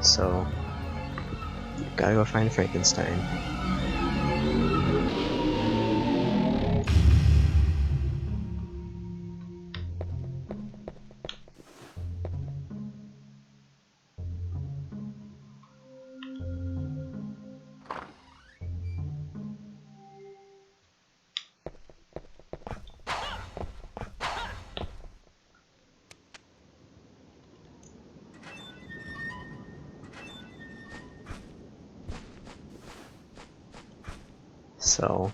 So, gotta go find Frankenstein. So,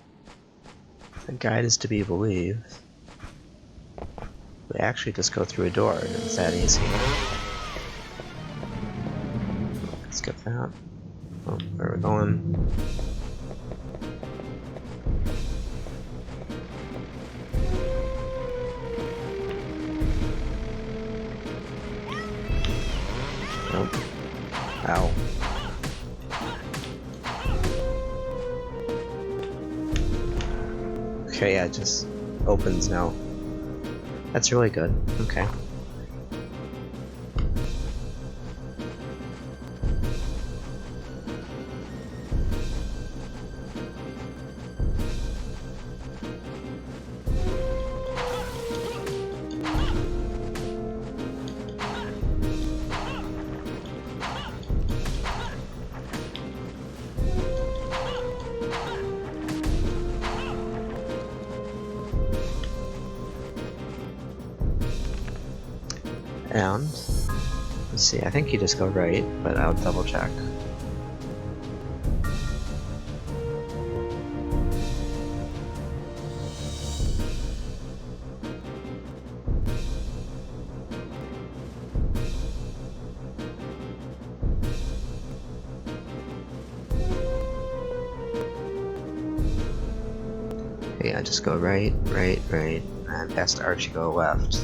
the guide is to be believed. We actually just go through a door, and it's that easy. Skip that. Oh, where are we going? Nope. Ow. Okay, yeah, it just opens now. That's really good. Okay. And let's see, I think you just go right, but I'll double check. Yeah, just go right, right, right, and past Archie go left.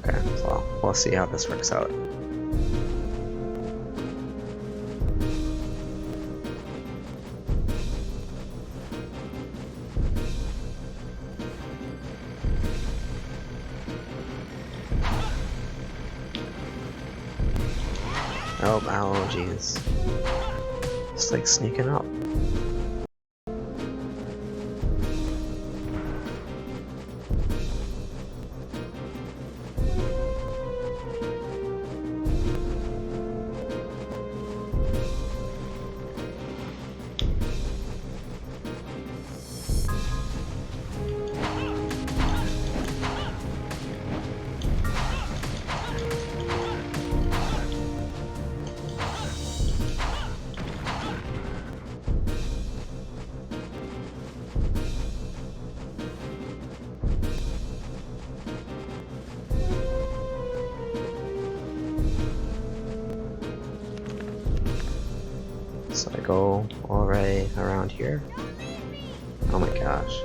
Okay, so we'll see how this works out. Oh, ow, jeez. It's like sneaking up. So I go all the way around here. Oh my gosh.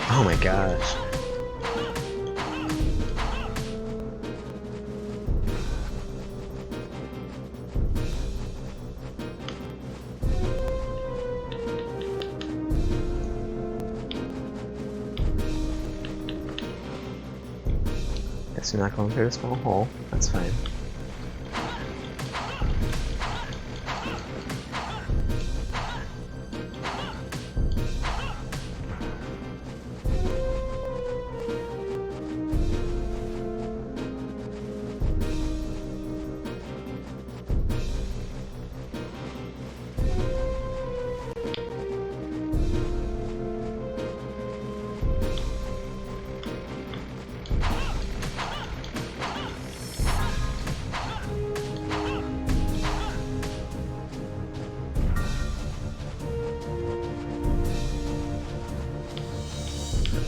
Oh my gosh. Guess you're not going through a small hole. That's fine.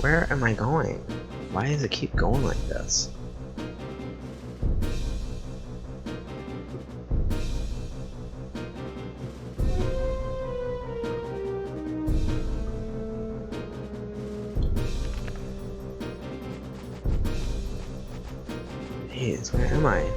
Where am I going? Why does it keep going like this? Jeez, where am I?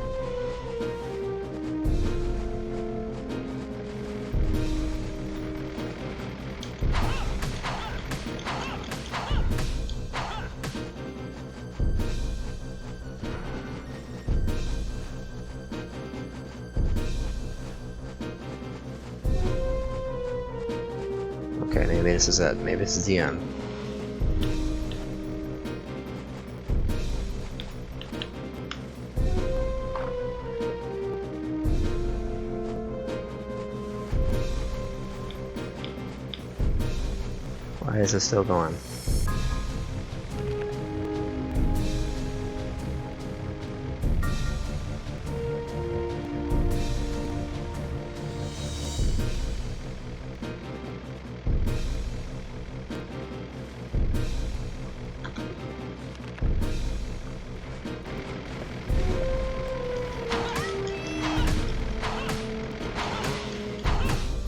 Okay, maybe this is it. Maybe this is the end. Why is it still going?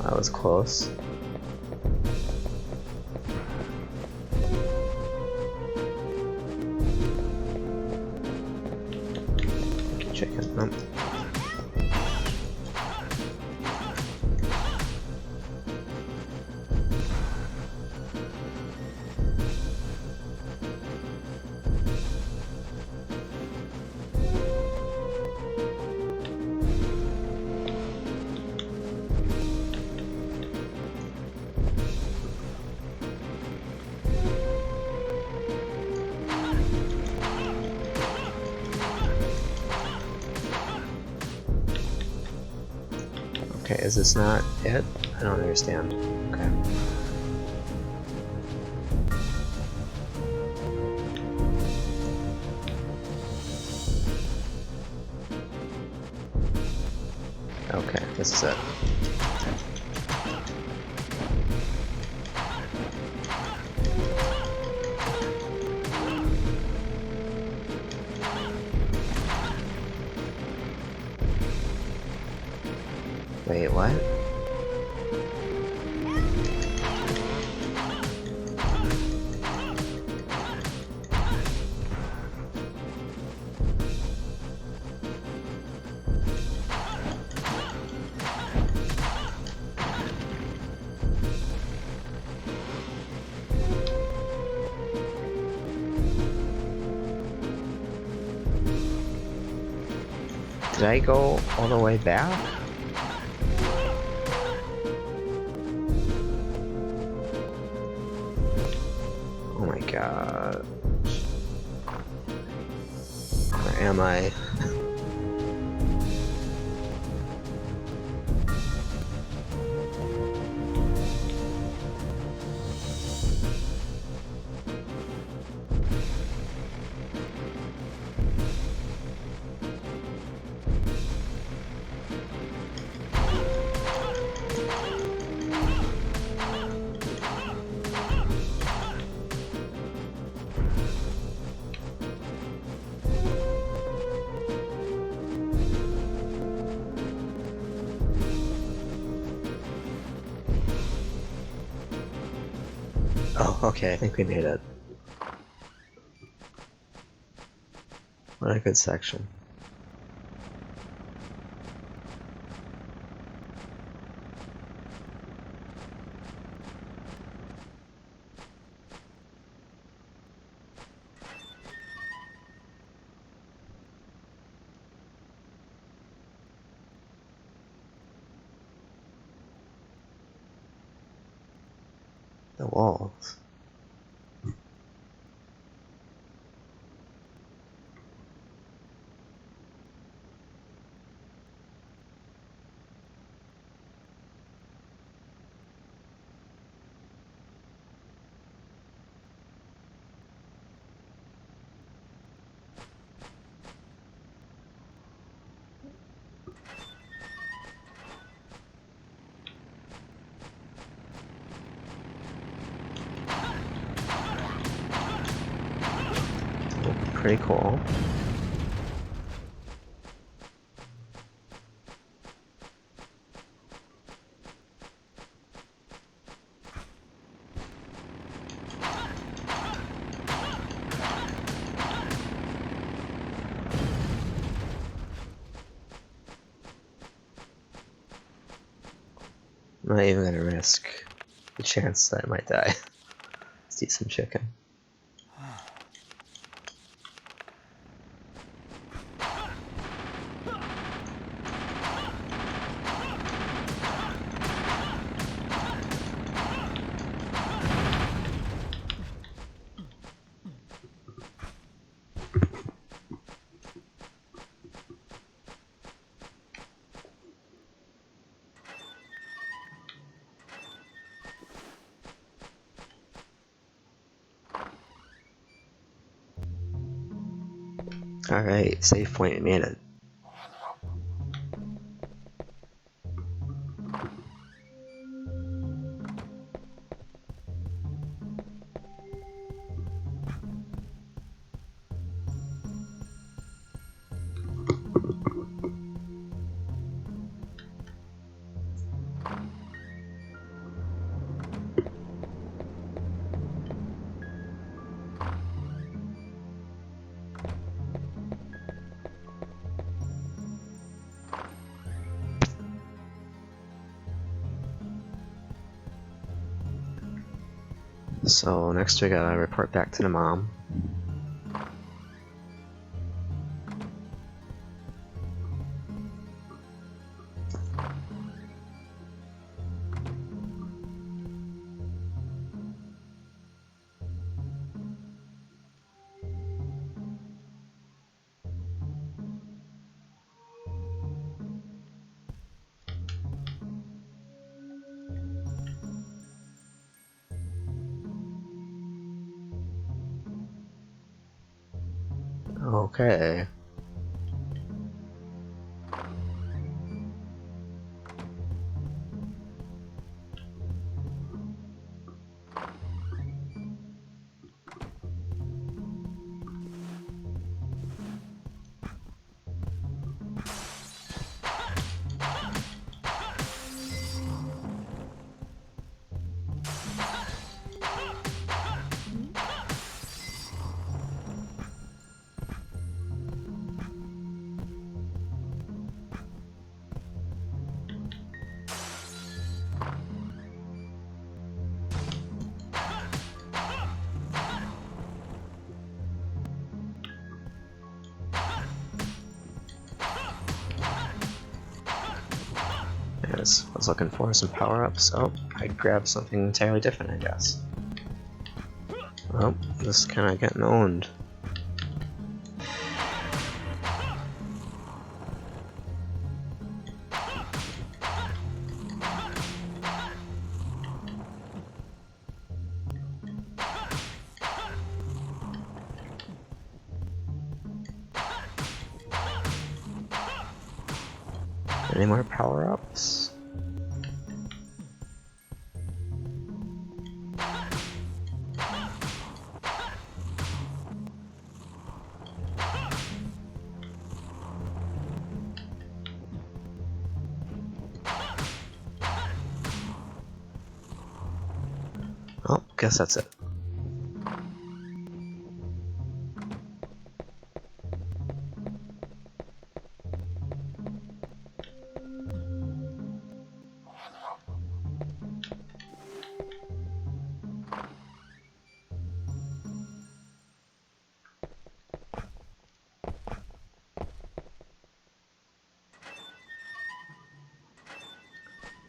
That was close. Chicken. Nope. Okay, is this not it? I don't understand. Okay. Okay, this is it. Wait, what? Did I go all the way back? Oh my god. Where am I? Oh, okay, I think we made it. What a good section. The walls. pretty cool. I'm not even gonna risk the chance that I might die. Let's eat some chicken. Alright, save point, made it. So next we gotta report back to the mom. Okay. Yes, I was looking for some power-ups. Oh, I grabbed something entirely different, I guess. Oh, this is kinda getting owned. Any more power-ups? Oh, guess that's it.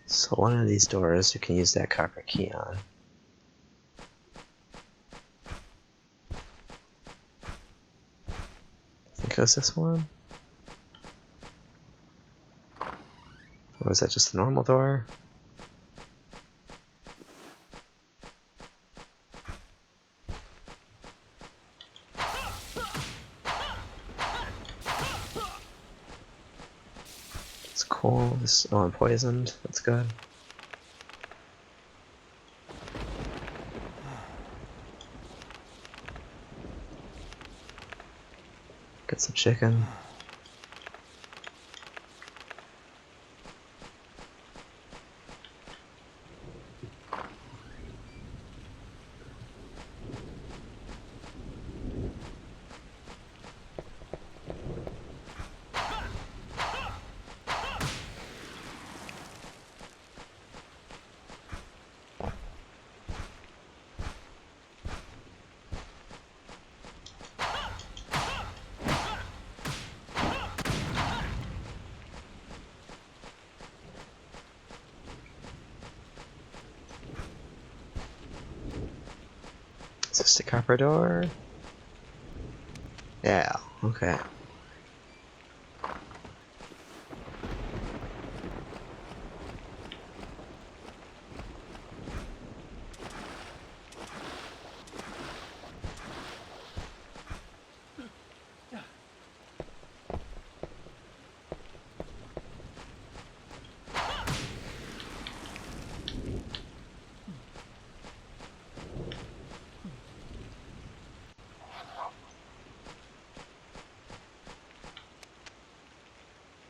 So one of these doors you can use that copper key on. I think it was this one? Or was that just a normal door? It's cool. This I'm poisoned. That's good. Get some chicken. Is this the copper door? Yeah, okay.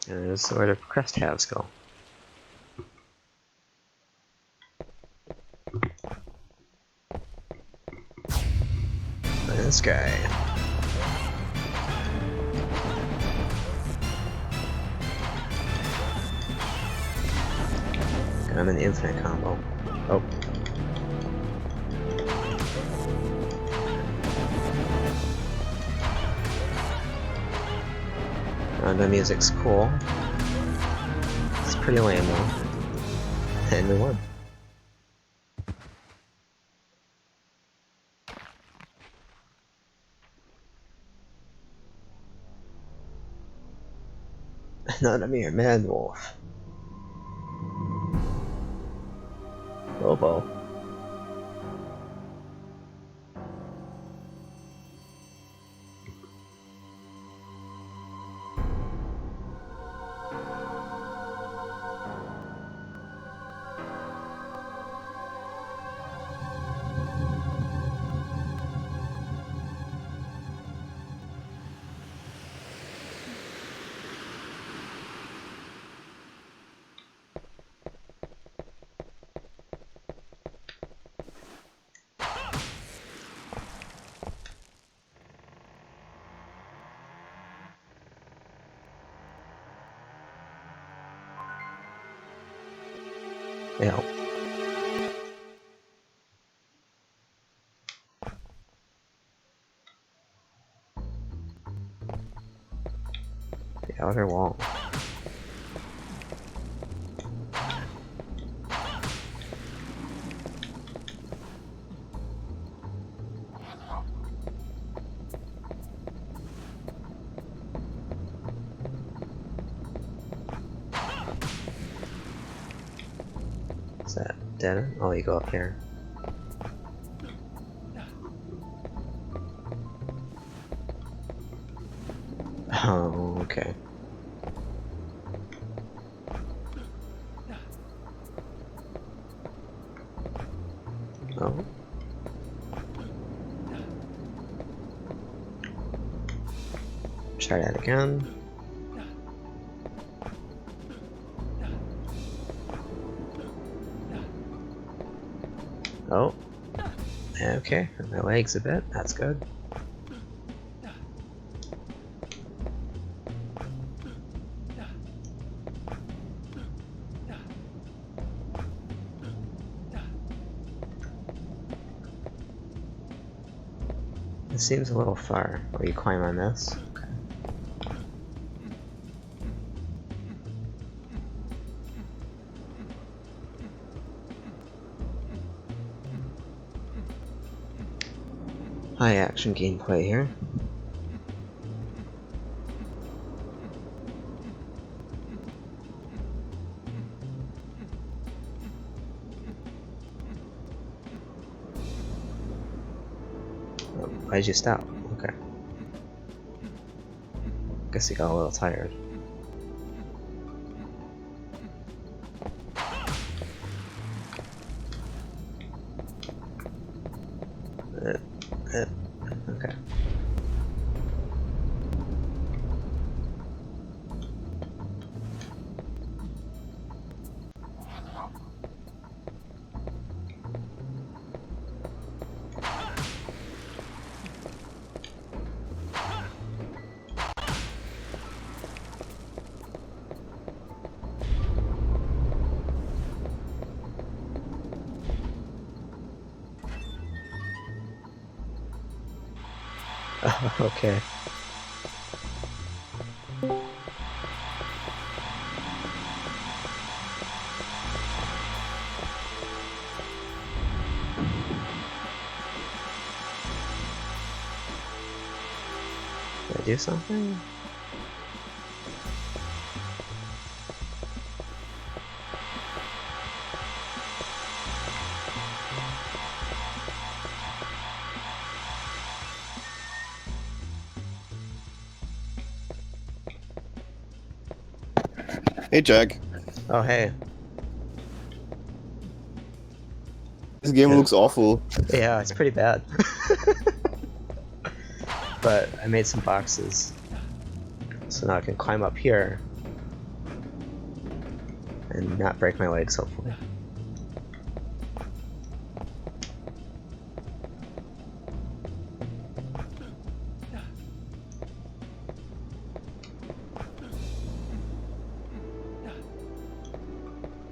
And this is where the crest halves go. This guy. I'm an infinite combo. Oh. The music's cool. It's pretty lame though. And we won. Not a mere man wolf. Lobo. Yeah. The outer wall. Is that dead end? Oh, you go up here. Oh, okay. Oh. Try that again. Oh. Okay, my legs a bit. That's good. It seems a little far. Oh, you climb on this? Okay. High action gameplay here. Oh, why'd you stop? Okay. Guess you got a little tired. Okay. Okay. Did I do something? Hey Jack, Oh, hey. this game Yeah. looks awful. Yeah, it's pretty bad. But I made some boxes. So now I can climb up here. And not break my legs, hopefully.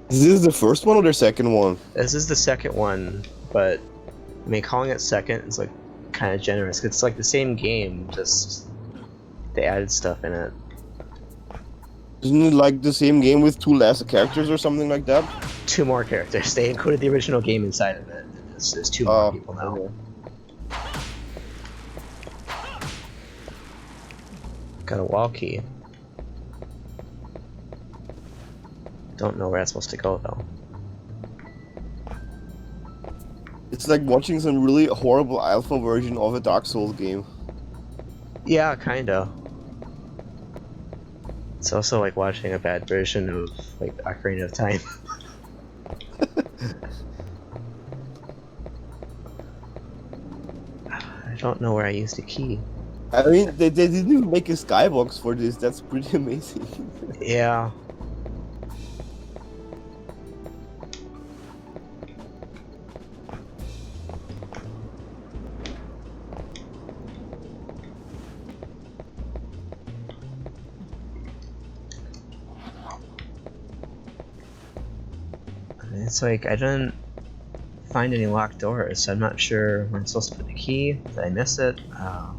Is this the first one or the second one? This is the second one, but I mean, calling it second is like kind of generous. It's like the same game, just they added stuff in it. Isn't it like the same game with two less characters or something like that? 2 more characters. They included the original game inside of it. There's 2 more people now. Okay. Got a wall key. Don't know where I'm supposed to go though. It's like watching some really horrible alpha version of a Dark Souls game. Yeah, kinda. It's also like watching a bad version of like Ocarina of Time. I don't know where I used the key. I mean, they didn't even make a skybox for this. That's pretty amazing. Yeah. It's like I didn't find any locked doors, so I'm not sure when I'm supposed to put the key. Did I miss it? Oh,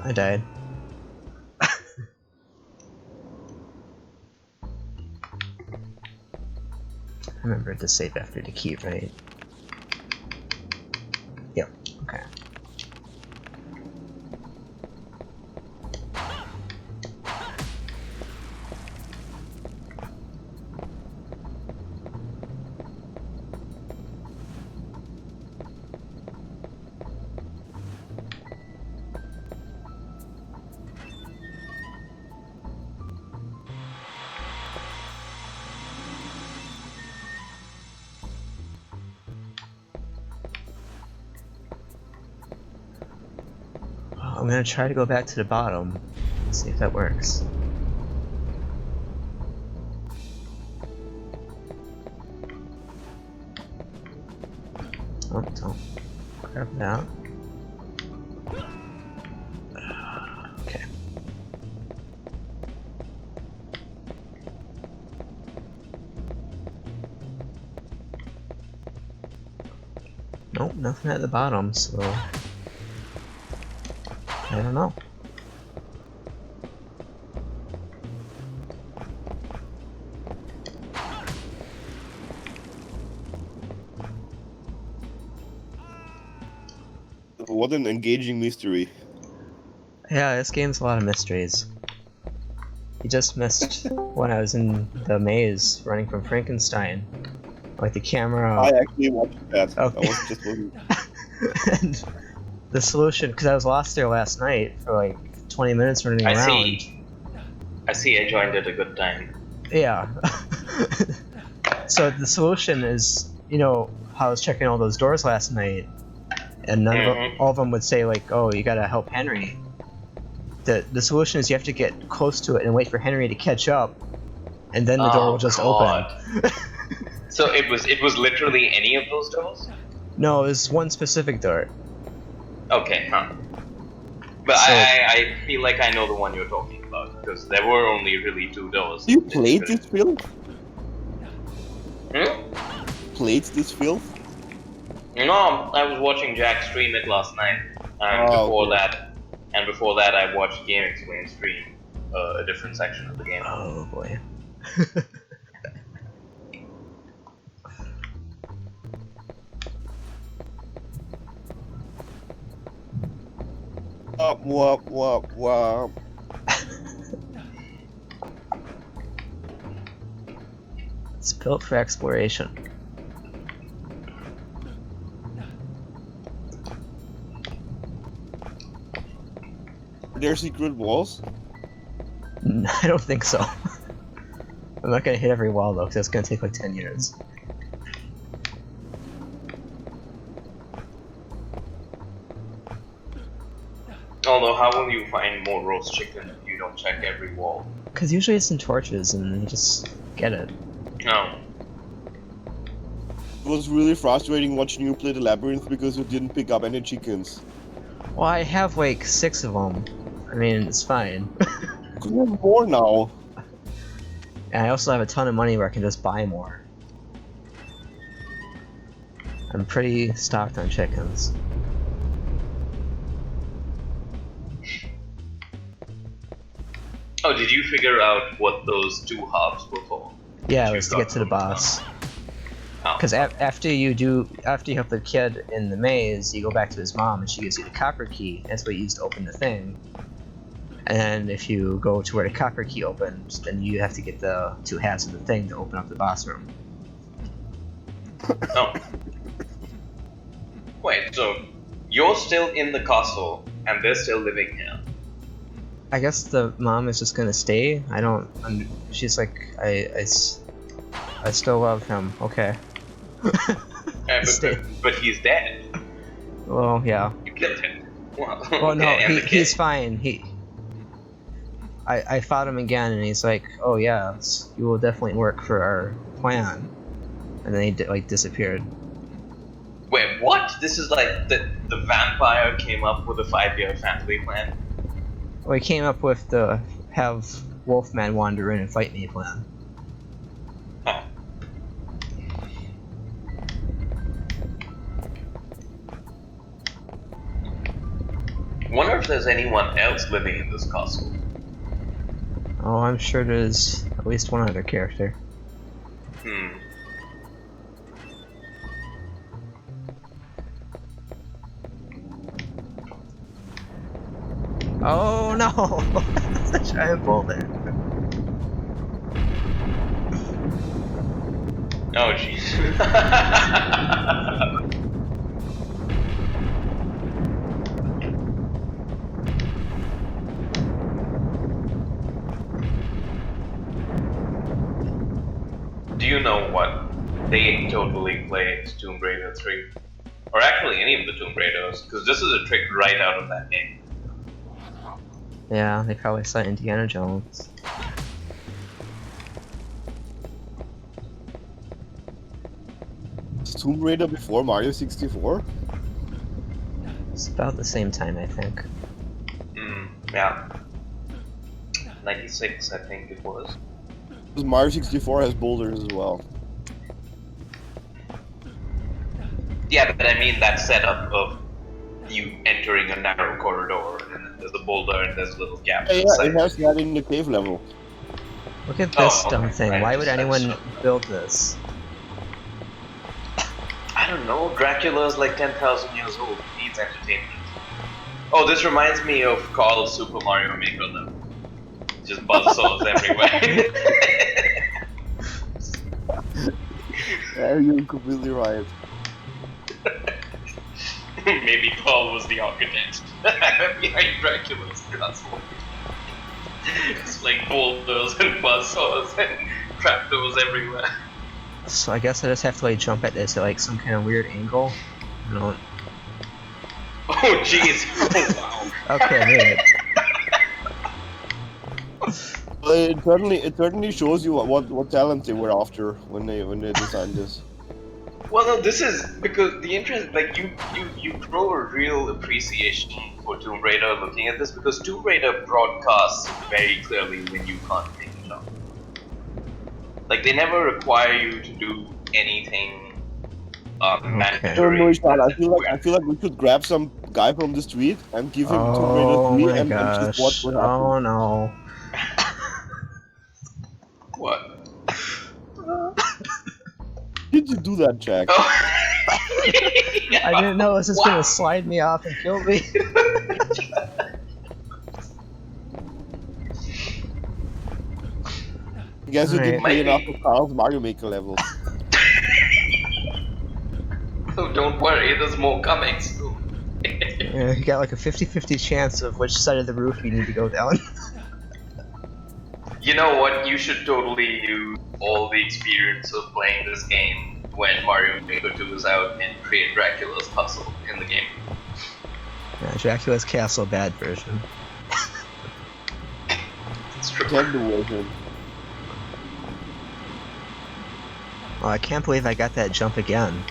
I died. I remembered to save after the key, right? Yep, okay. I'm gonna try to go back to the bottom, see if that works. Oh, don't grab that. Okay. Nope, nothing at the bottom, so I don't know. What an engaging mystery. Yeah, this game's a lot of mysteries. You just missed when I was in the maze running from Frankenstein. Like the camera. I actually watched that. Okay. I was just looking. And the solution, because I was lost there last night for like 20 minutes running around. I see I joined at a good time. Yeah. So the solution is, you know, how I was checking all those doors last night, and none of them, all of them would say like, "Oh, you gotta help Henry." The solution is you have to get close to it and wait for Henry to catch up, and then the door will just open. So it was literally any of those doors? No, it was one specific door. Okay, huh. But So- I feel like I know the one you're talking about, because there were only really 2 doors. You played this film? Hmm? Played this film? No, I was watching Jack stream it last night, and before that I watched Game Explain stream a different section of the game. Oh boy. Wop. It's built for exploration. Are there secret walls? I don't think so. I'm not gonna hit every wall though, because it's gonna take like 10 years. Although, how will you find more roast chicken if you don't check every wall? Because usually it's in torches and you just get it. No. It was really frustrating watching you play the labyrinth because you didn't pick up any chickens. Well, I have like 6 of them. I mean, it's fine. You could have more now. And I also have a ton of money where I can just buy more. I'm pretty stocked on chickens. Oh, did you figure out what those 2 hubs were for? Yeah, it was to get to the boss. Oh. Because after you help the kid in the maze, you go back to his mom and she gives you the copper key. That's what you use to open the thing. And then if you go to where the copper key opens, then you have to get the 2 halves of the thing to open up the boss room. Oh. Wait, so you're still in the castle and they're still living here? I guess the mom is just gonna stay. She's like, I still love him. Okay. But he's dead. Well, yeah. You killed him. Well, Well, no, okay, he's fine. I fought him again, and he's like, "Oh yeah, you will definitely work for our plan." And then he disappeared. Wait, what? This is like the vampire came up with a 5-year family plan? Well, he came up with the have Wolfman wander in and fight me plan. Huh. Wonder if there's anyone else living in this castle. Oh, I'm sure there's at least one other character. Oh no! That's a giant boulder. Oh jeez. Do you know what? They totally played Tomb Raider 3. Or actually any of the Tomb Raiders, because this is a trick right out of that game. Yeah, they probably saw Indiana Jones. Is Tomb Raider before Mario 64? It's about the same time, I think. Yeah. 96, I think it was. Because Mario 64 has boulders as well. Yeah, but I mean that setup of you entering a narrow corridor, and then there's a boulder and there's little gaps. Yeah, inside. it has that in the cave level. Look at this Oh, dumb okay, thing. right, Why would just anyone that. build this? I don't know, Dracula's like 10,000 years old, he needs entertainment. Oh, this reminds me of Carl's Super Mario Maker level. Just buzzsaws everywhere. Yeah, you're completely right. Maybe Carl was the architect behind Dracula's castle. It's like boulders and buzzsaws and trapdoors everywhere. So I guess I just have to jump at this at some kind of weird angle. No. Oh jeez! Oh wow! Okay, I made it. It certainly shows you what talent they were after when they designed this. Well, no, this is because the interest, like you grow a real appreciation for Tomb Raider looking at this because Tomb Raider broadcasts very clearly when you can't make a jump. Like they never require you to do anything I don't mandatory. know, Ishan. I feel like we should grab some guy from the street and give him Tomb Raider 3 my and just watch gosh. what happens. Oh no. What? Did you do that, Jack? Oh. I didn't know it was just Wow. gonna slide me off and kill me. I guess you didn't play enough Maybe. of Carl's Mario Maker level. Oh, don't worry, there's more coming soon. Yeah, you got like a 50-50 chance of which side of the roof you need to go down. You know what? You should totally use all the experience of playing this game when Mario Maker 2 is out and create Dracula's puzzle in the game. Yeah, Dracula's Castle bad version. It's true. Tender version. Oh, I can't believe I got that jump again.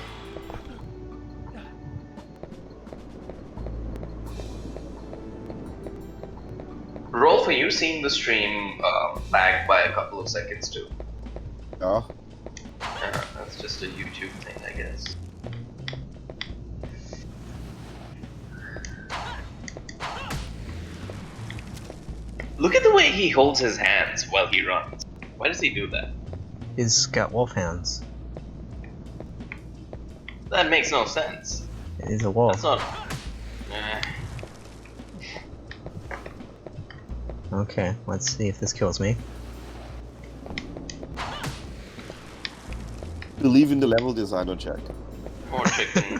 Rolf, are you seeing the stream lagged by a couple of seconds too? Yeah. That's just a YouTube thing, I guess. Look at the way he holds his hands while he runs. Why does he do that? He's got wolf hands. That makes no sense. He's a wolf. That's not. Okay, let's see if this kills me. Believe in the level designer, Jack. More chicken.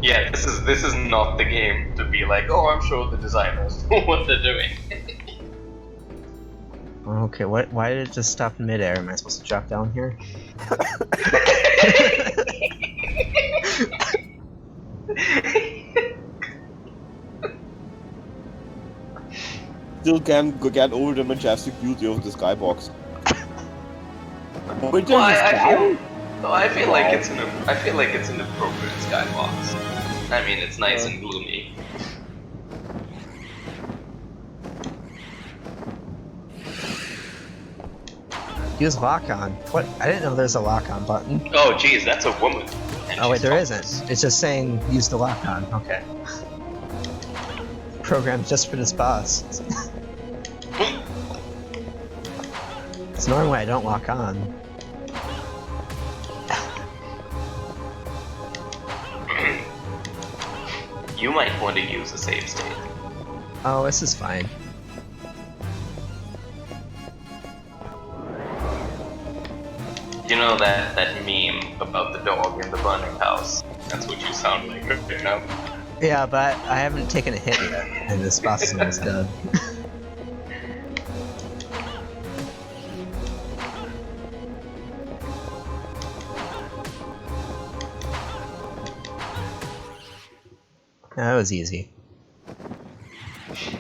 Yeah, this is not the game to be like, oh, I'm sure the designers know what they're doing. Okay, why did it just stop in midair? Am I supposed to drop down here? Still can't get over the majestic beauty of the skybox. Wait, Well, there's a sky? I feel like it's an appropriate skybox. I mean, it's nice and gloomy. Use lock on. What? I didn't know there's a lock on button. Oh, geez, that's a woman. And Oh wait, she's there topless. isn't. It's just saying use the lock on. Okay. Programmed just for this boss. It's normally I don't lock on. You might want to use a save state. Oh, this is fine. You know that meme about the dog in the burning house? That's what you sound like right now. Yeah, but I haven't taken a hit yet, and this boss is almost dead. That was easy.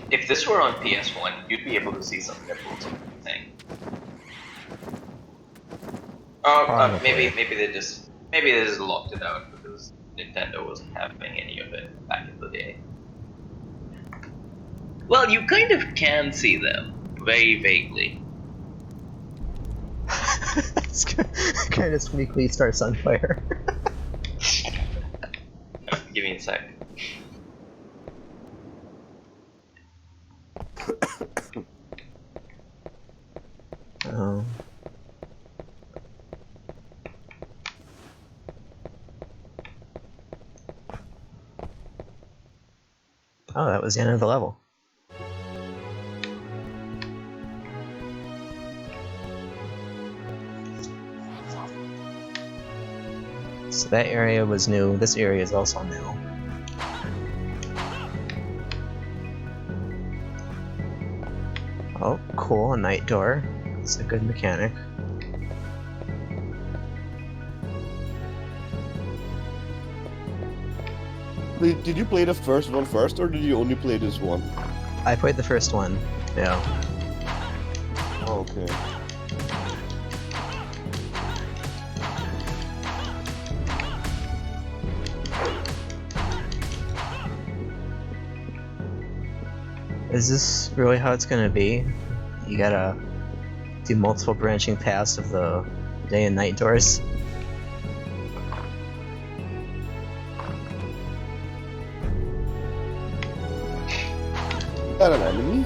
If this were on PS1, you'd be able to see some nipples or something. Maybe they just locked it out because Nintendo wasn't having any of it back in the day. Well, you kind of can see them very vaguely. It's kind of sneakily starts on fire. Give me a sec. Oh. Oh, that was the end of the level. So that area was new, this area is also new. Oh, cool, a night door. It's a good mechanic. Did you play the first one first, or did you only play this one? I played the first one. Yeah. Oh, okay. Is this really how it's gonna be? You gotta do multiple branching paths of the day and night doors? Is that an enemy?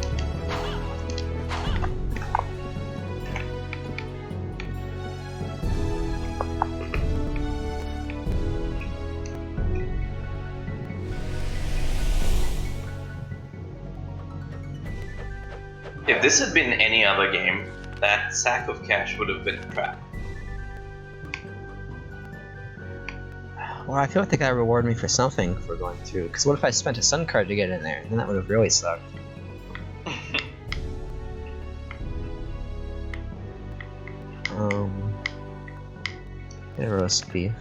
If this had been any other game, that sack of cash would have been a trap. Well, I feel like they gotta reward me for something for going through. Because what if I spent a sun card to get in there? Then that would have really sucked. Get a roast beef.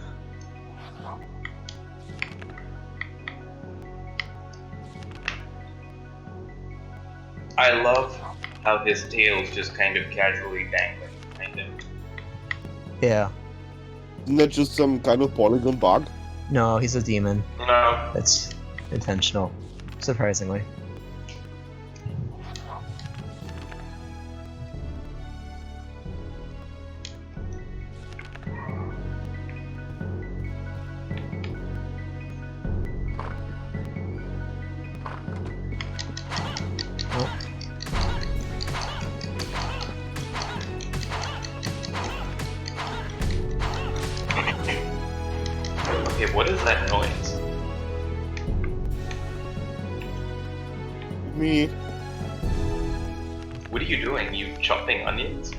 I love how his tail's just kind of casually dangling behind him. Yeah. Isn't that just some kind of polygon bug? No, he's a demon. No. That's intentional. Surprisingly. Okay, what is that noise? Me. What are you doing? You chopping onions?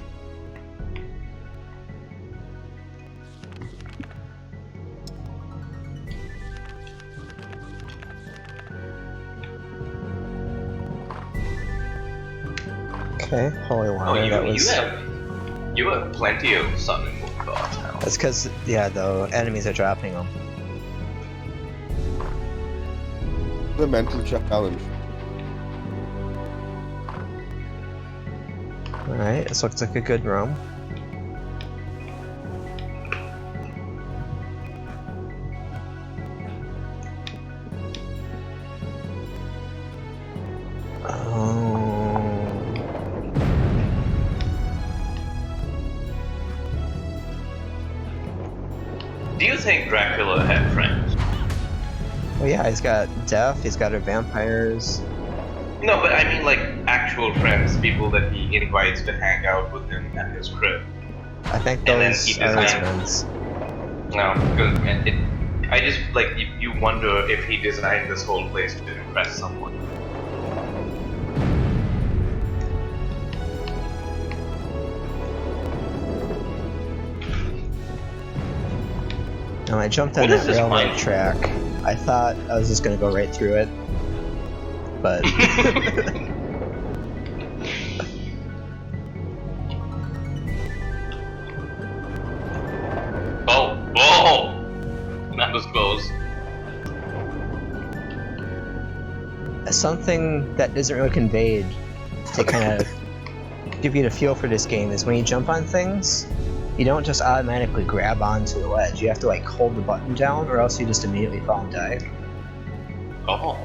Okay, holy Oh, water, that was... you have plenty of sun and moon gods now. That's because, yeah, the enemies are dropping them. The mental challenge. Alright, this looks like a good room. Do you think Dracula had friends? Well, yeah, he's got death, he's got her vampires. No, but I mean like actual friends, people that he invites to hang out with him at his crib. I think And then those he are his designs- friends. No, because I just like you wonder if he designed this whole place to impress someone. No, I jumped on What is that this railroad mining? track. I thought I was just gonna go right through it, but Oh! That was close. something that isn't really conveyed to kind of give you the feel for this game is when you jump on things, you don't just automatically grab onto the ledge. You have to like hold the button down, or else you just immediately fall and die. Oh.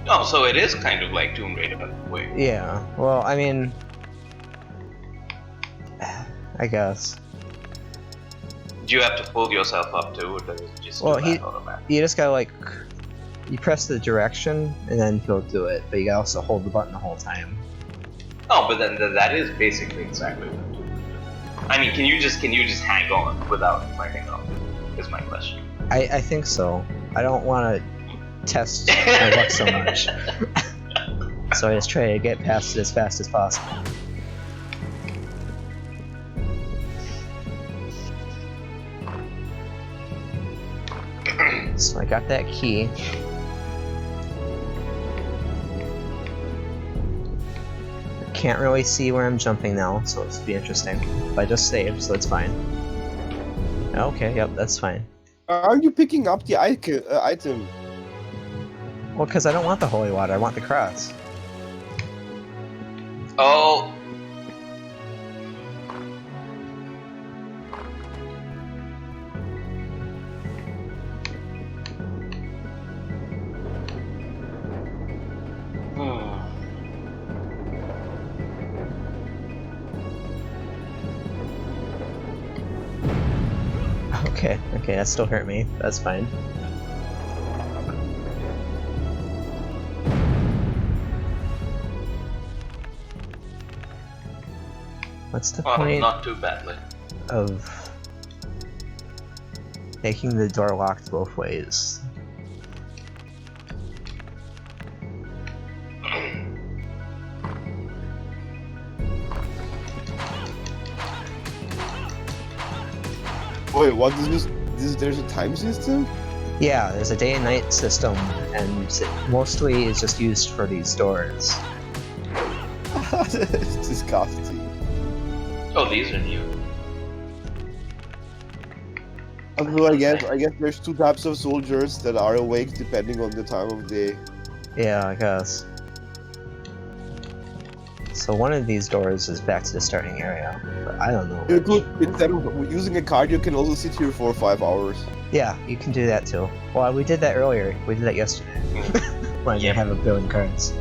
Oh, so it is kind of like Tomb Raider. Wait. Yeah. Well, I mean, I guess. Do you have to pull yourself up too, or does it just Well, do that automatically? You just gotta like, you press the direction and then he'll do it, but you gotta also hold the button the whole time. Oh, but then that is basically exactly what Tomb Raider. I mean, can you just hang on without climbing up? Is my question. I think so. I don't want to test my luck so much. So I just try to get past it as fast as possible. So I got that key. Can't really see where I'm jumping now, so it's be interesting. But I just saved, so it's fine. Okay, yep, that's fine. Are you picking up the item? Well, because I don't want the holy water, I want the cross. Oh. Okay, that still hurt me. That's fine. What's the point Not too badly. of making the door locked both ways? Wait, what is this? There's a time system? Yeah, there's a day and night system, and mostly it's just used for these doors. It's disgusting. Oh, these are new. Although I guess there's two types of soldiers that are awake depending on the time of day. Yeah, I guess. So one of these doors is back to the starting area, but I don't know You which. could, instead of using a card, you can also sit here for 5 hours. Yeah, you can do that too. Well, we did that earlier. We did that yesterday. When I didn't have a billion cards.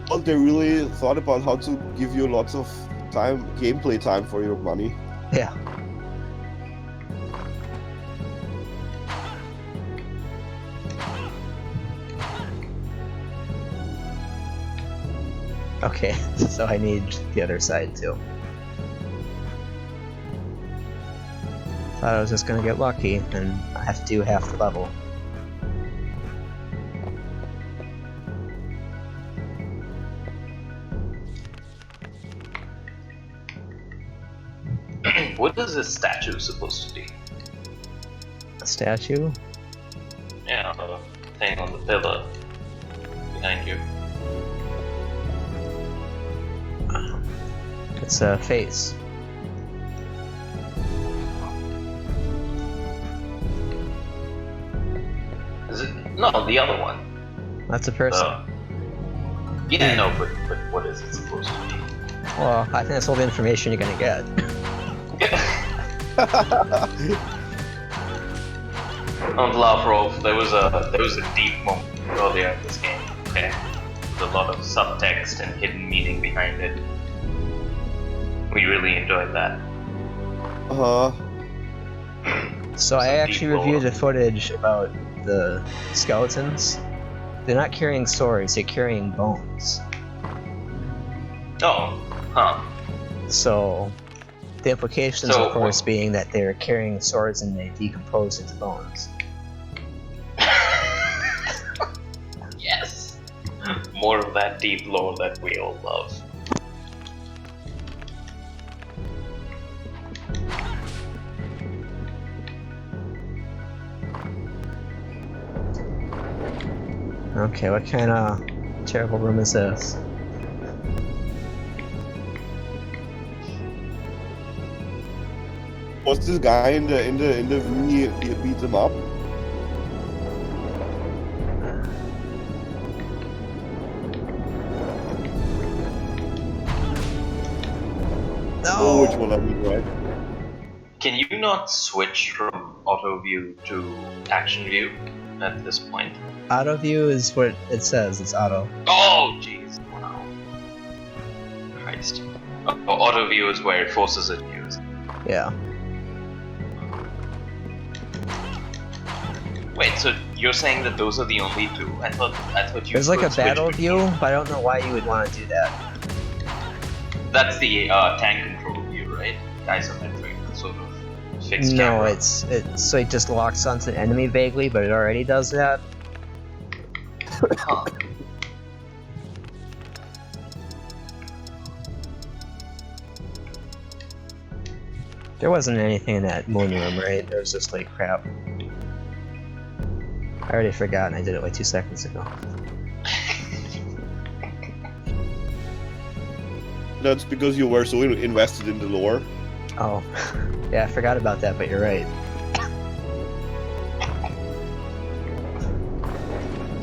But they really thought about how to give you lots of time, gameplay time for your money. Yeah. Okay, so I need the other side too. Thought I was just gonna get lucky, and I have to do half the level. What is this statue supposed to be? A statue? Yeah, the thing on the pillar behind you. It's a face. Is it? No, the other one. That's a person. Yeah, no, but what is it supposed to be? Well, I think that's all the information you're gonna get. On Lavrov, there was a deep moment earlier in this game. Okay, with a lot of subtext and hidden meaning behind it. We really enjoyed that. So I actually reviewed the footage about the skeletons. They're not carrying swords, they're carrying bones. Oh, huh. So the implications, So, of course, being that they're carrying swords and they decompose into bones. Yes. More of that deep lore that we all love. Okay, what kind of terrible room is this? Was this guy in the V beat him up? Oh, which one I mean, right? Can you not switch from auto view to action view at this point? Auto view is what it says, it's auto. Oh, jeez. Wow. Christ. Oh, auto view is where it forces it to use. Yeah. Wait, so you're saying that those are the only two? I thought you. There's like could a switch battle between- view, but I don't know why you would want to do that. That's the tank control view, right? Isometric sort of fixed No, camera. it's so it just locks onto an enemy vaguely, but it already does that. Huh. There wasn't anything in that moon room, right? It was just like crap. I already forgot and I did it like 2 seconds ago. That's because you were so invested in the lore. Oh, yeah, I forgot about that, but you're right.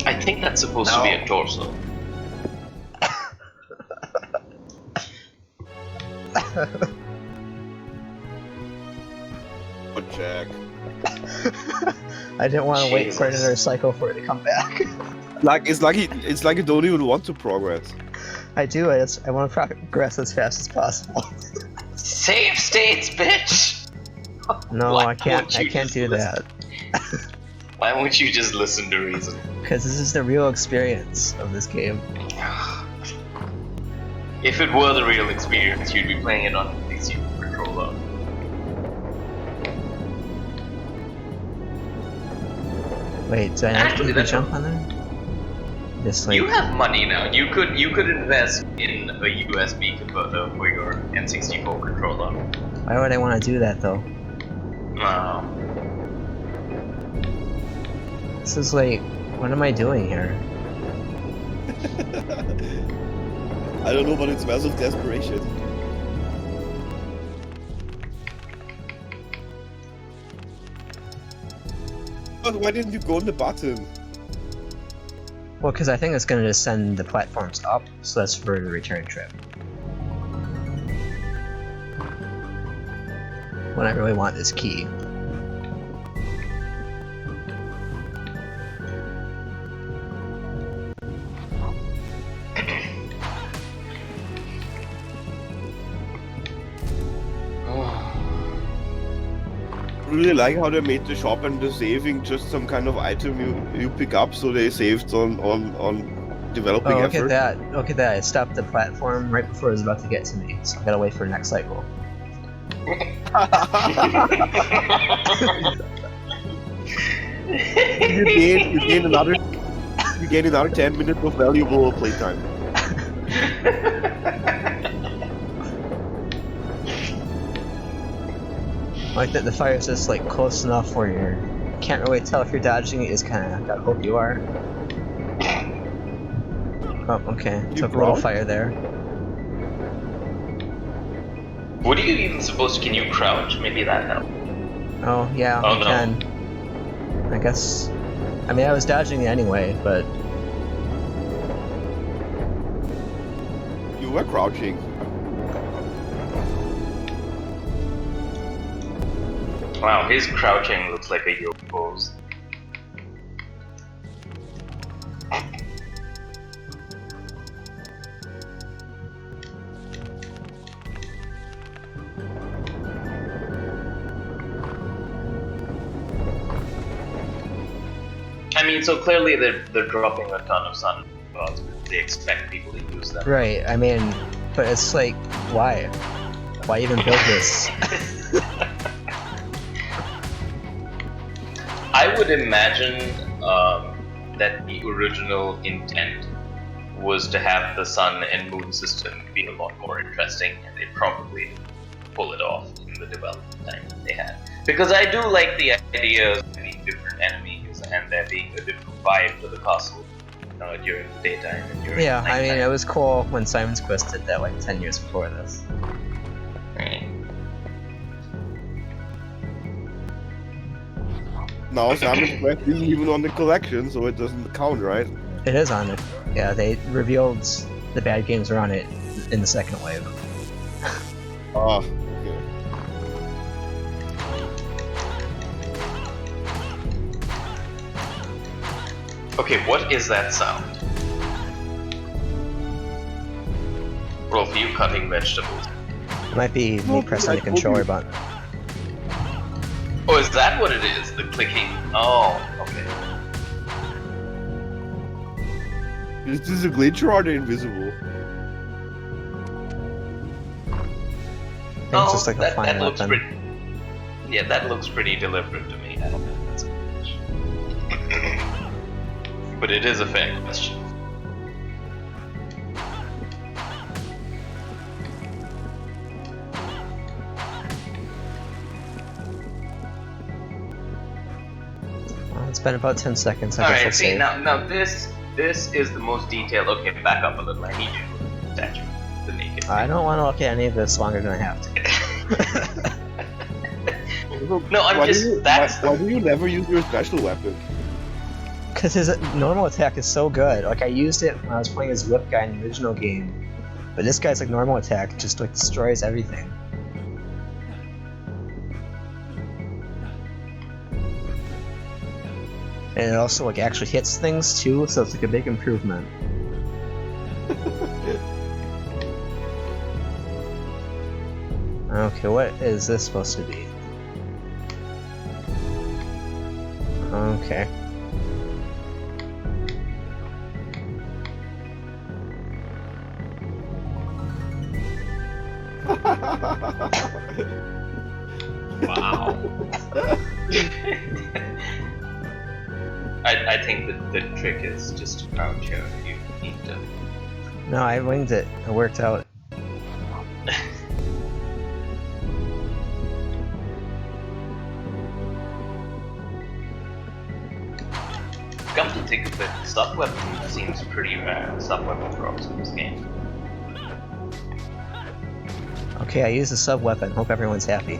I think that's supposed to be a torso. Good check. I didn't want to wait for Jesus. another cycle for it to come back. It's like you don't even want to progress. I do. I want to progress as fast as possible. Save states, bitch! No, Why I can't. won't I you can't just do listen? that Why won't you just listen to reason? because this is the real experience of this game. If it were the real experience, you'd be playing it on a PC controller. Wait, do I Actually, actually that's- jump on there? Just like You have money now. You could invest in a USB converter for your N64 controller. why would I want to do that though? No. This is like, what am I doing here? I don't know, but it smells of desperation. But why didn't you go on the button? Well, because I think it's gonna just send the platforms up, so that's for the return trip. When I really want this key. Really like how they made the shop and the saving just some kind of item you pick up, so they saved on developing Oh, look effort. at that! Look at that! I stopped the platform right before it was about to get to me, so I gotta wait for the next cycle. you gain another 10 minutes of valuable playtime. I like that the fire is just like close enough where you can't really tell if you're dodging it. You just kind of gotta hope you are. Oh, okay. You Took a little crouch? fire there. What are you even supposed to? Can you crouch? Maybe that helps. Oh yeah, Oh, I no. can. I guess. I mean, I was dodging it anyway, but You were crouching. Wow, his crouching looks like a yoke pose. I mean, so clearly they're dropping a ton of sun rods because they expect people to use them. right. I mean, but it's like, why? Why even build this? I would imagine that the original intent was to have the sun and moon system be a lot more interesting, and they probably pull it off in the development time that they had. Because I do like the idea of having different enemies and there being a different vibe to the castle during the daytime and during Yeah, the I mean, nighttime. it was cool when Simon's Quest did that like 10 years before this. Right. Now Simon's Quest isn't even on the collection, so it doesn't count, right? It is on it. Yeah, they revealed the bad games are on it in the second wave. Ah, okay. Okay, what is that sound? Rolf, are you cutting vegetables? It might be me pressing the controller button. Oh, is that what it is? The clicking? Oh, okay. Is this a glitch or are they invisible? I think it's just like a fine that looks weapon. pretty. Yeah, that looks pretty deliberate to me. I don't think that's a glitch. But it is a fair question. Well, it's been about 10 seconds. I guess Alright, we'll see, save. now this is the most detailed. Okay, back up a little. I need you to look at the statue, the naked. I don't want to look at any of this longer than I have to. No, I'm Why just. do you, That's why do you never use your special weapon? Because his normal attack is so good. Like, I used it when I was playing as Whip Guy in the original game. But this guy's like normal attack just like destroys everything. And it also like actually hits things too, so it's like a big improvement. Okay, what is this supposed to be? Okay. wow. I think that the trick is just to crouch here if you need to. No, I winged it. It worked out. Come to think of it, sub weapon seems pretty rare. Sub weapon drops in this game. Okay, I used a sub weapon. Hope everyone's happy.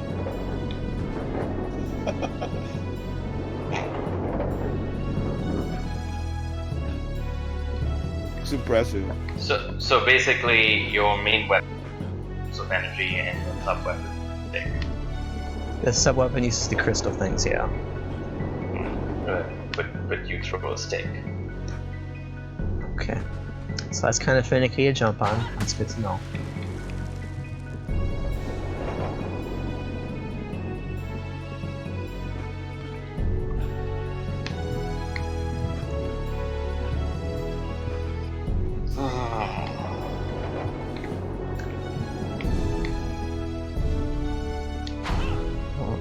It's impressive. So basically, your main weapon is of energy and your sub weapon stick. The sub weapon uses the crystal things, yeah. But you throw a stick. Okay. So that's kind of finicky to jump on. That's good to know.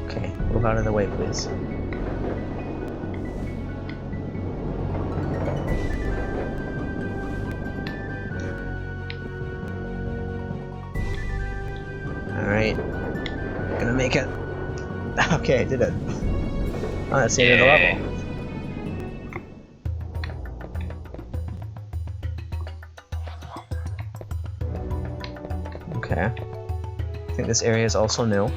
Okay, move out of the way, please. Alright. Gonna make it. Okay, I did it. Oh, that's the end of the level. Okay. I think this area is also new.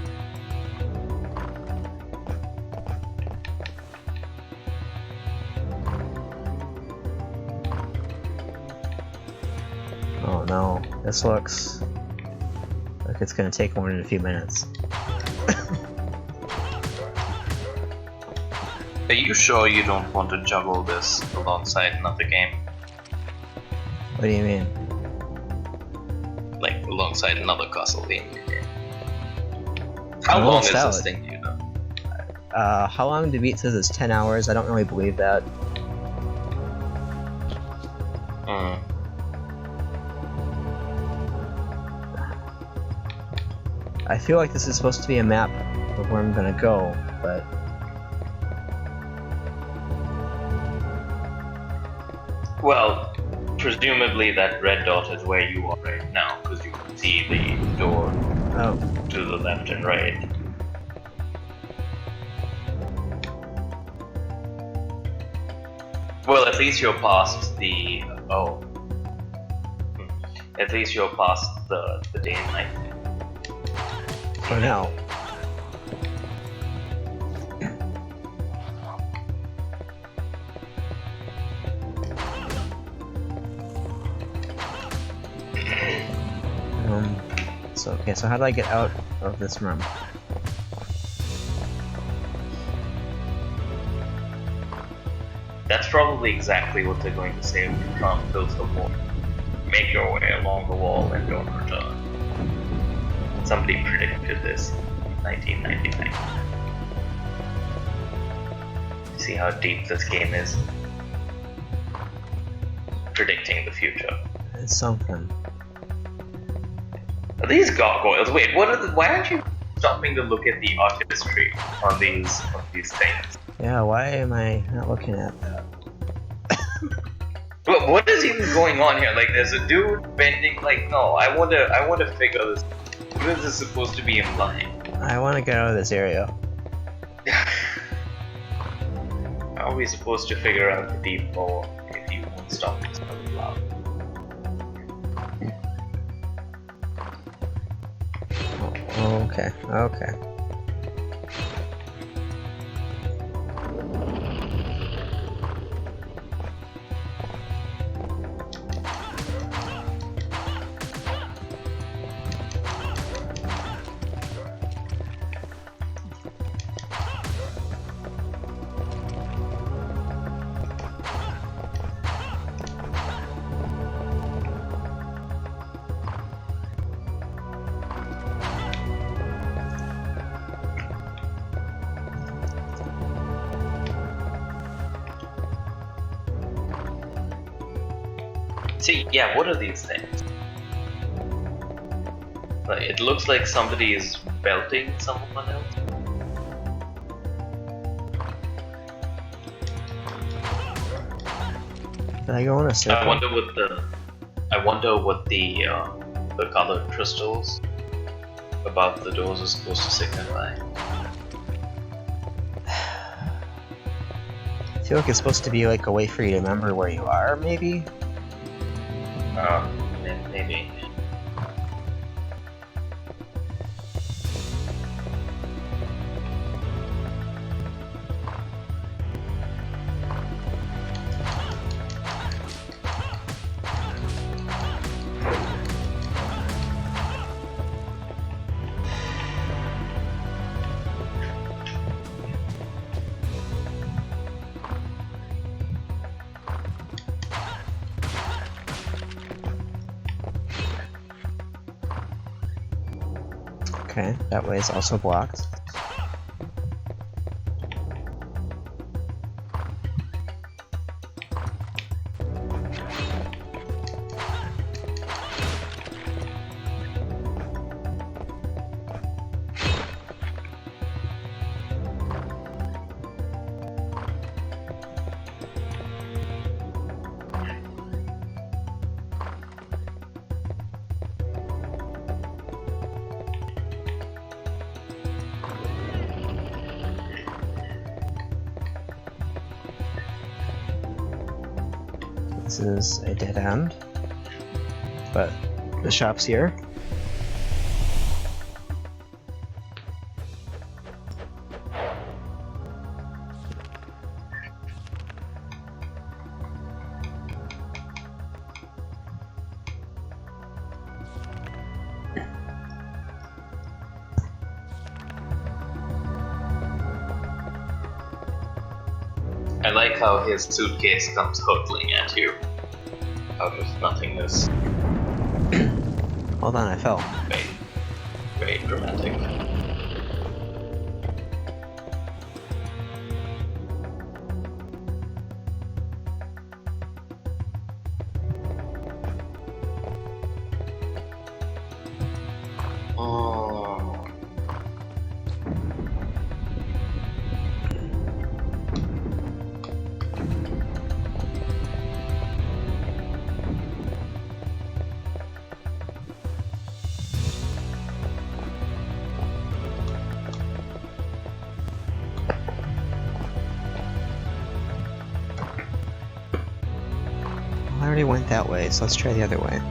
Oh no, this looks like it's gonna take more than a few minutes. Are you sure you don't want to juggle this alongside another game? What do you mean? Like alongside another Castlevania game? How long is this thing, do you know? How long to beat says it's 10 hours. I don't really believe that. I feel like this is supposed to be a map of where I'm gonna go, but... Well, presumably that red dot is where you are right now, because you can see the door to the left and right. Well, at least you're past the... At least you're past the day and night. For now. So okay, so how do I get out of this room? That's probably exactly what they're going to say when you can't build the wall. Make your way along the wall and don't return. Somebody predicted this in 1999. See how deep this game is? Predicting the future. It's something. Are these gargoyles? Wait, why aren't you stopping to look at the artistry on these things? Yeah, why am I not looking at that? What is even going on here? Like, there's a dude bending. Like, no, I want to figure this. What is this supposed to be implying? I want to get out of this area. How are we supposed to figure out the deep lore if you won't stop this from loud? Okay, okay. See, yeah, what are these things? Like, it looks like somebody is belting someone else. Did I go in a circle? I wonder what the colored crystals above the doors are supposed to signify. I feel like it's supposed to be like a way for you to remember where you are, maybe? Maybe. Okay, that way is also blocked. This is a dead end, but the shop's here. I like how his suitcase comes hurtling at you out of nothingness. Hold on, I fell. Very dramatic. Oh. I already went that way, so let's try the other way.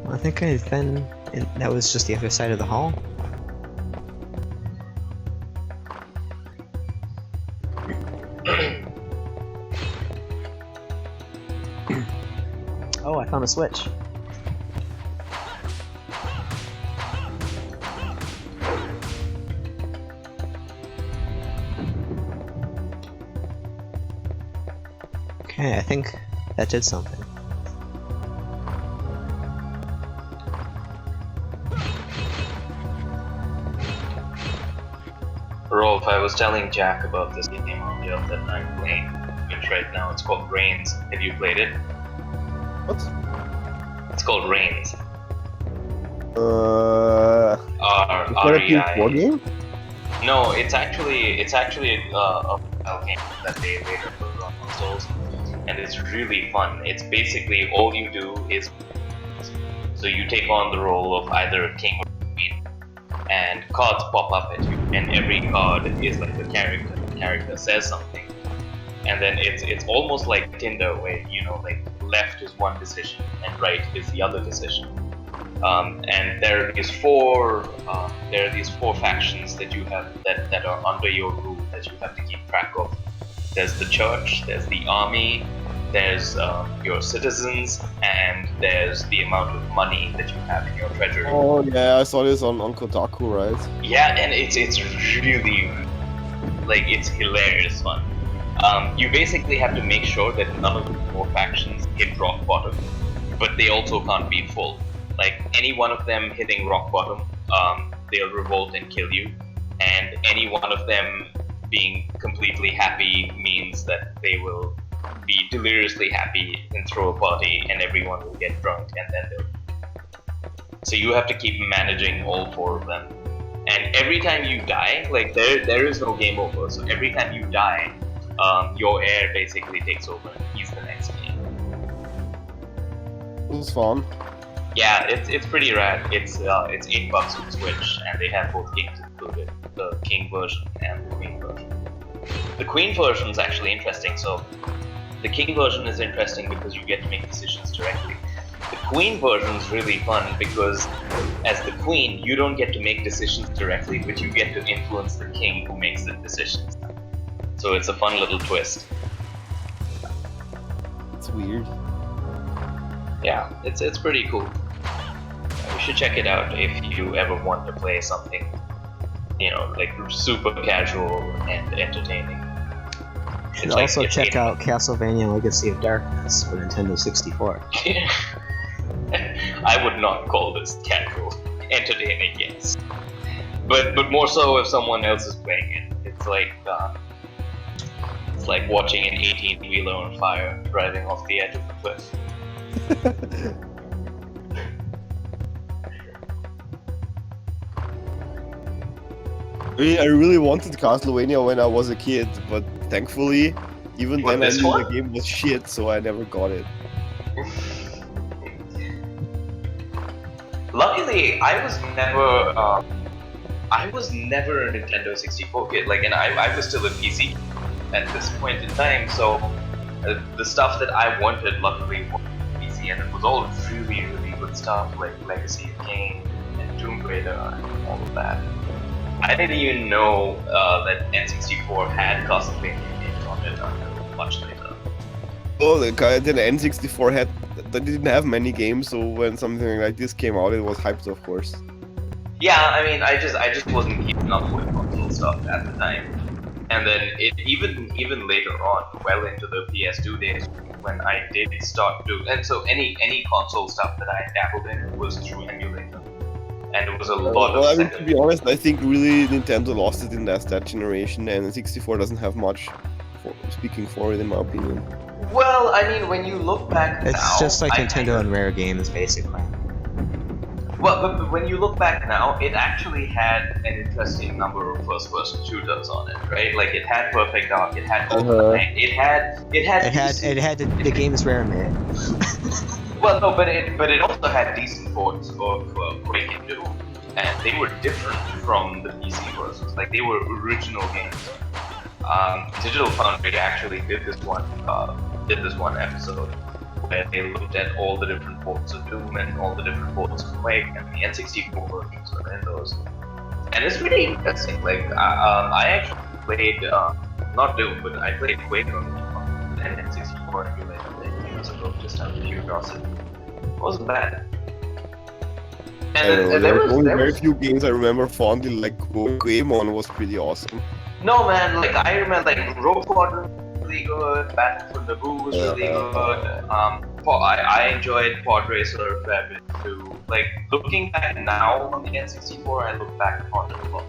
I think I've been in, that was just the other side of the hall. Oh, I found a switch. Okay, I think that did something. Rolf, I was telling Jack about this game earlier that I'm playing, which right now it's called Reigns. Have you played it? What? It's called Reigns. Is that a PS4 REI. game? No, it's actually a game that they later put on consoles, and it's really fun. It's basically all you do is so you take on the role of either a king or a queen, and cards pop up at you, and every card is like a character. The character says something, and then it's almost like Tinder, where like left is one decision and right is the other decision. And there are these four factions that you have that are under your rule that you have to keep track of. There's the church, there's the army, there's your citizens, and there's the amount of money that you have in your treasury. Oh yeah, I saw this on Kotaku, right? Yeah, and it's really it's hilarious fun. You basically have to make sure that none of the four factions hit rock bottom, but they also can't be full. Like any one of them hitting rock bottom, they'll revolt and kill you, and any one of them being completely happy means that they will be deliriously happy and throw a party, and everyone will get drunk, and then they'll. So you have to keep managing all four of them, and every time you die, like there is no game over. So every time you die, your heir basically takes over. He's the next king. It was fun. Yeah, it's pretty rad. It's $8 on Switch, and they have both games included, the King version and the Queen version. The Queen version is actually interesting. So the King version is interesting because you get to make decisions directly. The Queen version is really fun because as the Queen, you don't get to make decisions directly, but you get to influence the King who makes the decisions. So it's a fun little twist. It's weird. Yeah, it's pretty cool. You should check it out if you ever want to play something, like super casual and entertaining. You should also check out Castlevania Legacy of Darkness for Nintendo 64. I would not call this casual. Entertaining, yes. But more so if someone else is playing it. It's like watching an 18-wheeler on fire driving off the edge of the cliff. I really wanted Castlevania when I was a kid, but thankfully, even then I knew the game was shit, so I never got it. Luckily, I was never a Nintendo 64 kid. And I was still a PC at this point in time. So the stuff that I wanted, luckily, was PC, and it was all really, really good stuff like Legacy of Kain and Tomb Raider and all of that. I didn't even know that N64 had Castlevania games on it until much later. Oh, the N64 they didn't have many games, so when something like this came out, it was hyped, of course. Yeah, I mean, I just wasn't keeping up with console stuff at the time, and then even later on, well into the PS2 days, when I did start to, and so any console stuff that I dabbled in was through emulator, and it was a lot of. Well, I mean, to be honest, I think really Nintendo lost it in that generation, and N64 doesn't have much speaking for it, in my opinion. Well, I mean, when you look back now... It's just like Nintendo and Rare Games, basically. Well, but when you look back now, it actually had an interesting number of first-person shooters on it, right? Like, it had Perfect Dark, it had GoldenEye, it had the games Rare made. Well, no, but it also had decent ports of Quake and Doom, and they were different from the PC versions. Like, they were original games. Digital Foundry actually did this one episode where they looked at all the different ports of Doom and all the different ports of Quake, and the N64 versions were in those. And it's really interesting. Like, I actually played not Doom, but I played Quake on an N64 emulator years ago, just out of curiosity. It wasn't bad. And there were very few games I remember fondly. Like Greymon was pretty awesome. No man, like I remember like Rogue Squadron was really good, Battle for Naboo was really good. I enjoyed Pod Racer a fair bit too. Like looking back now on the N64, I look back upon it a lot.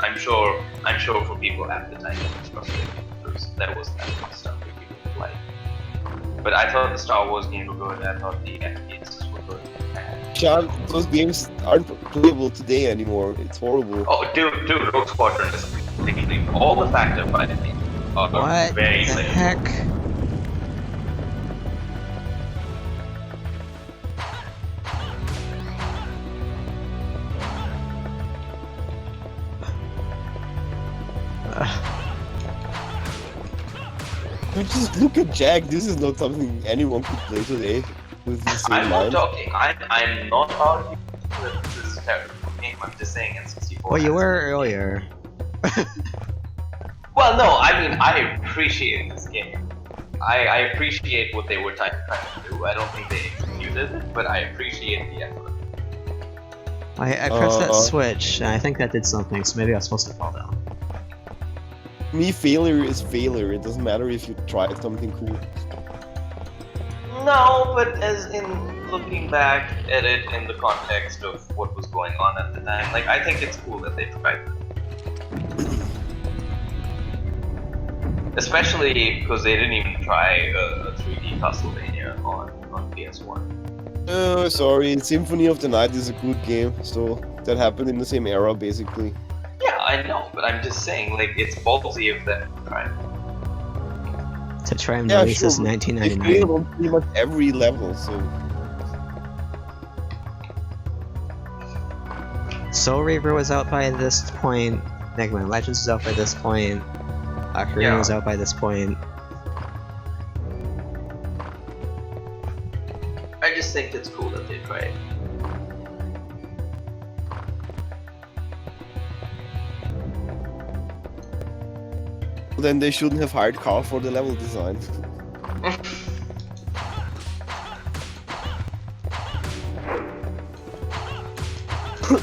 I'm sure for people at the time it was frustrating because there was that kind of stuff that people would like. But I thought the Star Wars games were good. I thought the FPSs were good. Sean, those games aren't playable today anymore. It's horrible. Oh, dude, Rogue Squadron is completely all the factor fighting are What very the limited. heck? Just look at Jack. This is not something anyone could play today with the same I'm not mind. talking. I'm not arguing that this is a terrible game. I'm just saying N64. Well, you has- were earlier. Well, no. I mean, I appreciate this game. I appreciate what they were trying to do. I don't think they executed it, but I appreciate the effort. I pressed that switch, and I think that did something, so maybe I was supposed to fall down. Me, failure is failure. It doesn't matter if you tried something cool. No, but as in looking back at it in the context of what was going on at the time, like I think it's cool that they tried it. Especially because they didn't even try a 3D Castlevania on PS1. Oh, sorry. Symphony of the Night is a good game, so that happened in the same era, basically. Yeah, I know, but I'm just saying, like, it's ballsy of them to try it. To try and Yeah, release this in They 1999. failed on pretty much every level, so... Soul Reaver was out by this point. Mega Man Legends was out by this point. Ocarina Yeah. was out by this point. I just think it's cool that they try it. Then they shouldn't have hired Carl for the level design.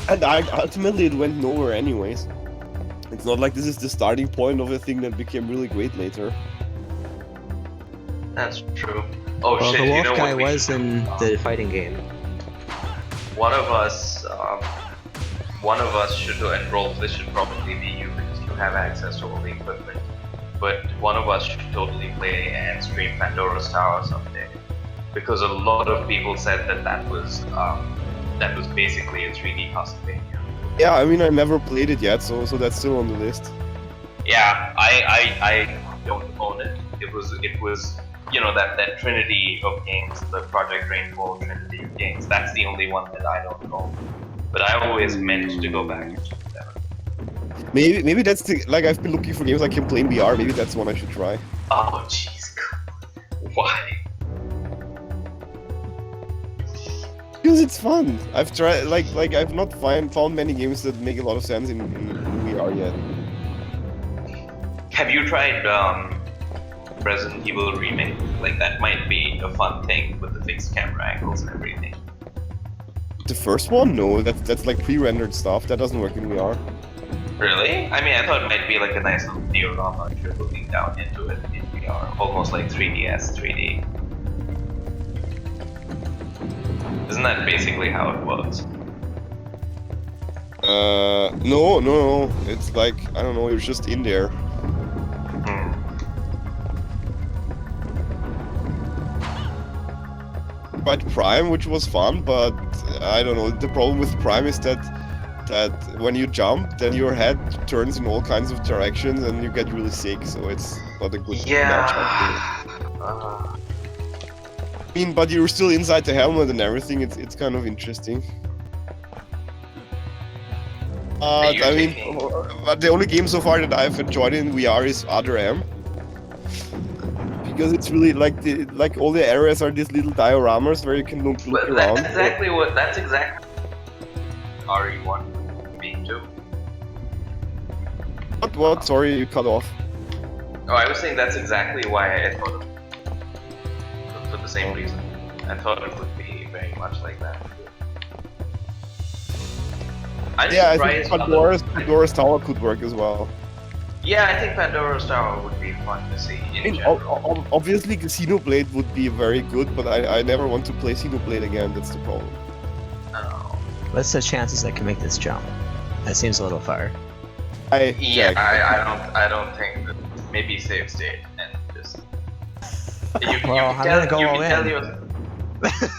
And ultimately it went nowhere anyways. It's not like this is the starting point of a thing that became really great later. That's true. Oh Well, shit, the you wolf know guy what we was should in do? the fighting game. One of us should enroll. This should probably be you because you have access to all the equipment. But one of us should totally play and stream Pandora's Tower someday, because a lot of people said that was basically a 3D Castlevania. Yeah, I mean I never played it yet, so that's still on the list. Yeah, I don't own it. It was you know that trinity of games, the Project Rainbow trinity of games. That's the only one that I don't own. But I always meant to go back and check that out. Maybe that's the like I've been looking for games I can play in VR. Maybe that's one I should try. Oh jeez, why? Because it's fun. I've tried like I've not found many games that make a lot of sense in VR yet. Have you tried Resident Evil Remake? Like that might be a fun thing with the fixed camera angles and everything. The first one? No, that's like pre-rendered stuff. That doesn't work in VR. Really? I mean, I thought it might be like a nice little diorama if you're looking down into it in VR, almost like 3DS 3D. Isn't that basically how it works? No. It's like I don't know. You're just in there. Hmm. Tried Prime, which was fun, but I don't know. The problem with Prime is that when you jump, then your head turns in all kinds of directions and you get really sick. So it's not a good match. Yeah. I mean, but you're still inside the helmet and everything. It's kind of interesting. But you're I mean, taking- but the only game so far that I've enjoyed in VR is Other M. Because it's really like all the areas are these little dioramas where you can look But around. that's exactly RE1 being too. What? Sorry, you cut off. Oh, I was saying that's exactly why I thought of it. For the same reason. I thought it would be very much like that. I'm Yeah, I think surprised Pandora's Tower could work as well. Yeah, I think Pandora's Tower would be fun to see I in mean, general. obviously Xenoblade would be very good, but I never want to play Xenoblade again, that's the problem. Oh. What's the chances I can make this jump? That seems a little far. Yeah, Jack, I don't think that. Maybe save state and just Well, I'm gonna go all in.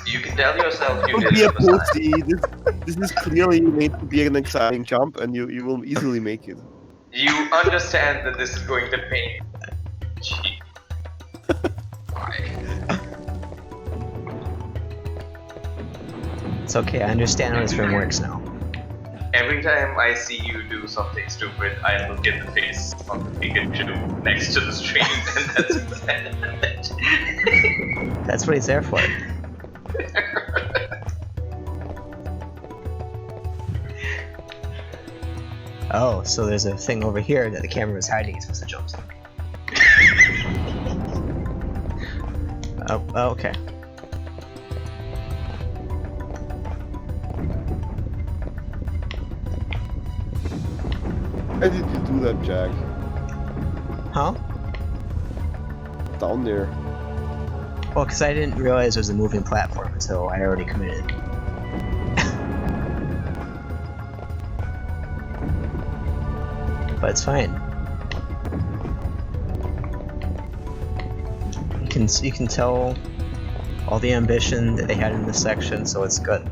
You can tell yourself you Don't did be a it. Besides. pussy. This is clearly made to be an exciting jump, and you will easily make it. You understand that this is going to pain. Gee. Why? It's okay, I understand how this room works now. Every time I see you do something stupid, I look at the face on the Pikachu next to the stream, and that's it. That's what he's there for. Oh, so there's a thing over here that the camera was hiding. He's supposed to jump to. Oh, okay. Why did you do that, Jack? Huh? Down there. Well, because I didn't realize it was a moving platform until I already committed. But it's fine. You can tell all the ambition that they had in this section, so it's good.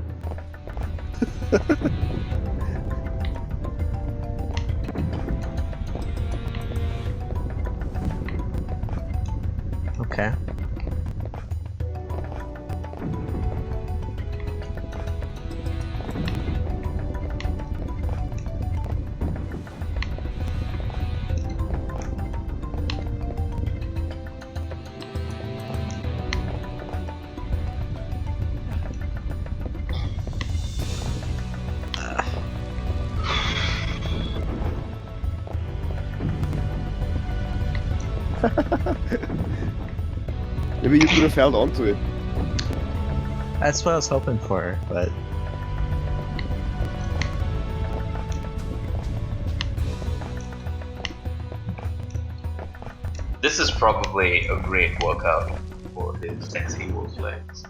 Okay. Maybe you could have held onto it. That's what I was hoping for, but... This is probably a great workout for his sexy wolf legs.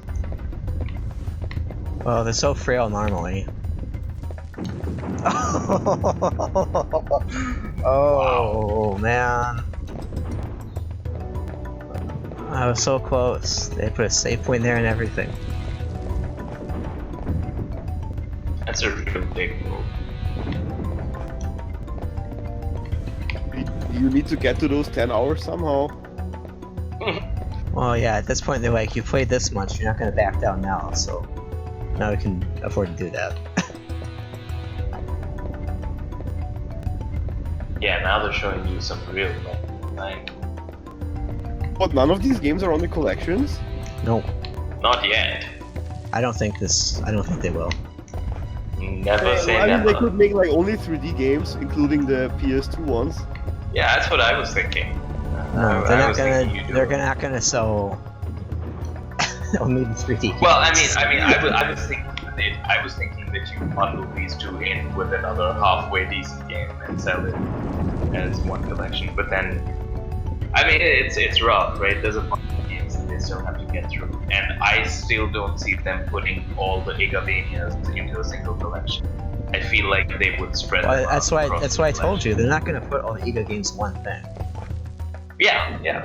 Well, they're so frail normally. Oh, man. I was so close. They put a save point there and everything. That's a real big move. You need to get to those 10 hours somehow. Well, yeah, at this point they're like, you played this much, you're not gonna back down now, so now we can afford to do that. Yeah, now they're showing you some real like. But none of these games are on the collections? Nope. Not yet. I don't think they will. Never say I mean, never. they could make like only 3D games, including the PS2 ones. Yeah, that's what I was thinking. No, I was thinking you do they're it. not gonna sell only the 3D. Well, I was thinking that you bundle these two in with another halfway decent game and sell it as one collection. But then, I mean, it's rough, right? There's a bunch of games that they still have to get through, and I still don't see them putting all the Igavanias into a single collection. I feel like they would spread them out. That's why I told you they're not gonna put all the Ego games in one thing. Yeah.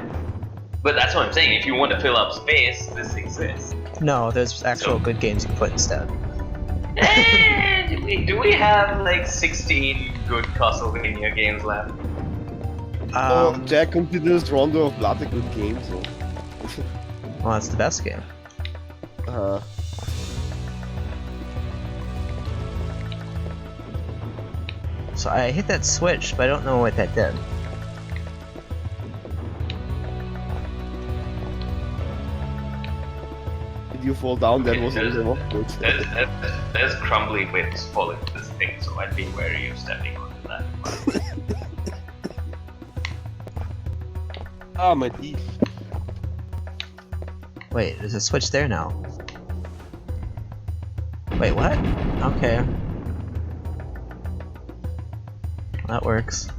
But that's what I'm saying. If you want to fill up space, this exists. No, there's actual good games you can put instead. Do we have like 16 good Castlevania games left? Jack considers Rondo of Blood a good game, so. Well, it's the best game. So I hit that switch, but I don't know what that did. Did you fall down? That was also There's crumbly bits falling to this thing, so I'd be wary of stepping onto that. Ah, my teeth. Wait, there's a switch there now. Wait, what? Okay. That works.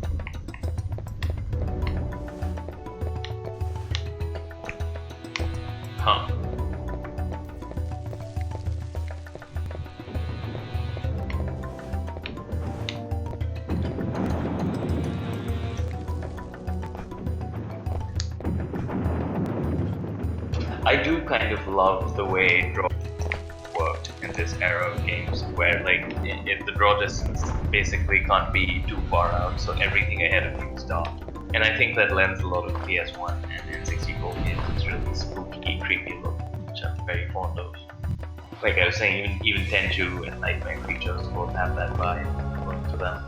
Huh. I do kind of love the way draw worked in this era of games, where like if the draw distance basically can't be too far out, so everything ahead of you is dark. And I think that lends a lot of PS1 and N64 games. It's really spooky, creepy look, which I'm very fond of. Like I was saying, even Tenchu and Nightmare Creatures both have that vibe to them.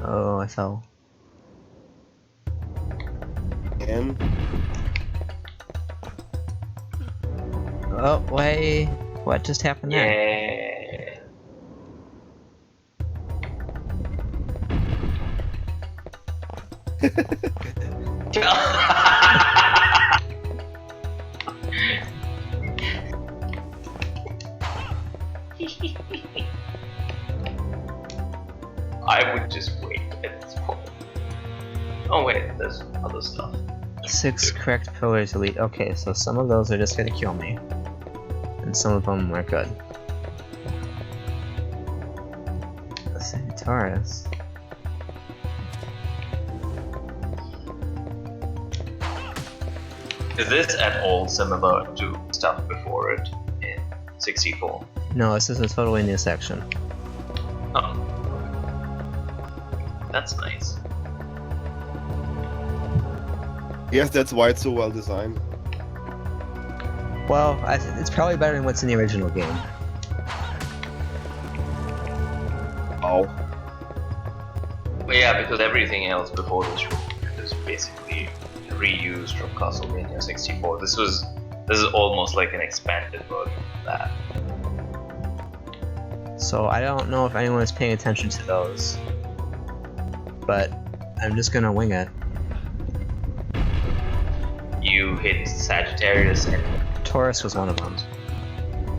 Oh, I fell. And Oh, wait. What just happened there? I would just wait at this point. Oh wait, there's other stuff. 6 correct pillars elite. Okay, so some of those are just gonna kill me. And some of them are good. Taurus. Is this at all similar to stuff before it in 64? No, this is a totally new section. Oh. That's nice. yes, that's why it's so well designed. Well, it's probably better than what's in the original game. Oh. But yeah, because everything else before this is basically reused from Castlevania 64. This is almost like an expanded version of that. So I don't know if anyone is paying attention to those, but I'm just gonna wing it. You hit Sagittarius and Taurus was one of them.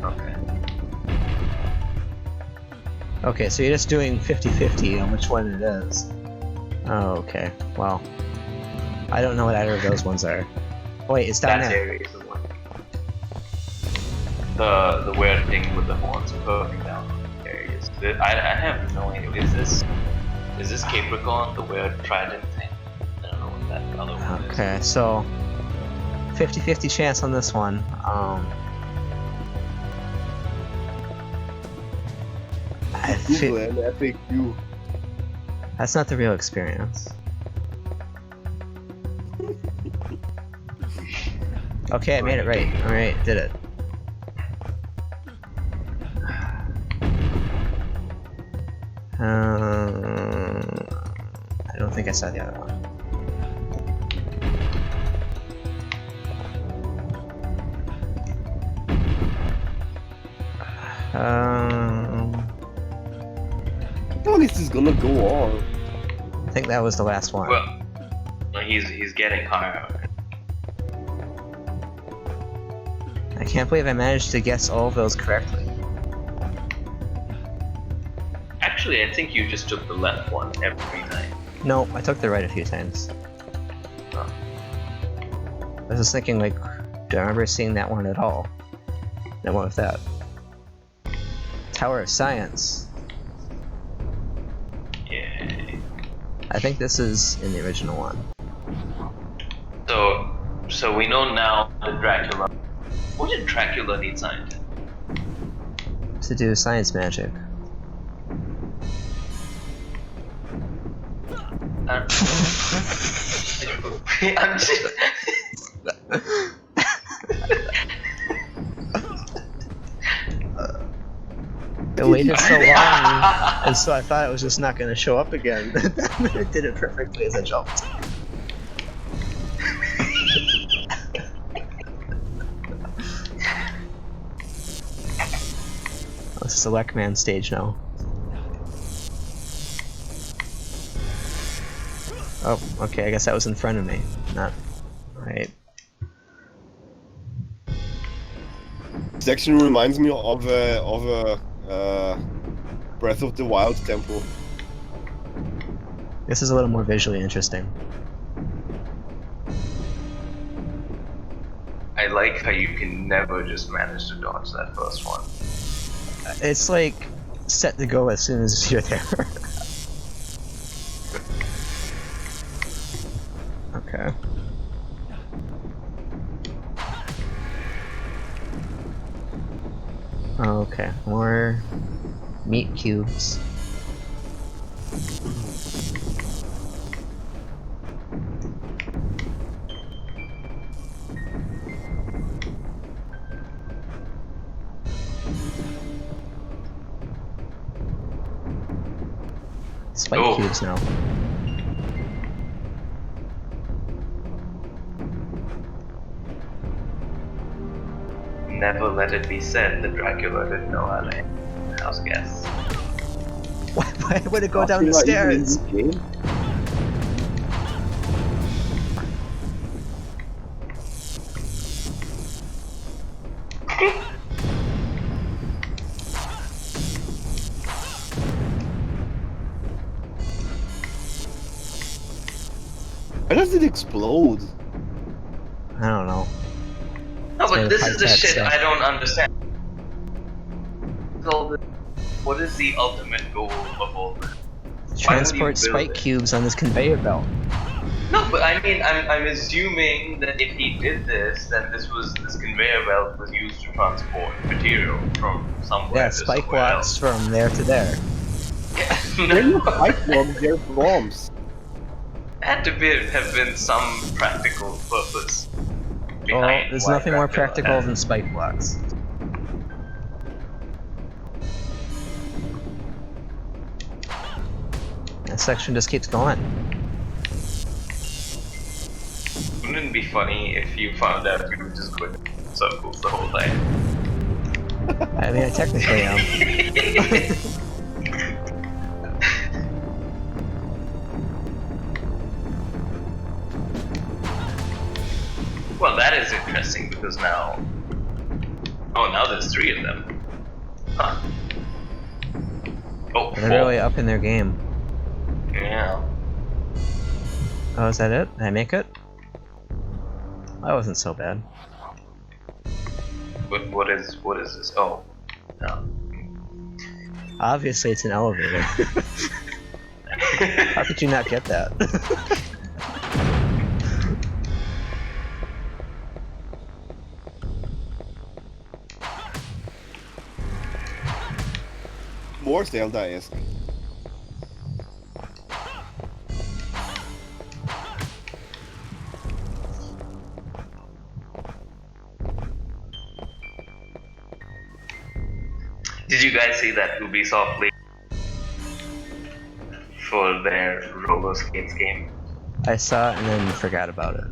okay. Okay, so you're just doing 50-50 on which one it is. Oh, okay. Well, I don't know what either of those ones are. Wait, it's down That's there. Aries the one. The weird thing with the horns curving down Aries. I have no idea. Is this Capricorn, the weird trident thing? I don't know what that other one is. Okay, so 50-50 chance on this one. I Google fi- an FAQ. That's not the real experience. Okay, I made it right. Alright, did it. I don't think I saw the other one. How long is this gonna go on? I think that was the last one. Well, he's getting higher. I can't believe I managed to guess all of those correctly. Actually, I think you just took the left one every time. No, I took the right a few times. Oh. I was just thinking, like, do I remember seeing that one at all? And I went with that. Tower of Science. Yay. I think this is in the original one. So we know now that Dracula. What did Dracula need science? To do science magic. I'm just. It waited so long, and so I thought it was just not going to show up again. It did it perfectly as I jumped. This is the Lekman stage now. Oh, okay, I guess that was in front of me. Not right. Section reminds me of a Breath of the Wild temple. This is a little more visually interesting. I like how you can never just manage to dodge that first one. It's like set to go as soon as you're there. Okay. Oh, okay, more meat cubes. Spike cubes now. Never let it be said that Dracula didn't know how to house guests. Why would it go down the stairs? Why does it explode? I don't know. No, but this is the high-tech shit stuff. I don't understand. What is the ultimate goal of all this? Transport spike cubes on this conveyor belt. No, but I mean, I'm assuming that if he did this, then this conveyor belt was used to transport material from somewhere Yeah, to spike somewhere blocks from there to there. else. They're not spike bombs, they're bombs. Had to have been some practical purpose. Oh, behind there's why nothing more Dracula practical had- than spike blocks. That section just keeps going. Wouldn't it be funny if you found out you were just going in circles the whole time? I mean, I technically am. Well, that is interesting because now... Oh, now there's 3 of them. Huh. Oh, They're 4. really up in their game. Yeah. Oh, is that it? Did I make it? That wasn't so bad. But what is this? Oh. No. Obviously, it's an elevator. How could you not get that? More Zelda-esque. Did you guys see that Ubisoft played for their roller skates game? I saw it and then forgot about it.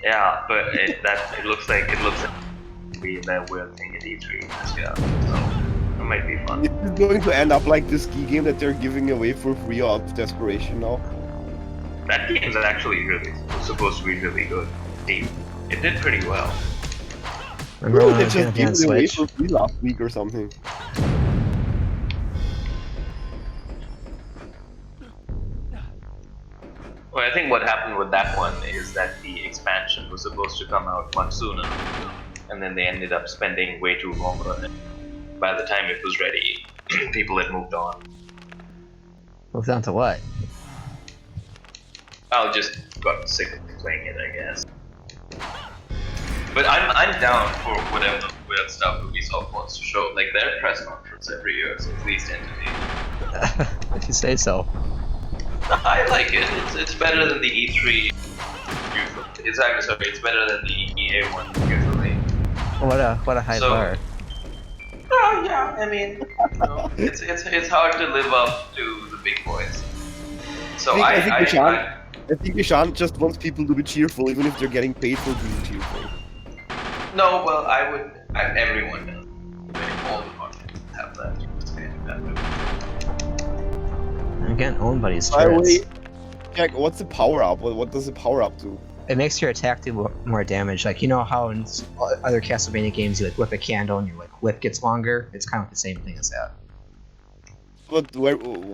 Yeah, but it looks like be that weird thing at E3 this year, so it might be fun. This is going to end up like the ski game that they're giving away for free out of desperation now. That game is actually supposed to be really good. It did pretty well. Remember when I They was gonna just be on gave it away Switch? for free last week or something. Well, I think what happened with that one is that the expansion was supposed to come out much sooner, and then they ended up spending way too long on it. By the time it was ready, people had moved on. Moved on to what? I just got sick of playing it, I guess. But I'm down for whatever weird stuff Ubisoft wants to show. Like their press conference every year is at least entertaining. If you say so. I like it. It's better than the E3 usually. It's better than the EA one usually. What a high bar. Oh yeah, I mean, you know, it's hard to live up to the big boys. So I think Ishan just wants people to be cheerful, even if they're getting paid for being cheerful. No, well, everyone does. All the markets have that. You just can't do that. I'm getting owned by these By the turrets. way, Jack, what's the power up? What does the power up do? It makes your attack do more damage. Like, you know how in other Castlevania games you like whip a candle and your like whip gets longer? It's kind of the same thing as that. But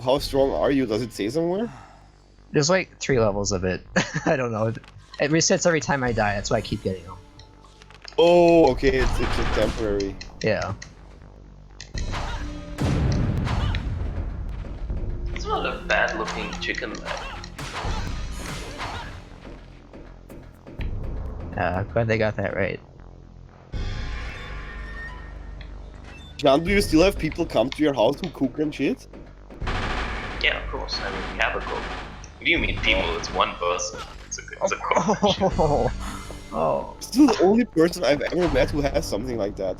how strong are you? Does it say somewhere? There's like 3 levels of it. I don't know. It resets every time I die, that's why I keep getting them. Oh, okay, it's just temporary. Yeah. It's not a bad looking chicken leg. Glad they got that right. John, do you still have people come to your house who cook and shit? Yeah, of course. I mean, we have a cook. What do you mean people? It's one person. It's a cook. Oh. Still the only person I've ever met who has something like that.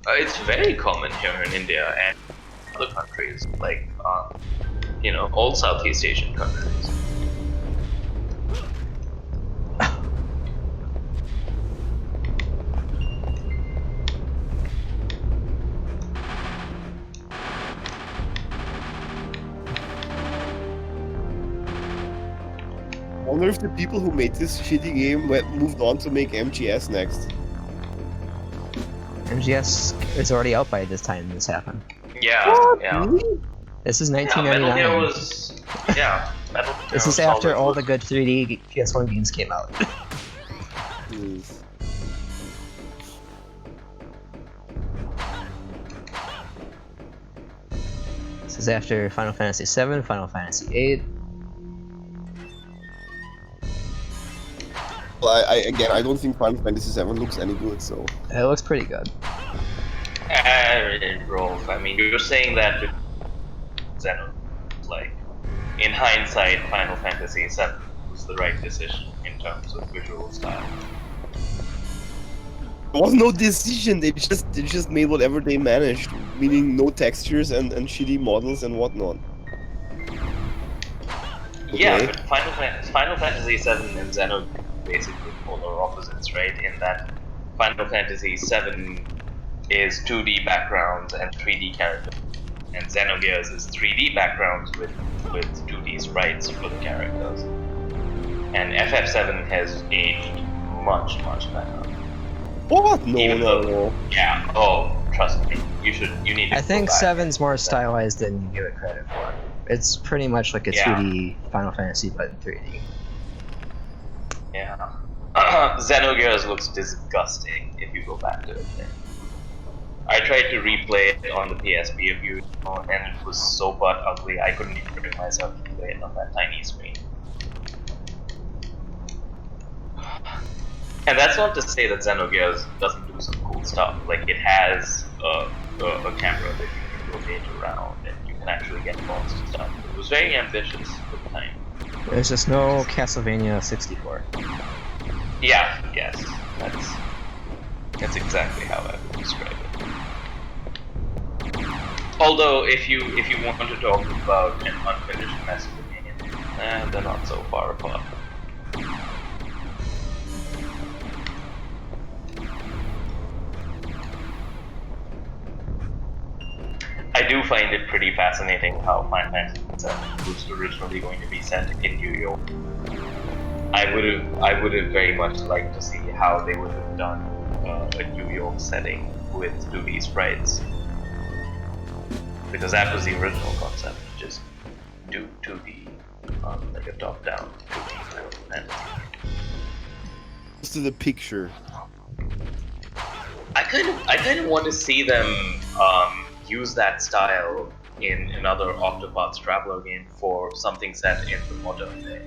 It's very common here in India and other countries, like, you know, all Southeast Asian countries. I wonder if the people who made this shitty game moved on to make MGS next. MGS is already out by this time this happened. Yeah, What? yeah. Really? This is Yeah, 1999. Metal Gear was... Yeah, Metal Gear This was is after always all good. the good 3D PS1 games came out. Jeez. This is after Final Fantasy VII, Final Fantasy VIII. Well, again, I don't think Final Fantasy VII looks any good, so... It looks pretty good. Rolf, I mean, you're saying that with Xeno, like, in hindsight, Final Fantasy VII was the right decision in terms of visual style. There was no decision, they just made whatever they managed, meaning no textures and shitty models and whatnot. Yeah, Okay. but Final Fantasy VII and Xeno basically polar opposites, right? In that Final Fantasy VII is 2D backgrounds and 3D characters, and Xenogears is 3D backgrounds with 2D sprites for the characters. And FF7 has aged much better. What? No, Even no, though- no. Yeah. Oh, trust me. You need to. I think go back 7's more and- stylized than you give it credit for. It's pretty much like a Yeah. 2D Final Fantasy, but in 3D. Yeah. Xenogears looks disgusting if you go back to it. I tried to replay it on the PSP a few years ago, and it was so butt ugly I couldn't even bring myself to play it on that tiny screen. And that's not to say that Xenogears doesn't do some cool stuff. Like, it has a camera that you can rotate around, and you can actually get monster stuff. It was very ambitious for the time. There's just no Castlevania 64. Yeah, yes, that's exactly how I would describe it. Although, if you want to talk about an unfinished mess of the game, they're not so far apart. I do find it pretty fascinating how Final Fantasy VII was originally going to be set in New York. I would have very much liked to see how they would have done a New York setting with 2D sprites, because that was the original concept. Just do 2D, like a top-down 2D Final Fantasy. Just to the picture. I kind of want to see them use that style in another Octopath Traveler game for something set in the modern day.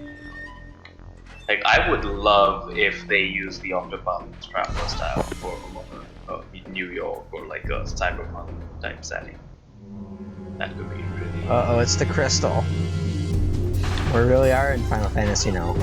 Like, I would love if they use the Octopath Traveler style for a modern New York or like a cyberpunk type setting. That could be really. Uh-oh, it's the crystal. We really are in Final Fantasy now.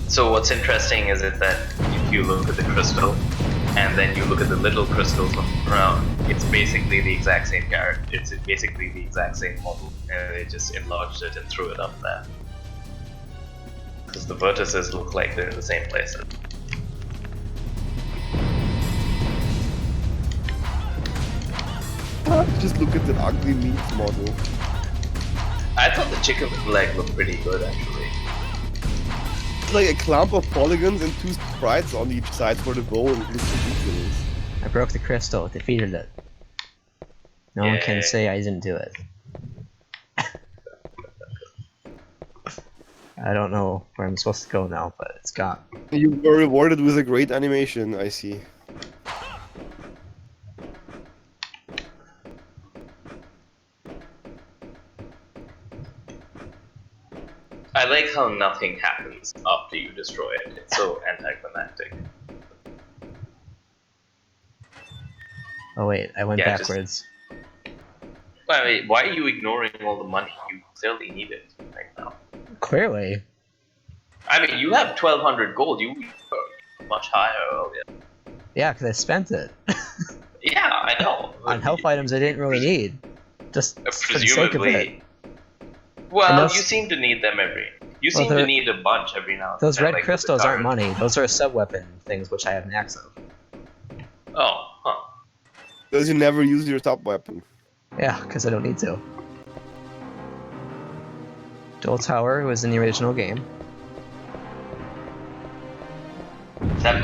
So what's interesting is that if you look at the crystal, and then you look at the little crystals on the ground, it's basically the exact same character. It's basically the exact same model, and they just enlarged it and threw it up there. Because the vertices look like they're in the same places. Just look at the ugly meat model. I thought the chicken leg looked pretty good, actually. It's like a clump of polygons and two sprites on each side for the bow. It looks ridiculous. I broke the crystal, defeated it. No one can Yay. say I didn't do it. I don't know where I'm supposed to go now, but it's gone. You were rewarded with a great animation, I see. I like how nothing happens after you destroy it. It's so anticlimactic. Oh wait, I went Yeah, backwards. I mean, why are you ignoring all the money? You clearly need it right now. Clearly. I mean, you have 1,200 gold. You were much higher earlier. Yeah, because I spent it. Yeah, I know. On health items I didn't really need. Just for the sake of it. Presumably. Well, those- you seem to need them every. You Well, seem to they're- need a bunch every now and Those then. red like with the crystals aren't current- money. Those are sub-weapon things which I have max of. Oh, huh. Because you never use your top weapon. Yeah, because I don't need to. Dual Tower was in the original game.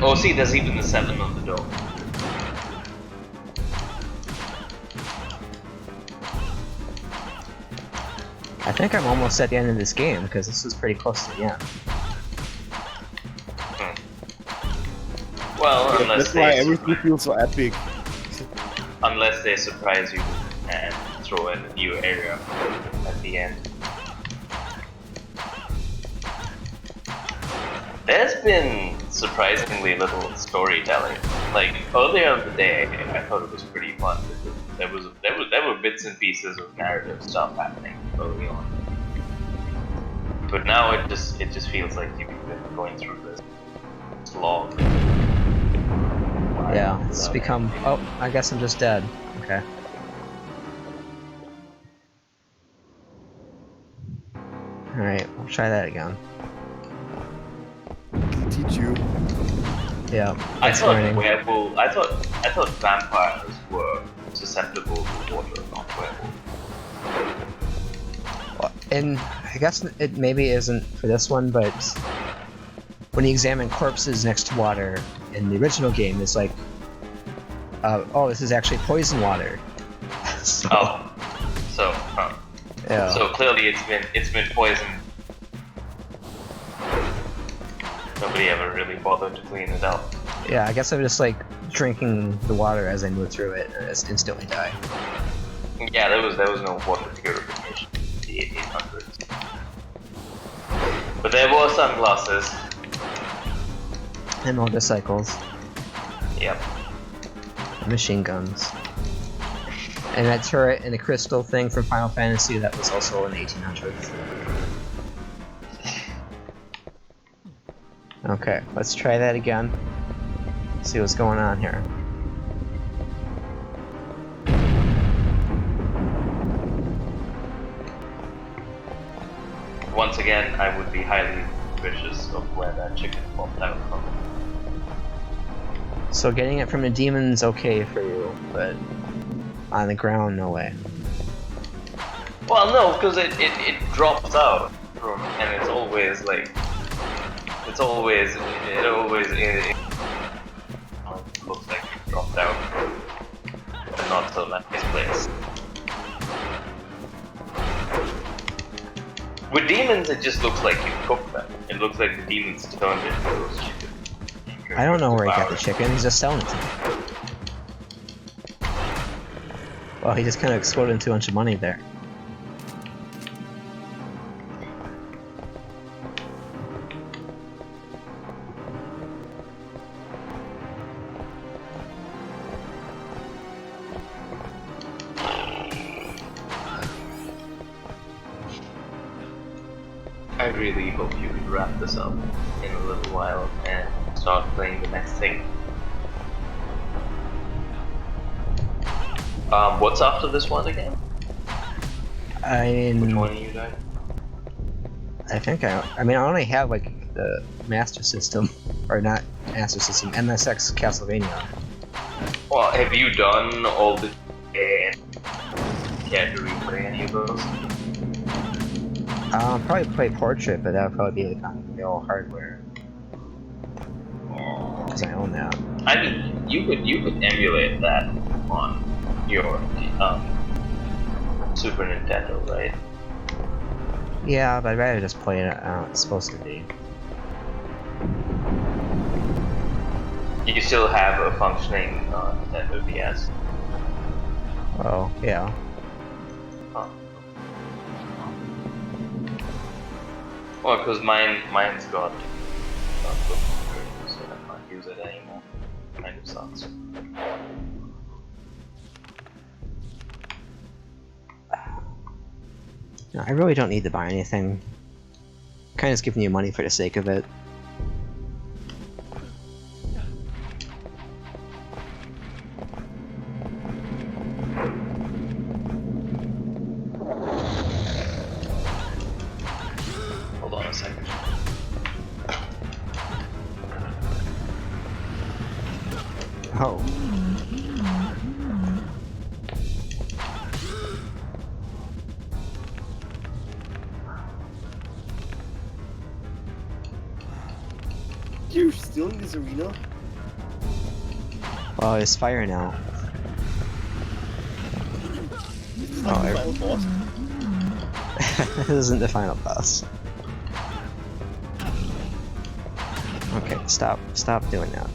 Oh, see, there's even the 7 on the door. I think I'm almost at the end of this game because this is pretty close to the end. Well, unless That's why they everything feels so epic. unless they surprise you and throw in a new area at the end. There's been surprisingly little storytelling. Like earlier in the day, I thought it was pretty fun. There were bits and pieces of narrative stuff happening early on. But now it just feels like you've been going through this slog. Yeah, it's become... Oh, I guess I'm just dead. Okay. Alright, we'll try that again. Teach you. Yeah, I that's thought learning. I thought vampires were susceptible to water, not werewolves. And I guess it maybe isn't for this one, but when you examine corpses next to water in the original game, it's like, oh, this is actually poison water. So, yeah. So clearly it's been poisoned. Nobody ever really bothered to clean it up. Yeah, I guess I'm just like drinking the water as I move through it, and I just instantly die. Yeah, there was no water purification in the 1800s. But there were sunglasses. And motorcycles. Yep. And machine guns. And that turret and the crystal thing from Final Fantasy that was also in the 1800s. Okay, let's try that again. See what's going on here. Once again, I would be highly suspicious of where that chicken popped out from. So getting it from the demon's okay for you, but on the ground, no way. Well, no, because it drops out from, and it's always like, it always looks like it dropped out from a not so nice place. With demons, it just looks like you cooked them. It looks like the demons turned into those chickens. I don't know where he got the chicken, he's just selling it to me. Well, he just kind of exploded into a bunch of money there. I really hope you can wrap this up in a little while and start playing the next thing. What's after this one again? Which one are you doing? I think I mean, I only have like the Master System, or not Master System, MSX Castlevania. Well, have you done all the and care to replay any of those? I'll probably play Portrait, but that'll probably be like on the old hardware. Because I own that. I mean, you could emulate that on your Super Nintendo, right? Yeah, but I'd rather just play it how it's supposed to be. You still have a functioning Nintendo DS. Oh, yeah. Huh. Well, because mine's got so I can't use it anymore. Kind of sucks. No, I really don't need to buy anything. Kind of just giving you money for the sake of it. Hold on a second. Oh. You're still in this arena? Well, it's fire now. This is like the final boss. This isn't the final boss. Okay, stop doing that.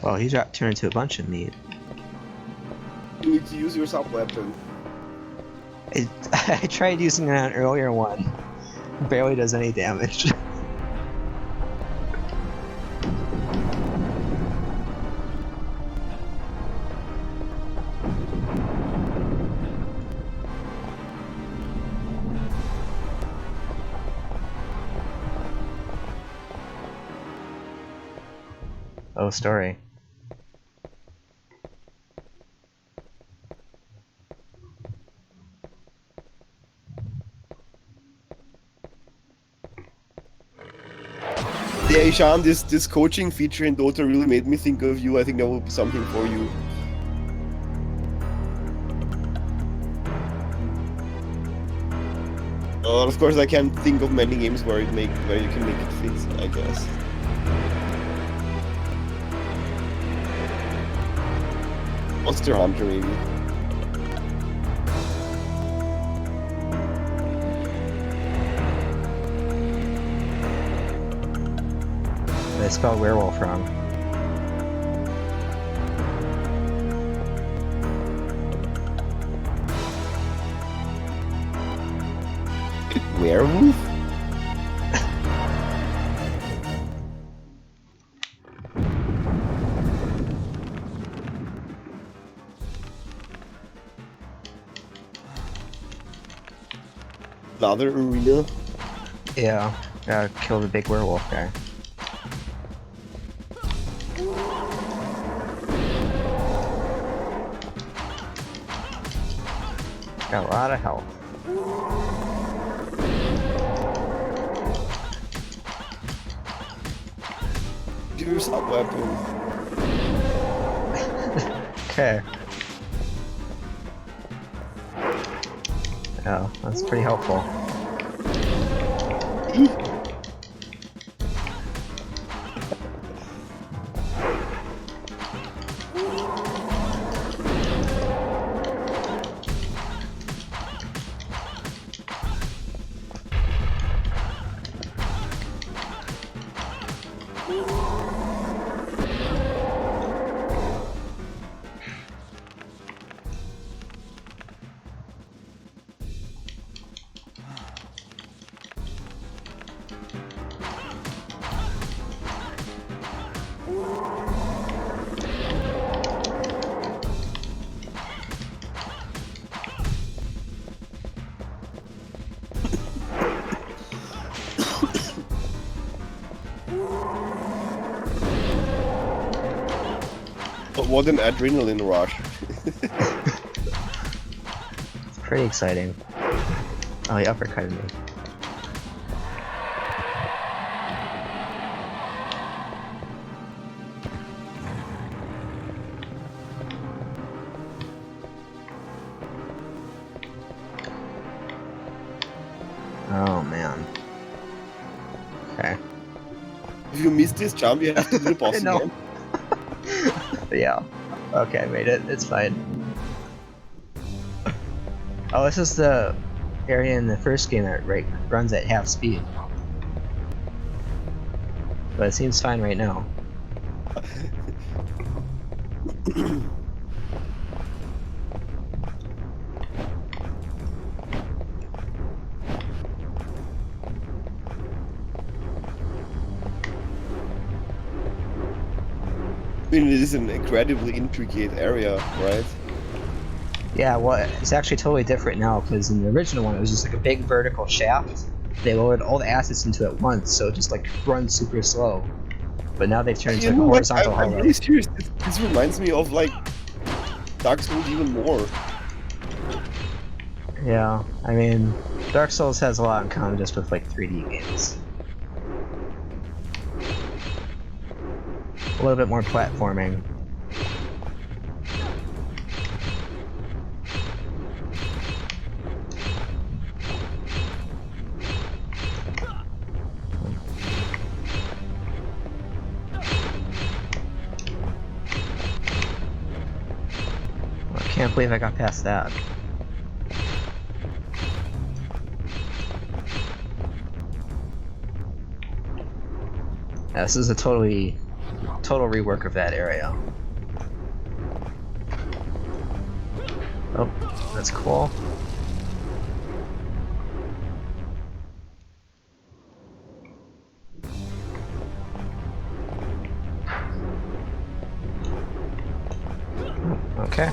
Well, he got turned into a bunch of meat. You need to use your sub weapon. I tried using it on an earlier one. Barely does any damage. Oh, story. Yeah, Ishan, this coaching feature in Dota really made me think of you. I think that will be something for you. Of course, I can't think of many games where you can make it fit, I guess. Monster Hunter, maybe. They spelled werewolf wrong. Werewolf? Another arena? Yeah, gotta kill the big werewolf guy. Got a lot of health. Use your sub weapon. Okay. Oh, that's pretty helpful. But what an adrenaline rush. It's pretty exciting. Oh, he uppercutted me. Oh man. Okay. If you miss this jump, you have to do the boss No. again. Yeah. Okay, I made it. It's fine. Oh, this is the area in the first game that runs at half speed. But it seems fine right now. I mean, it is an incredibly intricate area, right? Yeah, well, it's actually totally different now, because in the original one, it was just like a big vertical shaft. They loaded all the assets into it once, so it just like runs super slow. But now they've turned into You like a know what? horizontal I'm hallway. really serious. This reminds me of like Dark Souls even more. Yeah, I mean, Dark Souls has a lot in common just with like 3D games. A little bit more platforming. I can't believe I got past that. Yeah, this is a total rework of that area. Oh, that's cool. Okay.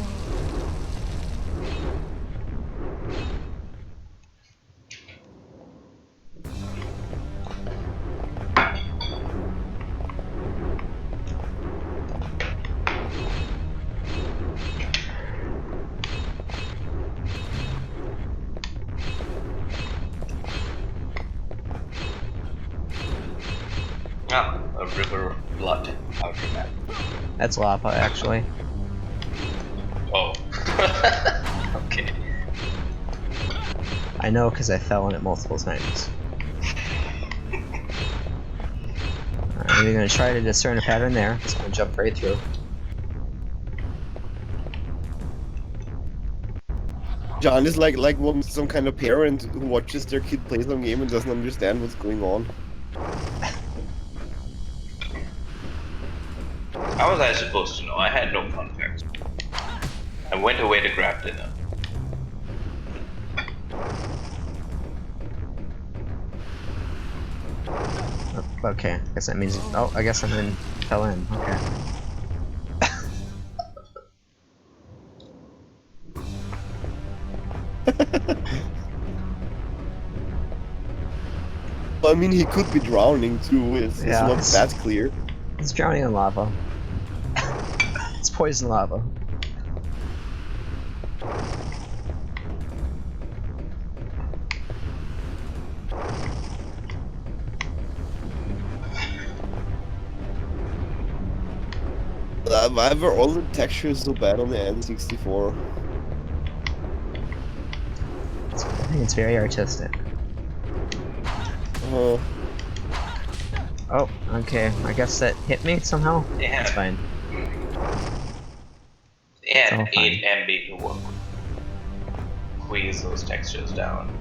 Ah, a river of blood. Outer map. That's lava, actually. Oh. Okay. I know because I fell in it multiple times. Alright, we're gonna try to discern a pattern there. Just gonna jump right through. John is like some kind of parent who watches their kid play some game and doesn't understand what's going on. How was I supposed to know? I had no context. I went away to grab dinner. Oh, okay, I guess that means. Oh, I guess fell in. Okay. I mean, he could be drowning too. It's Yeah, not that clear. It's drowning in lava. It's poison lava. Why were all the textures so bad on the N64? I think it's very artistic. Uh, Oh, okay. I guess that hit me somehow. Yeah. That's fine. It all had fine. 8 MB to work. Squeeze those textures down.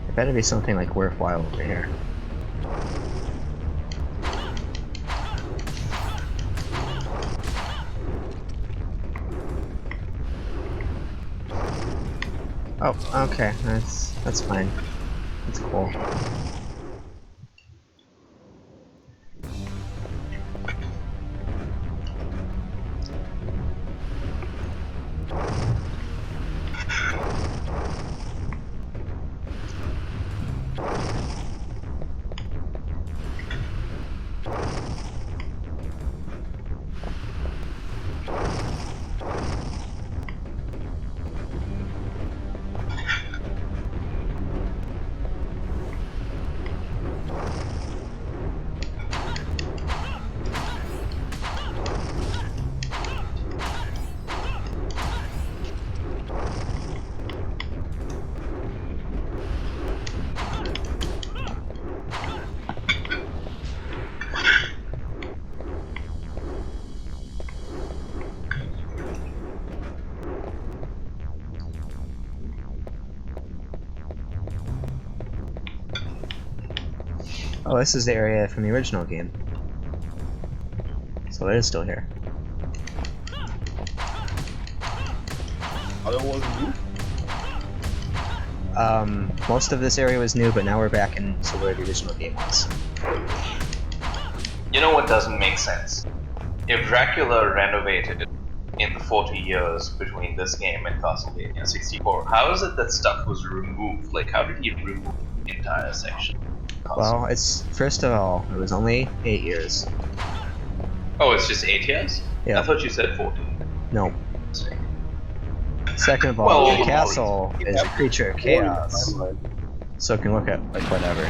There better be something like worthwhile over here. Oh, okay. That's fine. That's cool. Oh, this is the area from the original game. So it is still here. Other was new? Most of this area was new, but now we're back into where the original game was. You know what doesn't make sense? If Dracula renovated in the 40 years between this game and Castlevania 64, how is it that stuff was removed? Like, how did he remove the entire section? Well, it's first of all, it was only 8 years. Oh, it's just 8 years? Yeah. I thought you said 40. No. Second of all, Well, the castle is a creature of chaos, Timeline. so it can look at like whatever.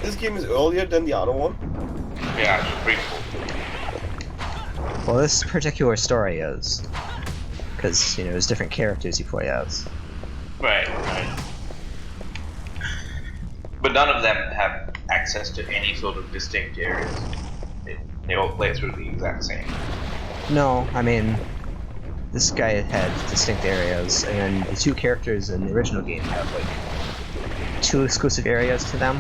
This game is earlier than the other one. Yeah, it's pretty cool. Well, this particular story is, because you know there's different characters you play as. Right, right. But none of them have access to any sort of distinct areas. They all play through the exact same. No, I mean, this guy had distinct areas, and then the two characters in the original game have like 2 exclusive areas to them.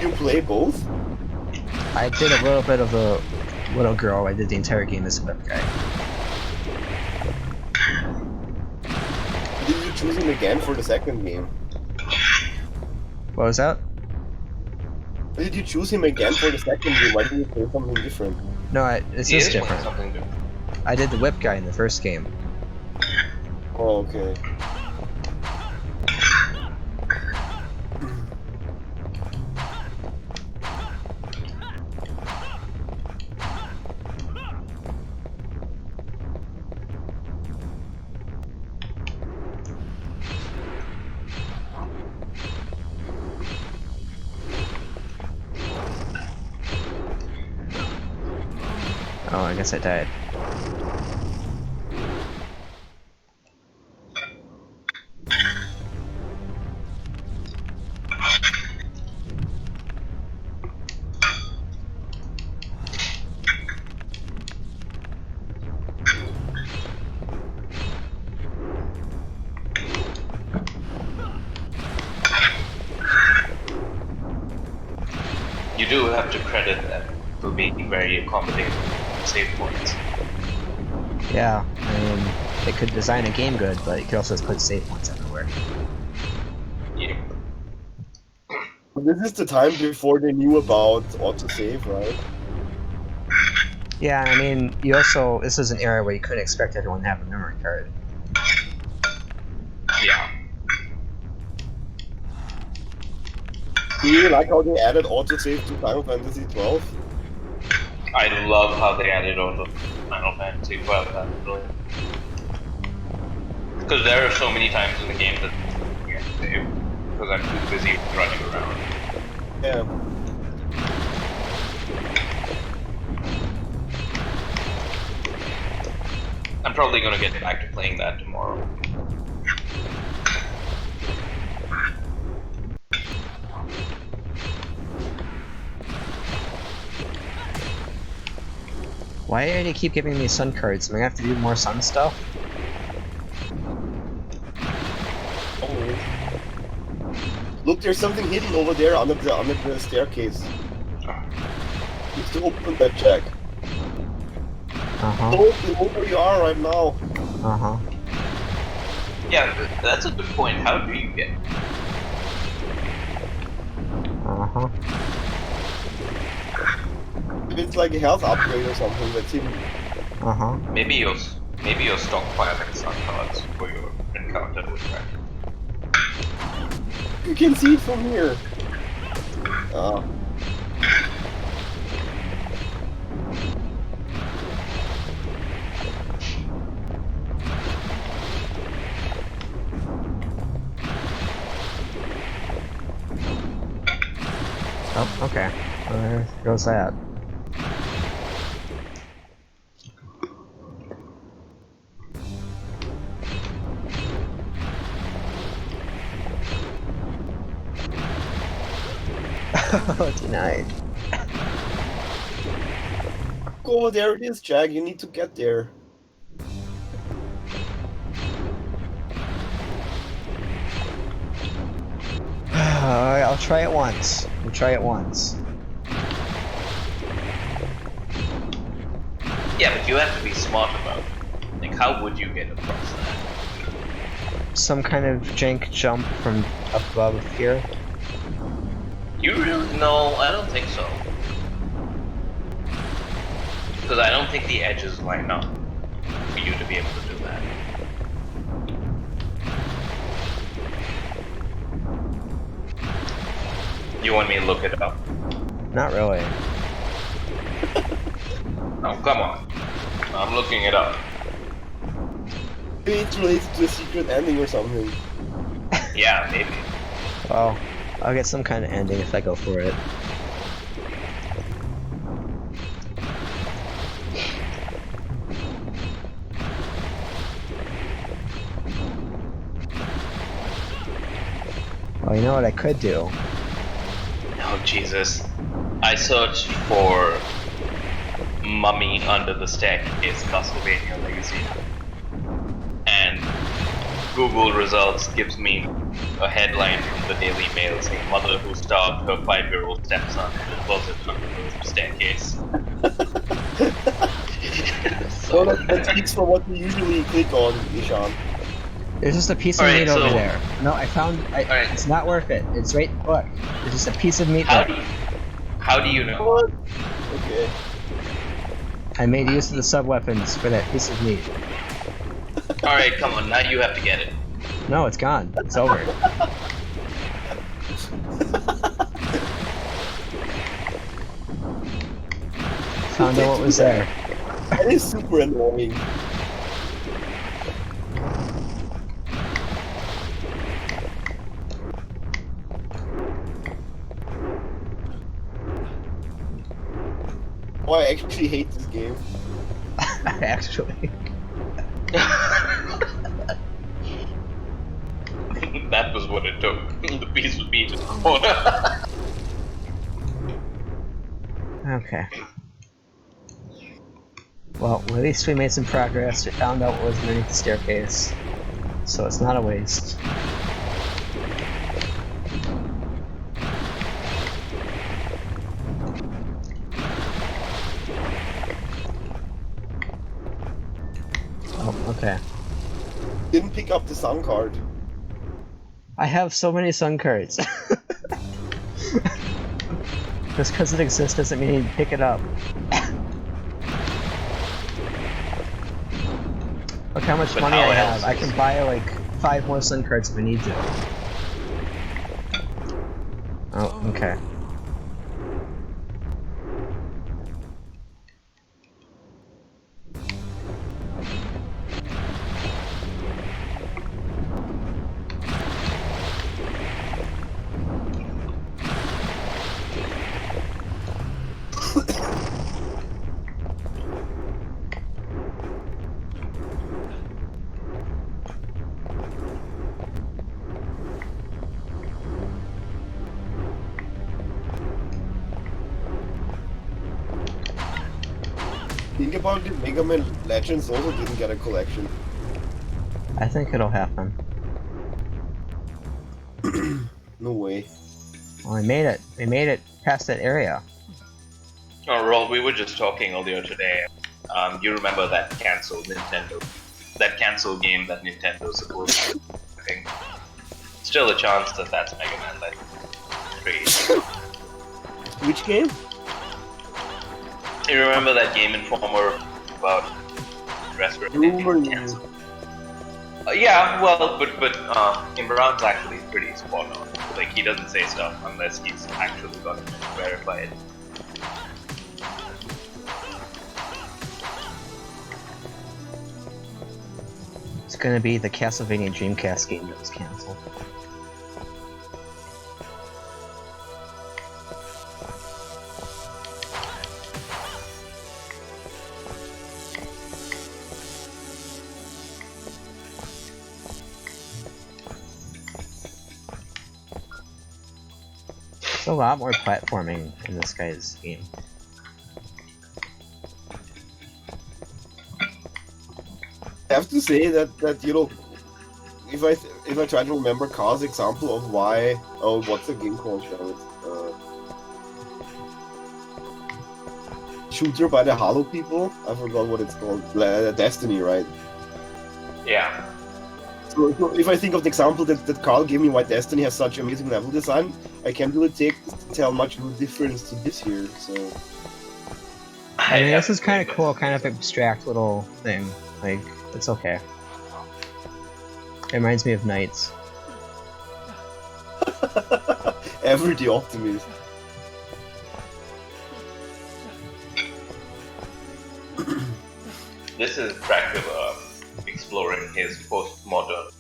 You play both? I did a little bit of the little girl. I did the entire game as a web guy. Did you choose him again for the second game? What was that? Why did you choose him again for the second game? Why didn't you play something different? No, it's He just is playing different. something different. I did the whip guy in the first game. Oh, okay. Oh, I guess I died. You do have to credit them for being very accommodating with save points. Yeah, I mean, they could design a game good, but you could also just put save points everywhere. Yeah. This is the time before they knew about autosave, right? Yeah, I mean, you also, this is an era where you couldn't expect everyone to have a memory card. Yeah. Do you like how they added autosave to Final Fantasy 12? I love how they added on the Final Fantasy 12. That's brilliant. Because there are so many times in the game that I can't save because I'm too busy running around. Yeah. I'm probably gonna get back to playing that tomorrow. Why do they keep giving me sun cards? Am I gonna have to do more sun stuff? Oh. Look, there's something hidden over there under the staircase. Need to open that, Jack. Uh-huh. Look where you are right now. Uh-huh. Yeah, that's a good point. How do you get? Uh-huh. It's like a health upgrade or something that's hidden. Uh-huh. Maybe you're stockpiling sun cards for your encounter with that. You can see it from here. Ah. Oh, okay. Well, there goes that. Oh, denied. Go, there it is, Jack. You need to get there. I'll try it once. We'll try it once. Yeah, but you have to be smart about it. Like, how would you get across that? Some kind of jank jump from above here. You really? No, I don't think so. Because I don't think the edges line up for you to be able to do that. You want me to look it up? Not really. Oh, come on. I'm looking it up. Maybe it's related to a secret ending or something. Yeah, maybe. Well, I'll get some kind of ending if I go for it. Well, you know what I could do? Oh, Jesus. I searched for Mummy Under the Staircase Castlevania Legacy. And Google results gives me a headline from the Daily Mail saying mother who starved her 5-year-old stepson in a closet under the staircase. So that speaks for what you usually click on, Ishan. There's just a piece of Alright, meat over so- there. No, I found. Alright. It's not worth it. It's right. Look, there's just a piece of meat How there. do you know? What? Okay. I made use of the sub weapons for that piece of meat. Alright, come on, now you have to get it. No, it's gone. It's over. Found out what was there. That is super annoying. Oh, I actually hate this game. Actually. That was what it took. The piece of meat in the corner. Okay. Well, at least we made some progress. We found out what was underneath the staircase. So it's not a waste. Oh, okay. Didn't pick up the sun card. I have so many sun cards. Just because it exists doesn't mean you pick it up. Look how much But money how I else have. I can is- buy like 5 more sun cards if I need to. Oh, okay. Think about it, Mega Man Legends also didn't get a collection. I think it'll happen. No way. Well, we made it. We made it past that area. Oh, Roll, we were just talking earlier today. You remember that cancelled Nintendo, that cancelled game that Nintendo supposed to be making? Still a chance that that's Mega Man Legends 3. Which game? You remember that Game Informer about restaurant? Rumor cancelled? Yeah, well, but Imran's actually pretty spot on. Like, he doesn't say stuff unless he's actually got it verified. It's gonna be the Castlevania Dreamcast game that was cancelled. There's a lot more platforming in this guy's game. I have to say that you know, if I try to remember Carl's example of why, oh, what's the game called? Shooter by the Halo people. I forgot what it's called. Destiny, right? Yeah. So if I think of the example that Carl gave me, why Destiny has such amazing level design, I can't really tell much of a difference to this here. So I mean, this is kind of cool, kind of abstract little thing. Like, it's okay. It reminds me of Knights. Ever the optimist. This is Dracula exploring his postmodern.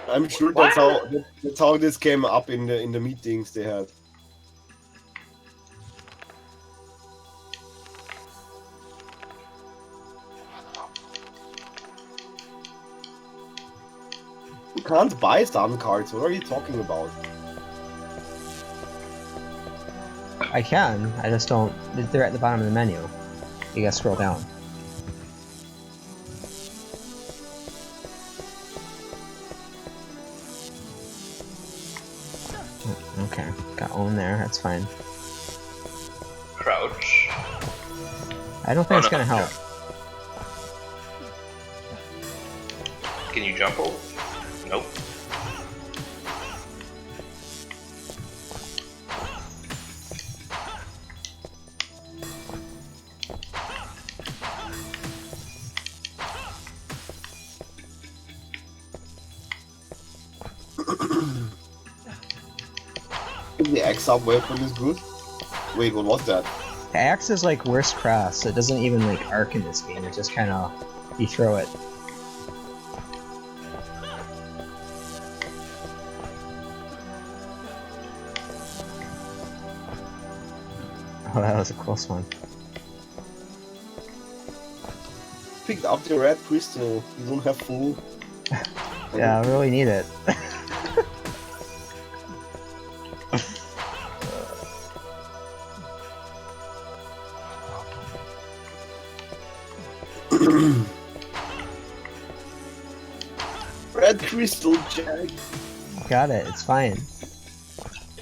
I'm sure that's how this came up in the meetings they had. You can't buy sun cards. What are you talking about? I can, I just don't. They're at the bottom of the menu. You gotta scroll down. Okay, got one there, that's fine. Crouch. I don't think it's gonna help. Can you jump over? Nope. The X-Up weapon is good. Wait, what was that? The axe is like worst cross. It doesn't even like arc in this game. It just kind of you throw it. Oh, that was a close one. Picked up the red crystal. You don't have full. Yeah, I really need it. Red crystal, Jack. Got it. It's fine.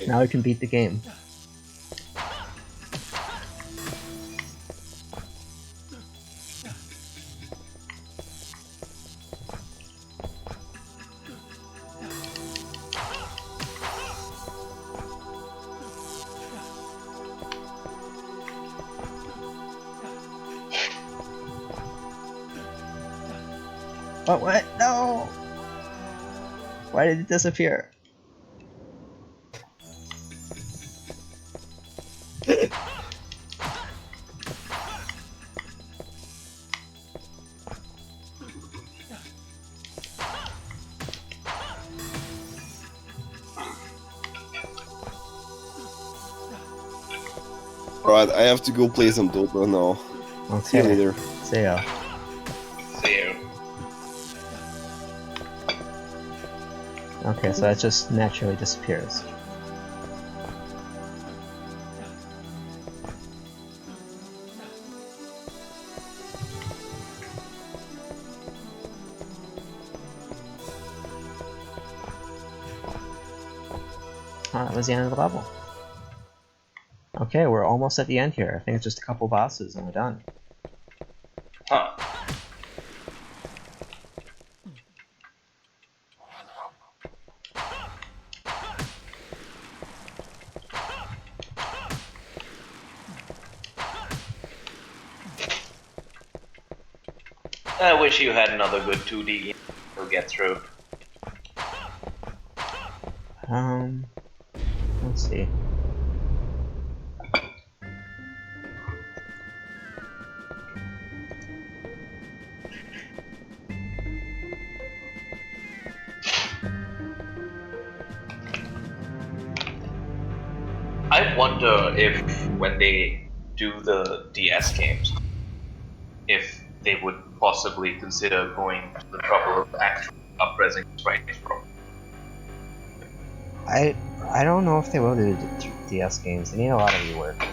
Now we can beat the game. What? No! Why did it disappear? Alright, I have to go play some Dota now. Okay. See you later. See ya. See you. Okay, so that just naturally disappears. Oh, that was the end of the level. Okay, we're almost at the end here. I think it's just a couple bosses and we're done. Huh. I wish you had another good 2D game to get through. Let's see. I wonder if when they do the DS games, if they would possibly consider going to the trouble of actually up-resing sprites from. I don't know if they will do the DS games. They need a lot of rework.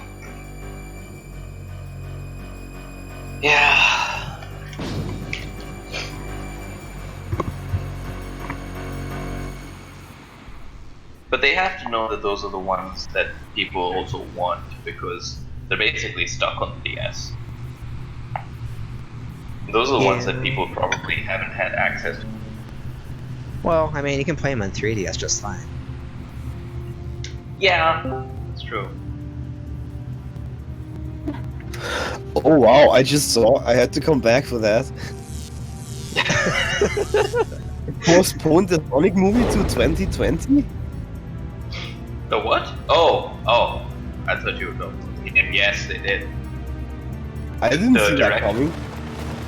But they have to know that those are the ones that people also want because they're basically stuck on the DS. Those are the ones that people probably haven't had access to. Well, I mean, you can play them on 3DS just fine. Yeah, that's true. Oh wow, I just saw I had to come back for that. Postponed the Sonic movie to 2020? The what? Oh. I thought you were going to. Yes, they did. I didn't see that coming.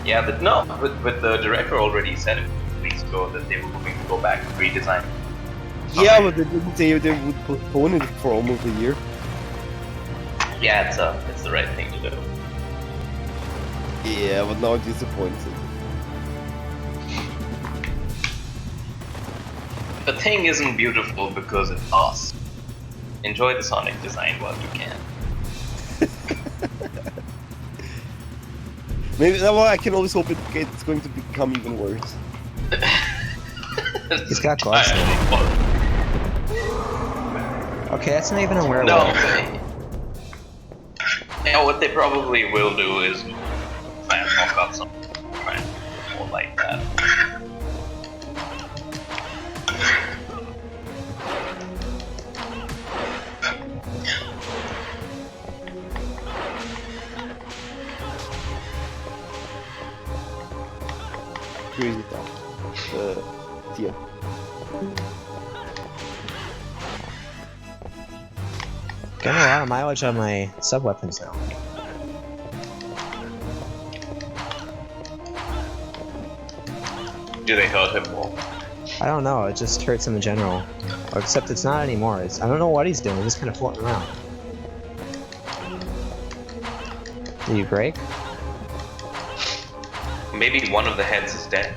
Yeah, but the director already said it weeks ago that they were going to go back and redesign. Yeah, but they didn't say they would postpone it for almost a year. Yeah, it's the right thing to do. Yeah, but now I'm disappointed. The thing isn't beautiful because it costs. Enjoy the Sonic design while you can. Maybe well, I can always hope it's going to become even worse. He's got glasses. Okay, that's not even a werewolf. No. Yeah, what they probably will do is try and mock up something more like that. Crazy stuff. Yeah. Getting a lot of mileage on my sub-weapons now. Do they hurt him more? I don't know, it just hurts him in general. Except it's not anymore. I don't know what he's doing, he's just kind of floating around. Did you break? Maybe one of the heads is dead.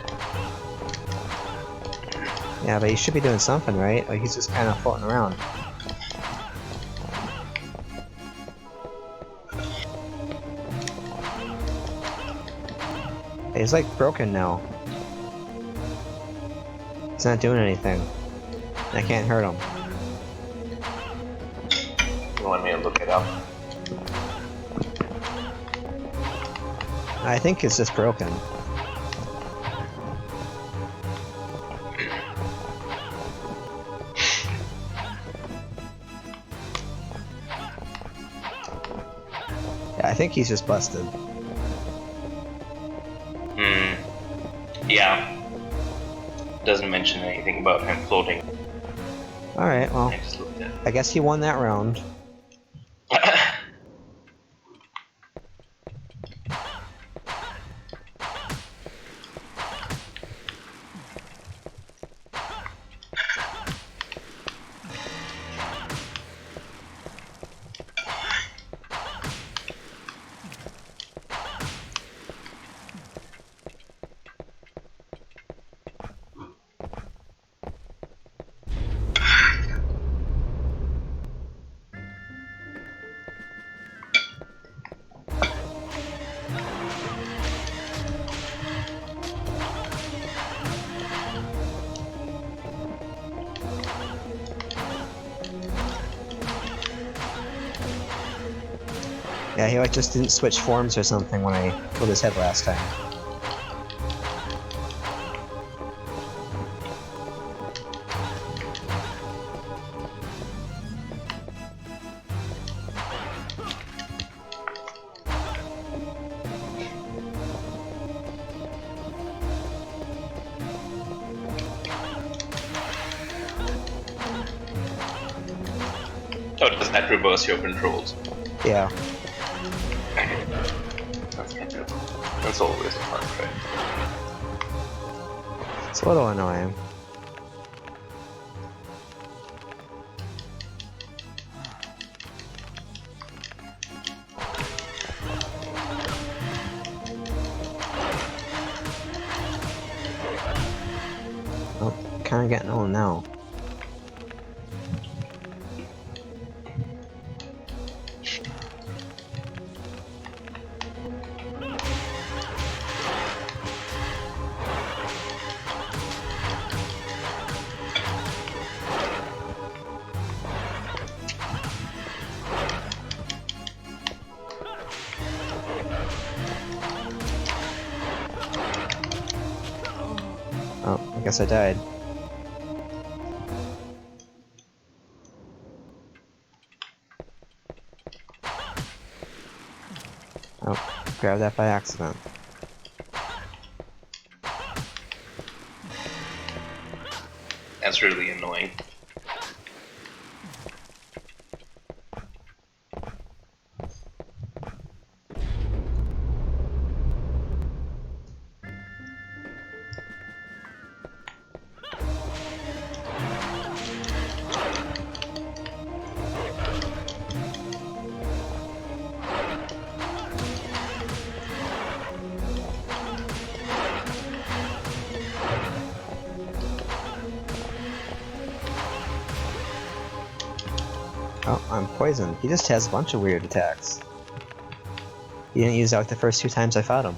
Yeah, but he should be doing something, right? Like he's just kind of floating around. He's like broken now. He's not doing anything. I can't hurt him. You want me to look it up? I think it's just broken. Yeah, I think he's just busted. Yeah. Doesn't mention anything about him floating. Alright, well, I just looked at it. I guess he won that round. Yeah, he like just didn't switch forms or something when I killed his head last time. Oh, does that reverse your controls? Yeah. That's always a fun trick. It's a little annoying. Oh, kinda getting old now. guess I died. Oh, grabbed that by accident. That's really annoying. Oh, I'm poisoned. He just has a bunch of weird attacks. He didn't use it like the first 2 times I fought him.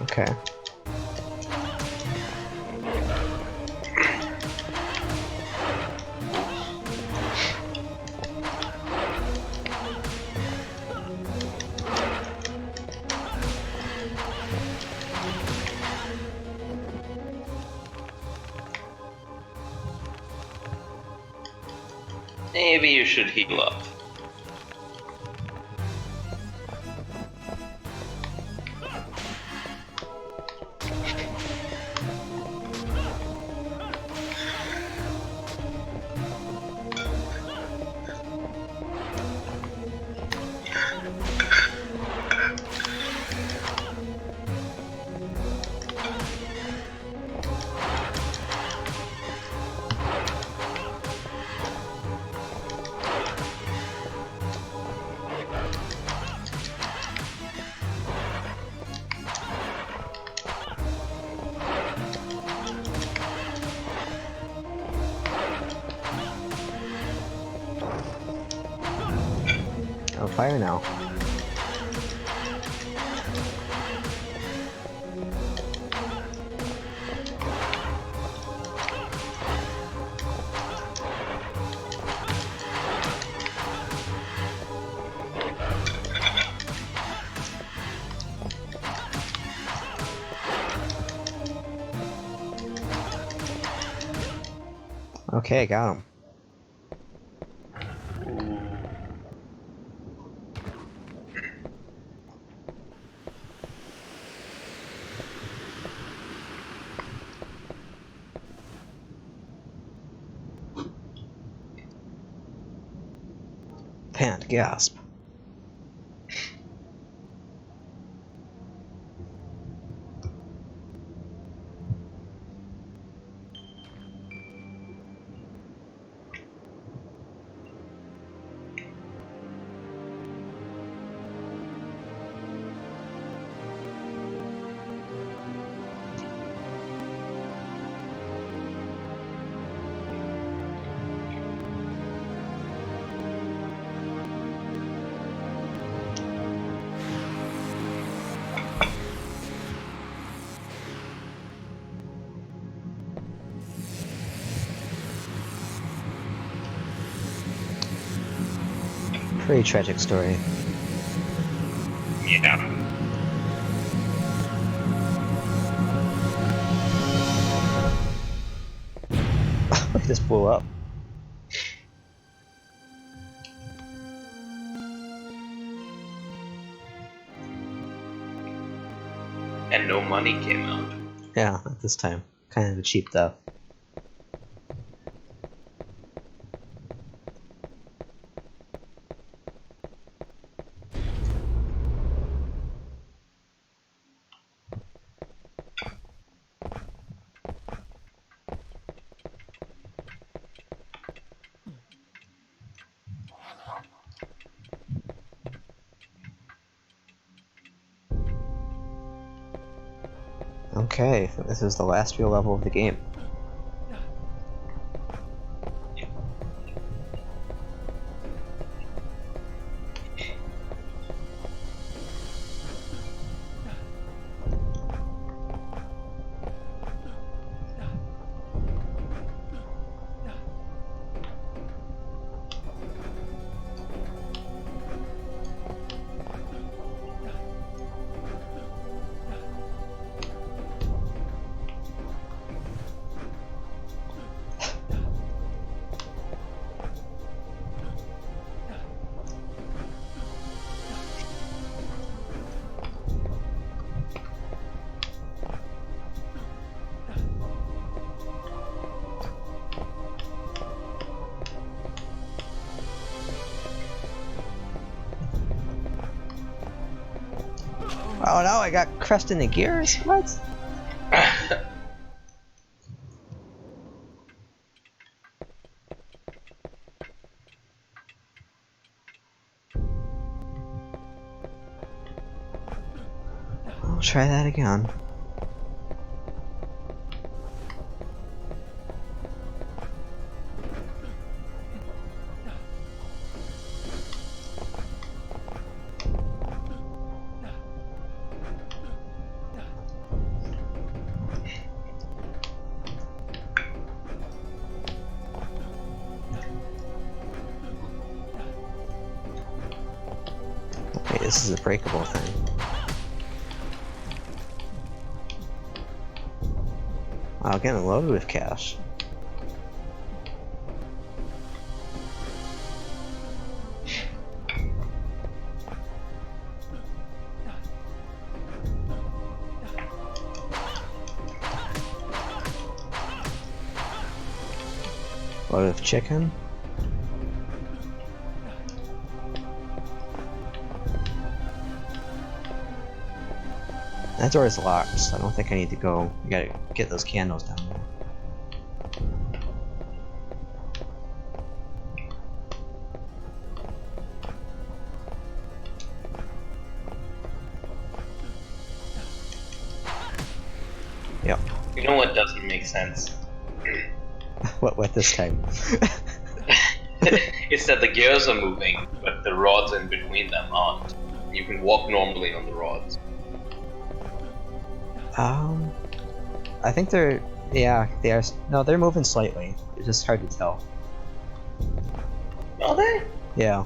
Okay. Maybe you should heal up. Oh, fire now. Okay, got him. Pant gasp. Pretty tragic story. Yeah. It just blew up. And no money came out. Yeah, not this time. Kind of a cheap death. Okay, this is the last real level of the game. Oh no, I got crushed in the gears? What? I'll try that again. Okay, this is a breakable thing. Wow, getting loaded with cash. Loaded with chicken. That door is locked, so I don't think I need to go. You gotta get those candles down there. Yep. You know what doesn't make sense? What this time? It's that the gears are moving, but the rods in between them aren't. You can walk normally on the rods. I think they're, yeah, they are, no, they're moving slightly. It's just hard to tell. Are they? Yeah.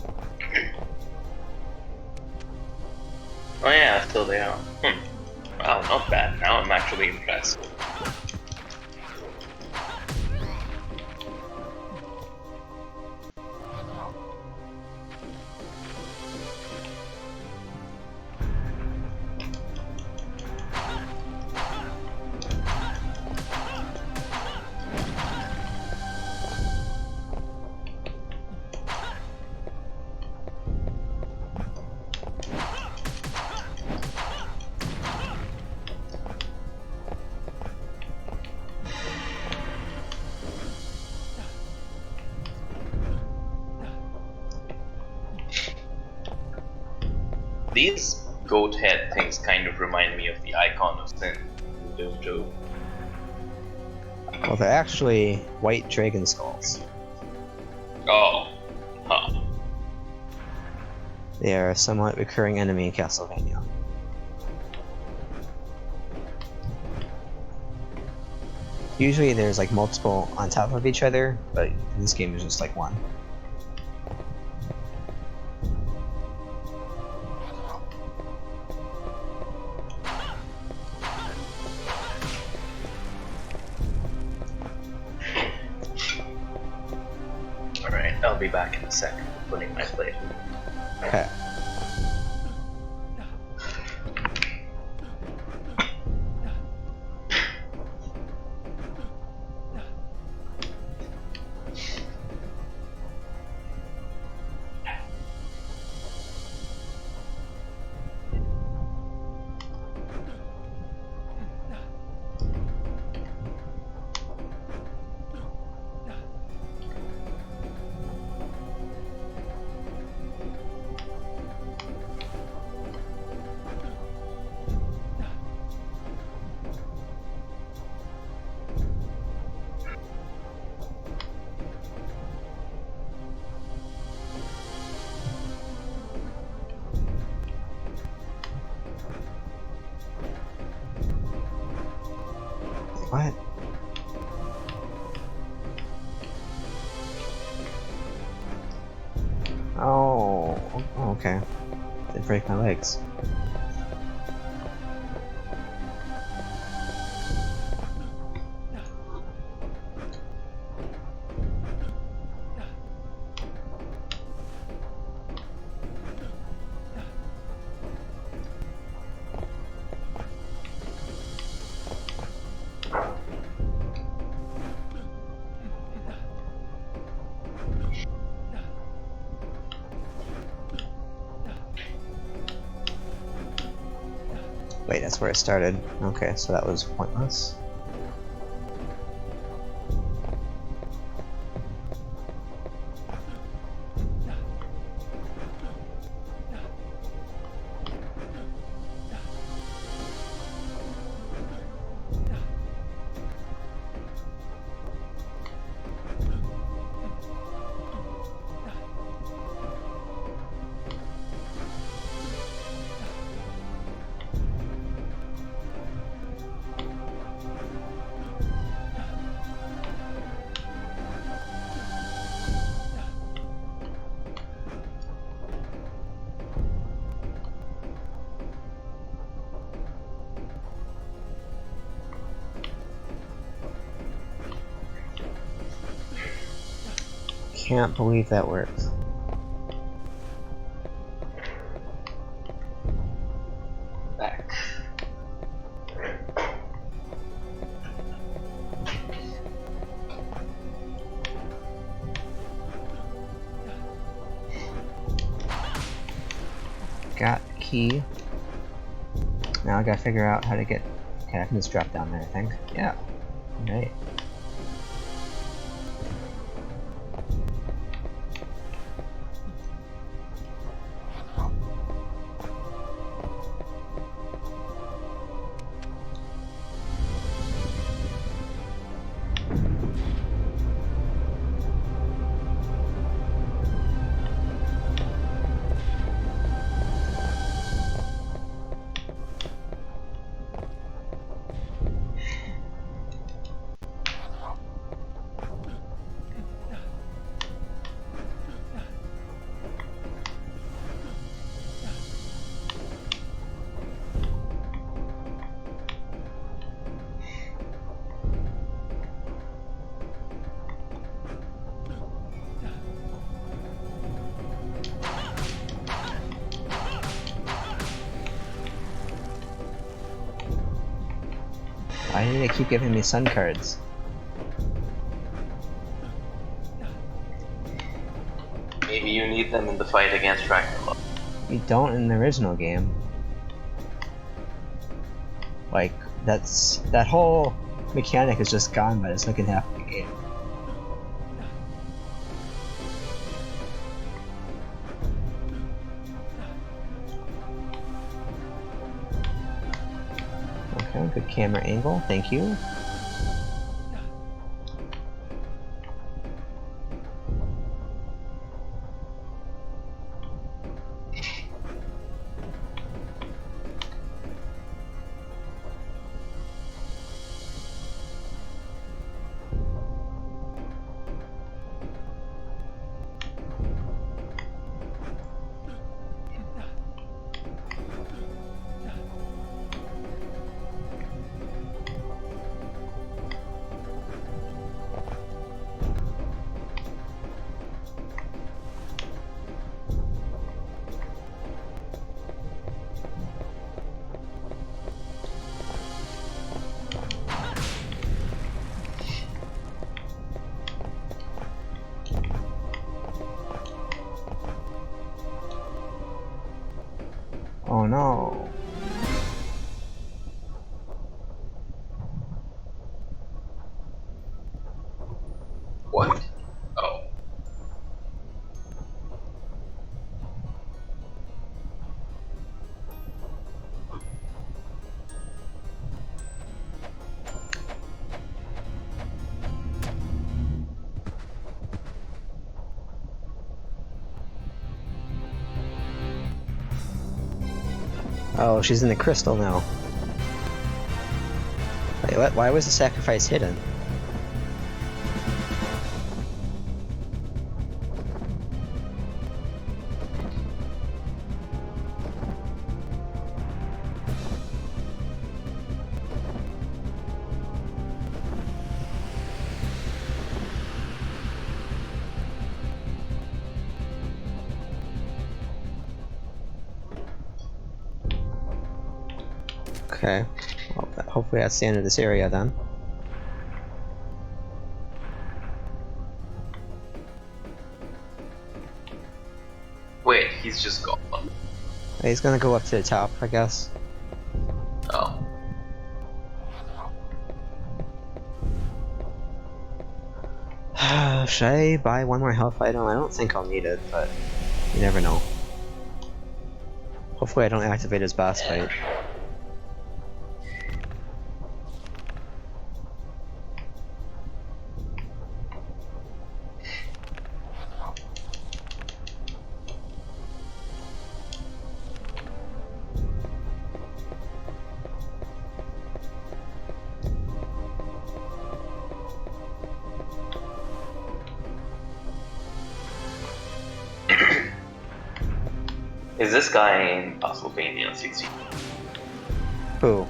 Oh yeah, still they are. Wow, not bad. Now I'm actually impressed. These goat head things kind of remind me of the icon of sin in Jankthrough. Well, they're actually white dragon skulls. Oh. Huh. They are a somewhat recurring enemy in Castlevania. Usually there's like multiple on top of each other, but in this game there's just like one. Alright, I'll be back in a second putting my plate. Okay. What? Oh, okay. Did break my legs. Wait, that's where it started. Okay, so that was pointless. Can't believe that works. Back. Got the key. Now I gotta figure out how to get... Okay, I can just drop down there, I think. Yeah. Alright. Why do they keep giving me sun cards? Maybe you need them in the fight against Dracula. You don't in the original game. Like, that whole mechanic is just gone by the second half of the game. Okay, good camera angle, thank you. Oh no. What? Oh. Oh, she's in the crystal now. I Wait, what? Why was the sacrifice hidden? Okay. Well, hopefully that's the end of this area then. Wait, he's just gone. He's gonna go up to the top, I guess. Oh. Should I buy one more health item? I don't think I'll need it, but you never know. Hopefully I don't activate his boss fight. Is this guy in Castlevania 60? Who?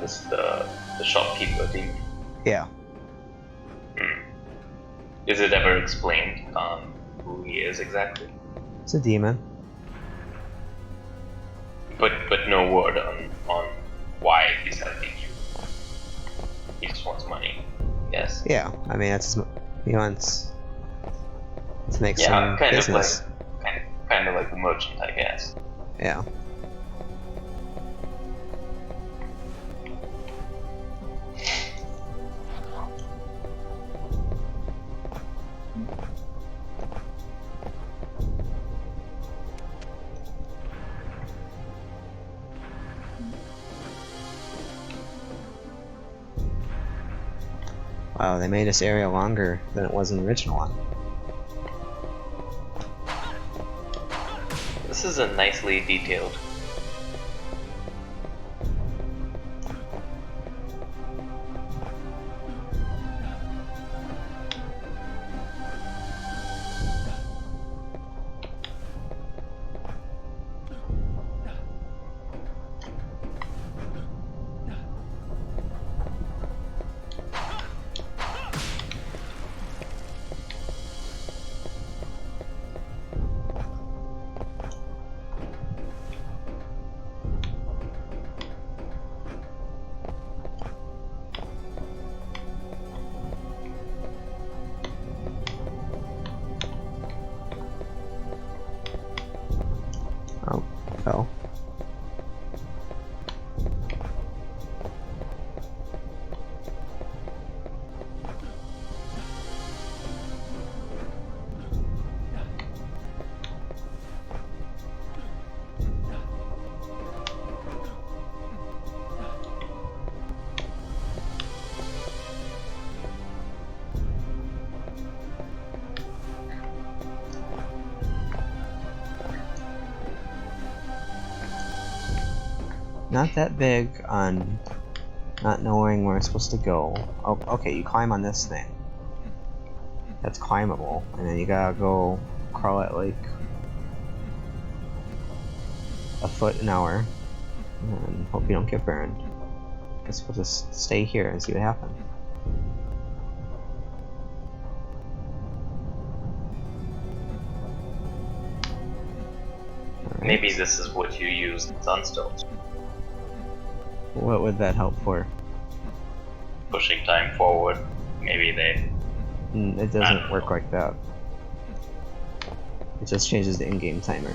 This the shopkeeper demon. Yeah. Is it ever explained who he is exactly? It's a demon. But no word on why he's helping you. He just wants money. Yes. Yeah, I mean that's he wants to make Yeah, some kind business. kind of like the merchant, I guess. Yeah. Wow, they made this area longer than it was in the original one. This is a nicely detailed. Oh, fell. Not that big on not knowing where it's supposed to go. Oh, okay, you climb on this thing. That's climbable, and then you gotta go crawl at like a foot an hour, and hope you don't get burned. Guess we'll just stay here and see what happens. Alright. Maybe this is what you use sunstones. What would that help for? Pushing time forward. Maybe they. It doesn't work like that. It just changes the in-game timer.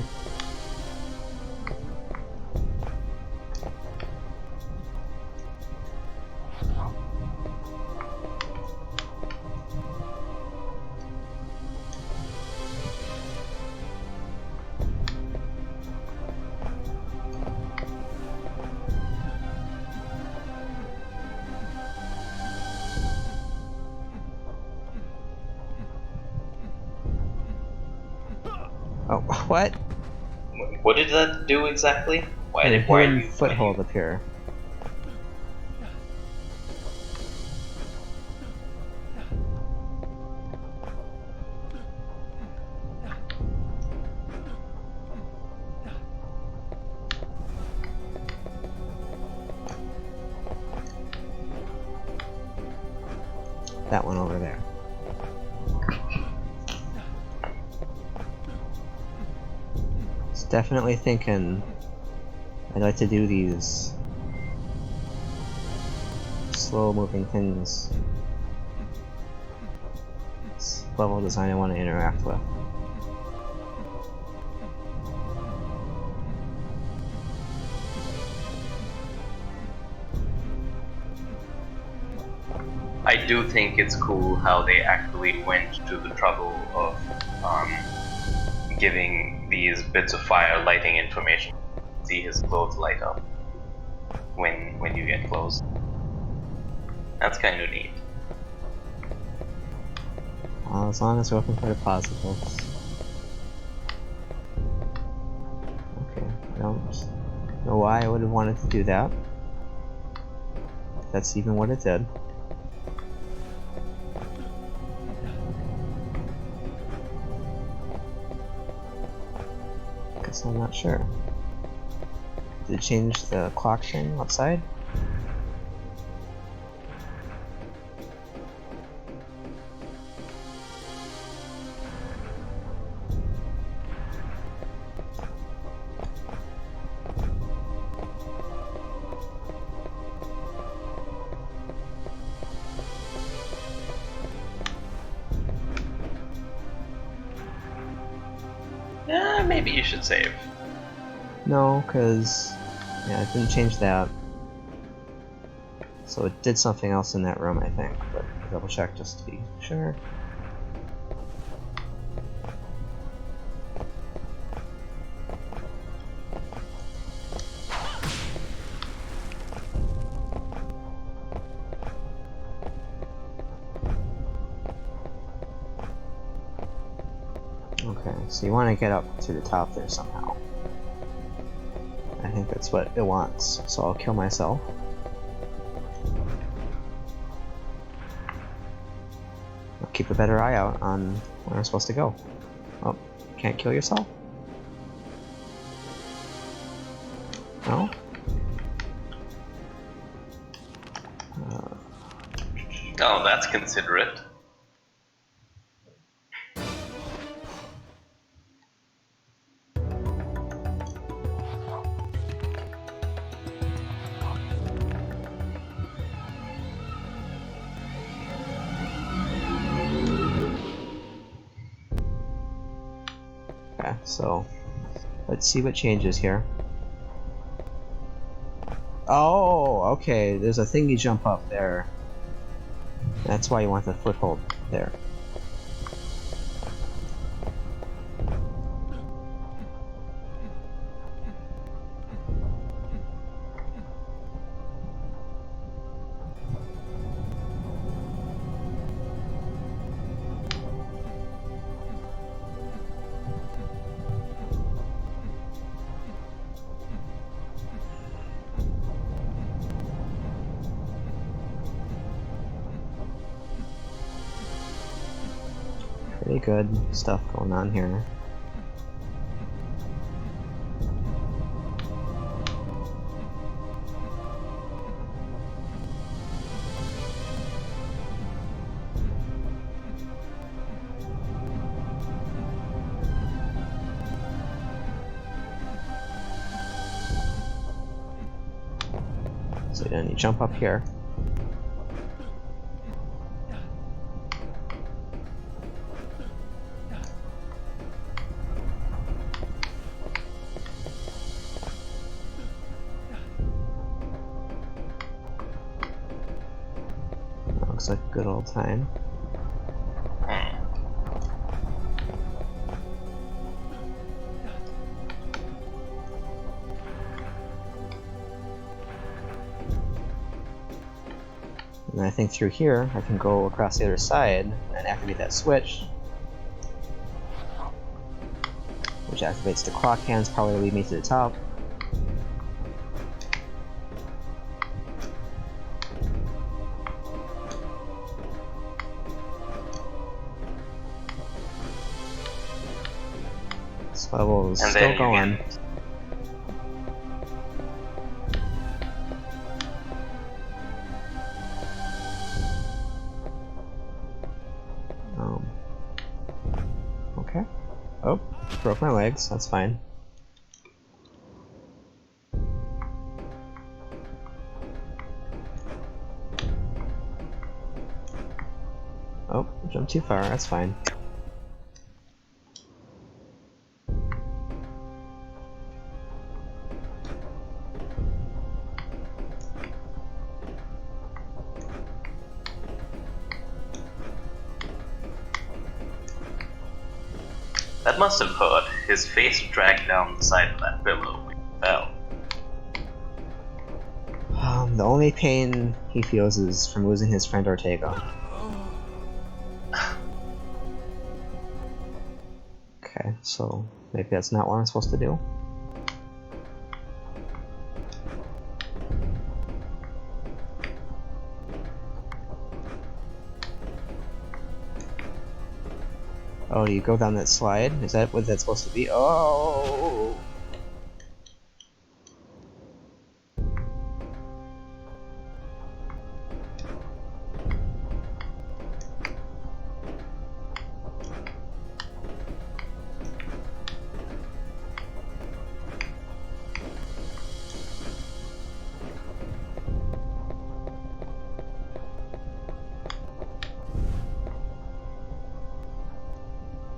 Oh, what? What did that do exactly? Why And a are hidden you foothold appear. that one over there. It's definitely thinking I'd like to do these slow-moving things. It's level design I want to interact with. I do think it's cool how they actually went to the trouble of giving these bits of fire lighting information. See his clothes light up when you get close. That's kind of neat. As long as we're looking for the positives. Okay, I don't know why I would have wanted to do that. That's even what it did. Guess I'm not sure. Did it change the clock thing outside? Maybe you should save. No, because yeah, it didn't change that. So it did something else in that room, I think. But I'll double check just to be sure. Okay, so you want to get up to the top there somehow. I think that's what it wants, so I'll kill myself. I'll keep a better eye out on where I'm supposed to go. Oh, can't kill yourself? No? Oh, that's considerate. Okay, so let's see what changes here. Oh, okay, there's a thingy jump up there. That's why you want the foothold there. Pretty good stuff going on here. So then you jump up here. Looks like a good old time. And I think through here, I can go across the other side and activate that switch. Which activates the clock hands, probably lead me to the top. This level is still going. broke my legs, that's fine. Oh, jumped too far, that's fine. That must have hurt. His face dragged down the side of that pillow when he fell. The only pain he feels is from losing his friend Ortega. Okay, so maybe that's not what I'm supposed to do. Oh, you go down that slide? Is that what that's supposed to be? Oh!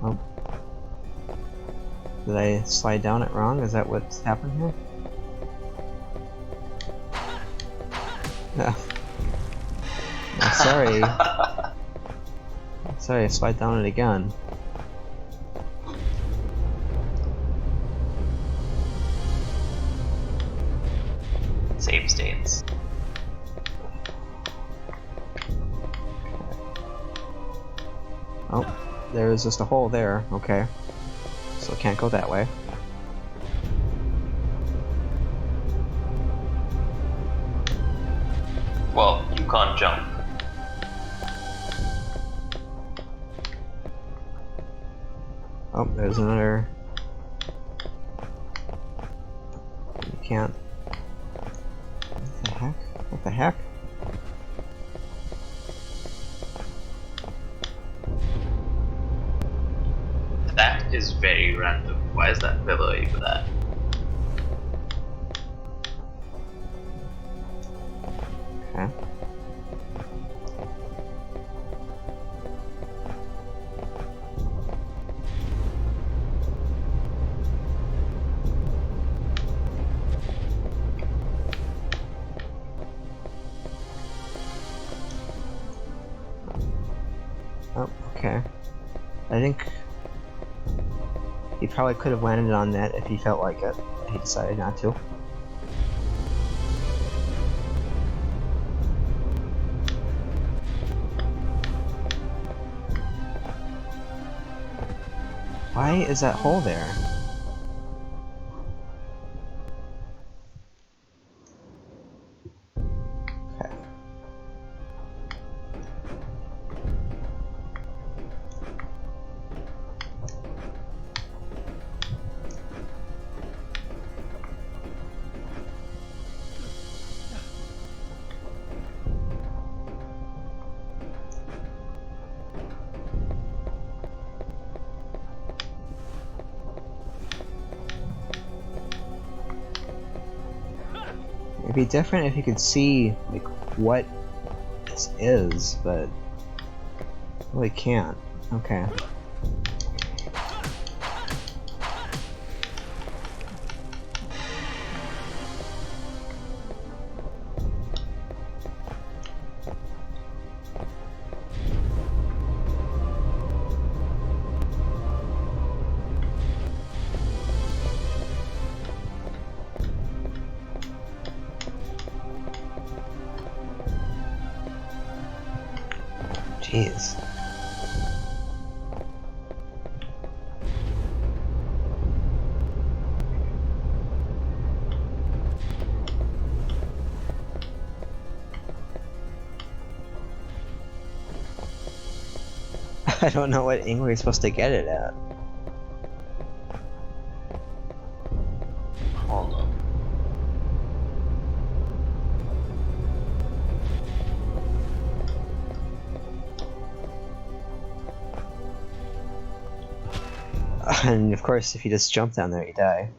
Oh. Did I slide down it wrong? Is that what's happened here? No. I'm sorry. Sorry, I slide down it again. Save states. Oh, there's just a hole there. Okay. So I can't go that way. Well, you can't jump. Oh, there's another... You can't... What the heck? What the heck? That is very random. Why is that pillow even that? Okay. Oh, okay. I think he probably could have landed on that if he felt like it. He decided not to. Why is that hole there? Okay. It'd be different if you could see like what this is, but I really can't. Okay. Jeez. I don't know what angle you're supposed to get it at. Hold on. And of course, if you just jump down there, you die.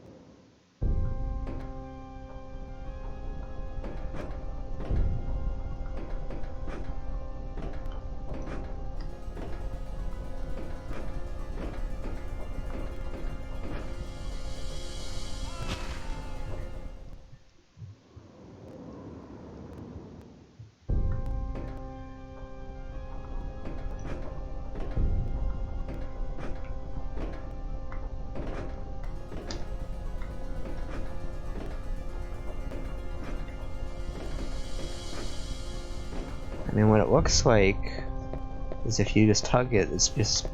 I mean, what it looks like is if you just tug it, it's just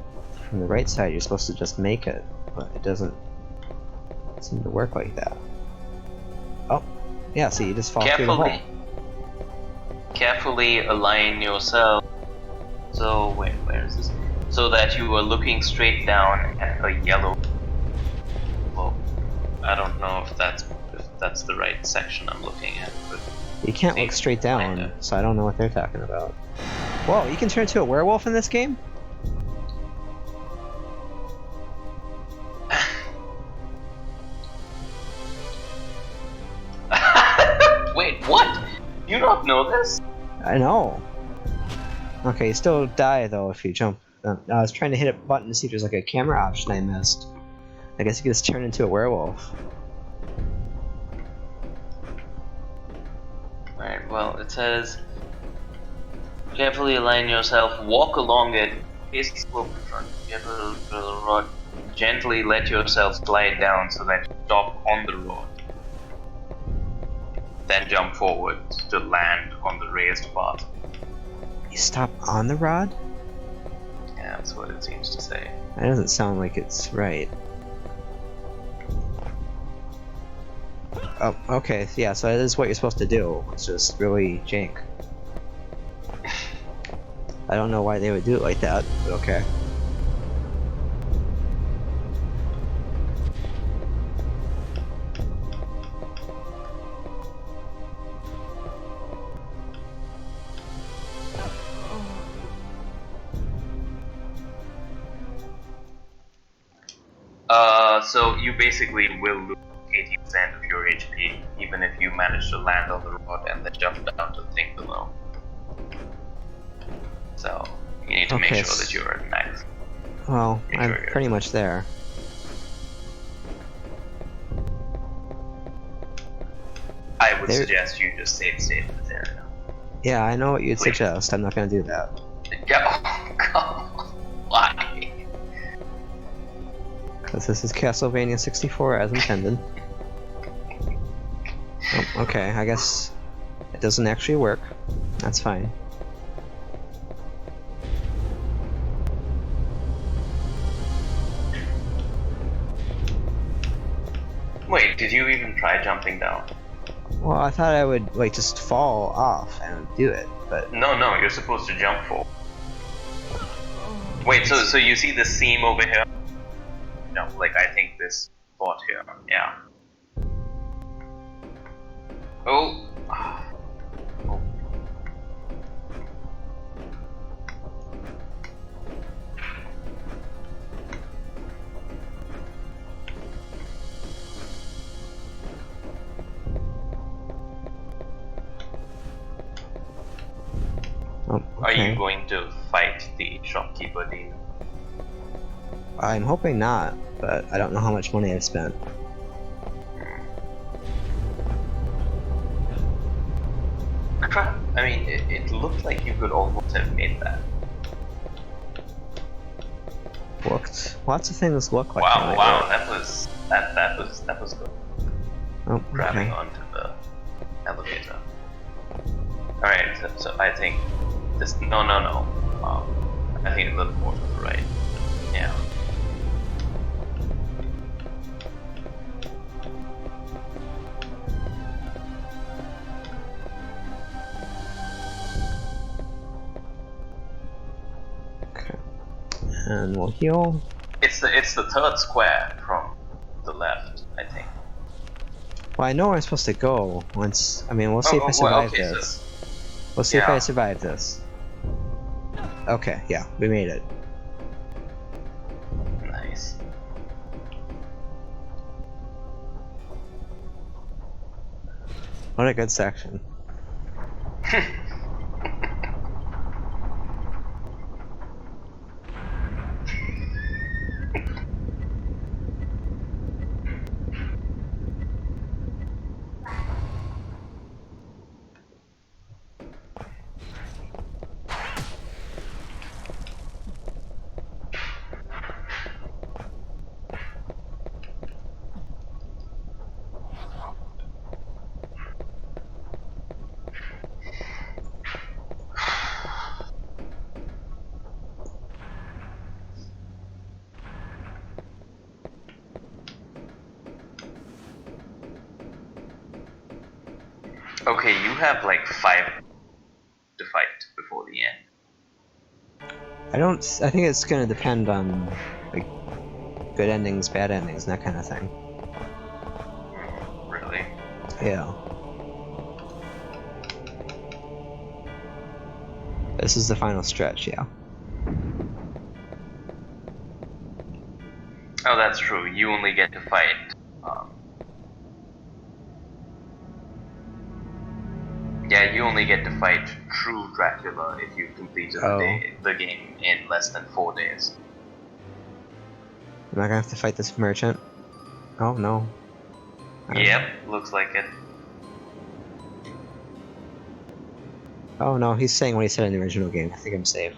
from the right side, you're supposed to just make it, but it doesn't seem to work like that. Oh, yeah, see, you just fall through the hole. Carefully align yourself. So, wait, where is this? So that you are looking straight down at a yellow. Well, I don't know if that's the right section I'm looking at, but you can't look straight down, so I don't know what they're talking about. Whoa, you can turn into a werewolf in this game? Wait, what? You don't know this? I know. Okay, you still die though if you jump. I was trying to hit a button to see if there's like a camera option I missed. I guess you can just turn into a werewolf. Alright, well, it says carefully align yourself, walk along it, face slope in front, carefully the rod, gently let yourself slide down so that you stop on the rod. Then jump forward to land on the raised path. You stop on the rod? Yeah, that's what it seems to say. That doesn't sound like it's right. Oh, okay, yeah, so that is what you're supposed to do. It's just really jank. I don't know why they would do it like that, but okay. So you basically will lose 80% of your HP, even if you manage to land on the rod and then jump down to the thing below. So you need to make sure that you're at max. Well, I'm pretty much there. I would suggest you just save state in this area. Yeah, I know what you'd suggest. I'm not gonna do that. Yeah, oh, come on. Why? Because this is Castlevania 64 as intended. Oh, okay, I guess it doesn't actually work. That's fine. Wait, did you even try jumping down? Well, I thought I would, like, just fall off and do it, but... No, you're supposed to jump forward. Wait, so you see the seam over here? No, like, I think this spot here, yeah. Oh! Oh. Oh, okay. Are you going to fight the shopkeeper demon? I'm hoping not, but I don't know how much money I've spent. Crap! I mean, it looked like you could almost have made that. Looked. Lots of things look like wow, that. Wow, that was good. Oh, Grabbing okay. onto the elevator. Alright, so I think this. No. I think a little more to the right. Yeah. Okay. And we'll heal. It's the third square from the left, I think. Well, I know where I'm supposed to go once. I mean, we'll see if I survive this. We'll see if I survive this. Okay, yeah, we made it. Nice. What a good section. Okay, you have like 5 to fight before the end. I think it's gonna depend on, like, good endings, bad endings, and that kind of thing. Really? Yeah. This is the final stretch, yeah. Oh, that's true. You only get to fight. Yeah, you only get to fight true Dracula if you completed the game in less than 4 days. Am I gonna have to fight this merchant? Oh no. Yep, looks like it. Oh no, he's saying what he said in the original game. I think I'm safe.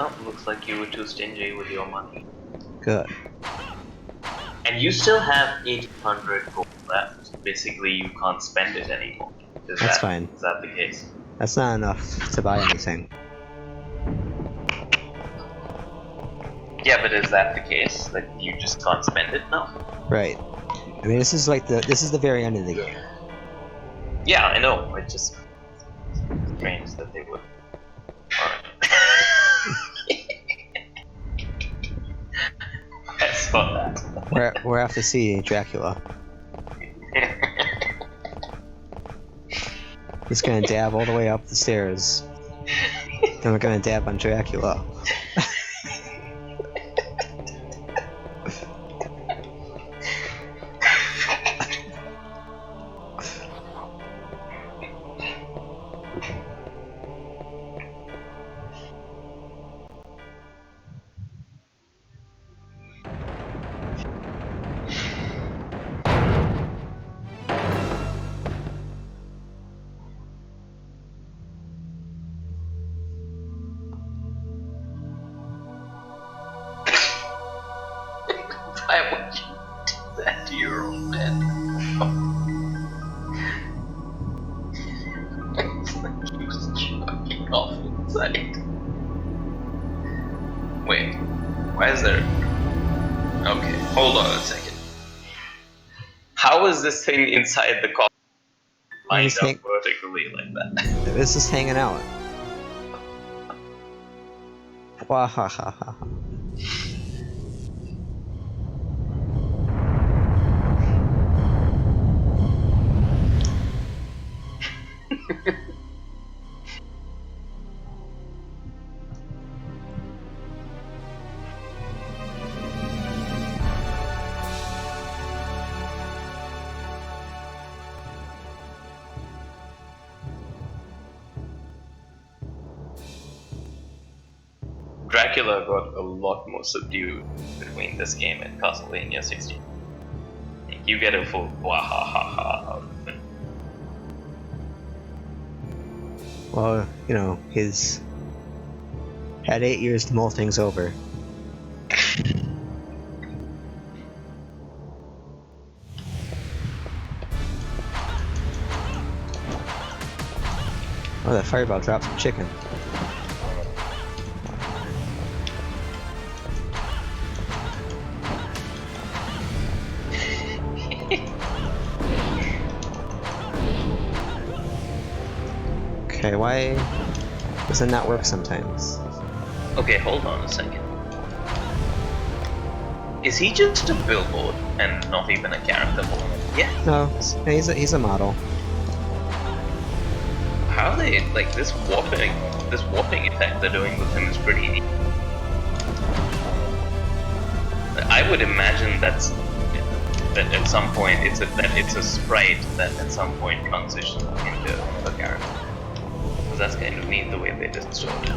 Oh, looks like you were too stingy with your money. Good. And you still have 800 gold left. Basically, you can't spend it anymore. That's fine. Is that the case? That's not enough to buy anything. Yeah, but is that the case? That you just can't spend it now? Right. I mean, this is like this is the very end of the game. Yeah, I know. It's just strange that they would. Alright. I saw that. We're off to see Dracula. He's gonna dab all the way up the stairs. Then we're gonna dab on Dracula. Why would you do that to your own bed? It's like he was choking off inside. Wait, why is there... Okay, hold on a second. How is this thing inside the coffin lined up vertically like that? This is hanging out. Wahahaha. Dracula got a lot more subdued between this game and Castlevania 60. You get a full wahahaha out of it. Well, you know, he's had 8 years to mull things over. Oh, that fireball dropped some chicken. Okay, why does it not work sometimes? Okay, hold on a second. Is he just a billboard and not even a character? Yeah. No, he's a model. How they like this warping effect they're doing with him is pretty neat. I would imagine that at some point it's a sprite that at some point transitions into a character. Because that's kind of neat the way they just showed it.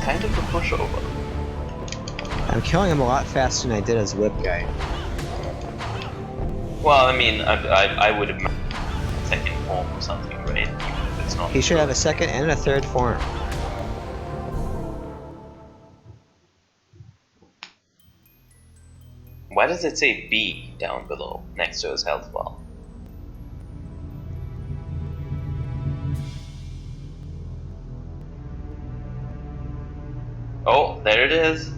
Kind of a pushover. I'm killing him a lot faster than I did as whip guy. Well, I mean, I would imagine second form or something, right? Even if it's not. He should have a second and a third form. Why does it say B down below next to his health bar? Oh, there it is.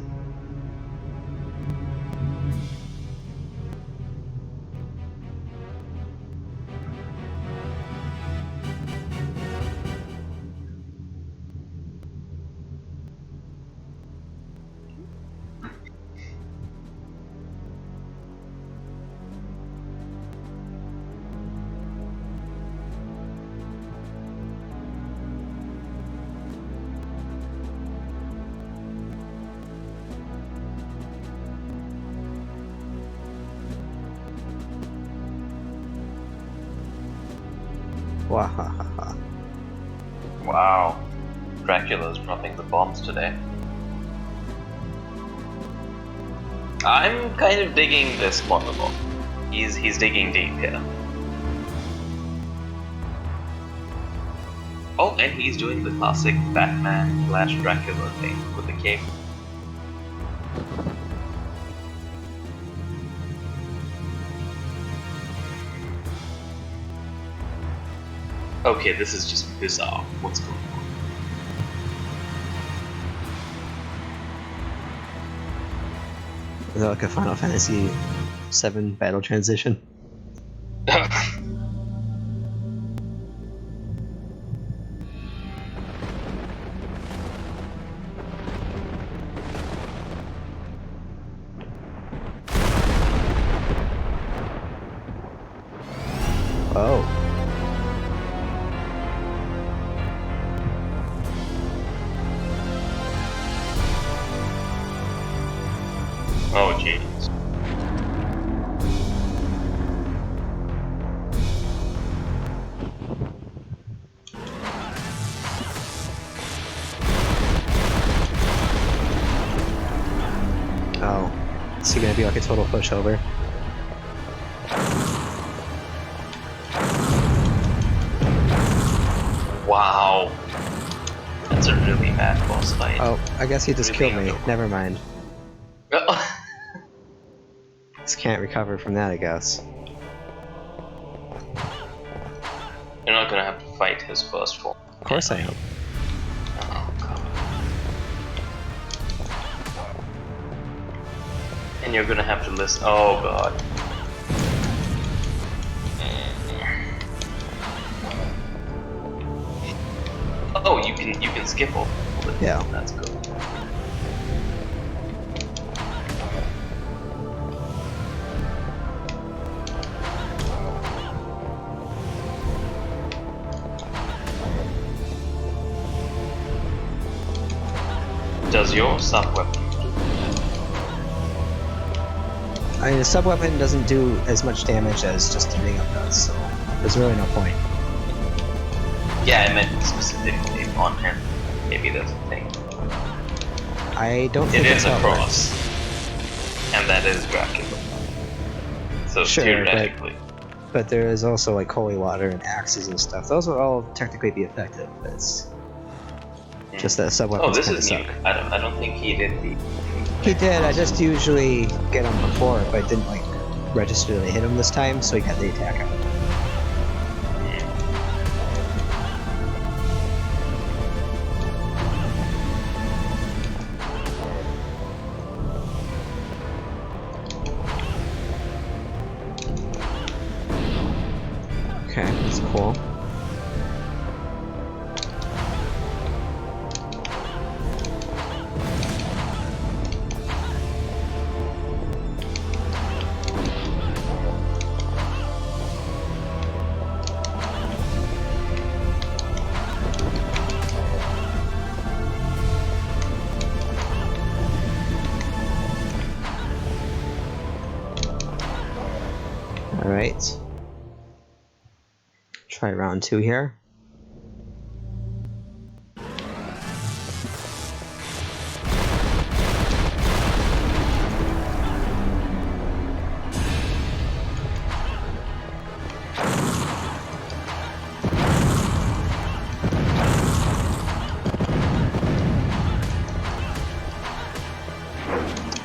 Wahahaha. Wow. Dracula's dropping the bombs today. I'm kind of digging this monologue. He's digging deep here. Oh, and he's doing the classic Batman / Dracula thing with the cape. Okay, this is just bizarre. What's going on? Is that like a Final Fantasy VII battle transition? Oh. Oh, jeez. Oh. Is he gonna be like a total pushover? Wow. That's a really bad boss fight. Oh, I guess he just Really killed me. underwhelming. Never mind. Just can't recover from that, I guess. You're not gonna have to fight his first form. Of course I am. Oh, God. And you're gonna have to listen. Oh, God. Oh, you can skip over it. Yeah. That's good. Does your sub-weapon do that? I mean, the sub-weapon doesn't do as much damage as just hitting up does, so there's really no point. Yeah, I meant specifically on him. Maybe that's the thing. I don't It think is that's a how it cross, works. and that is Dracula. So Sure, theoretically. But there is also like holy water and axes and stuff. Those will all technically be effective, but it's just that sub Oh, weapons this kind of is new. suck. I don't think he did the. He did. I just usually get him before, but I didn't like register that I hit him this time, so he got the attack out. Okay, that's cool. Alright. Try round 2 here.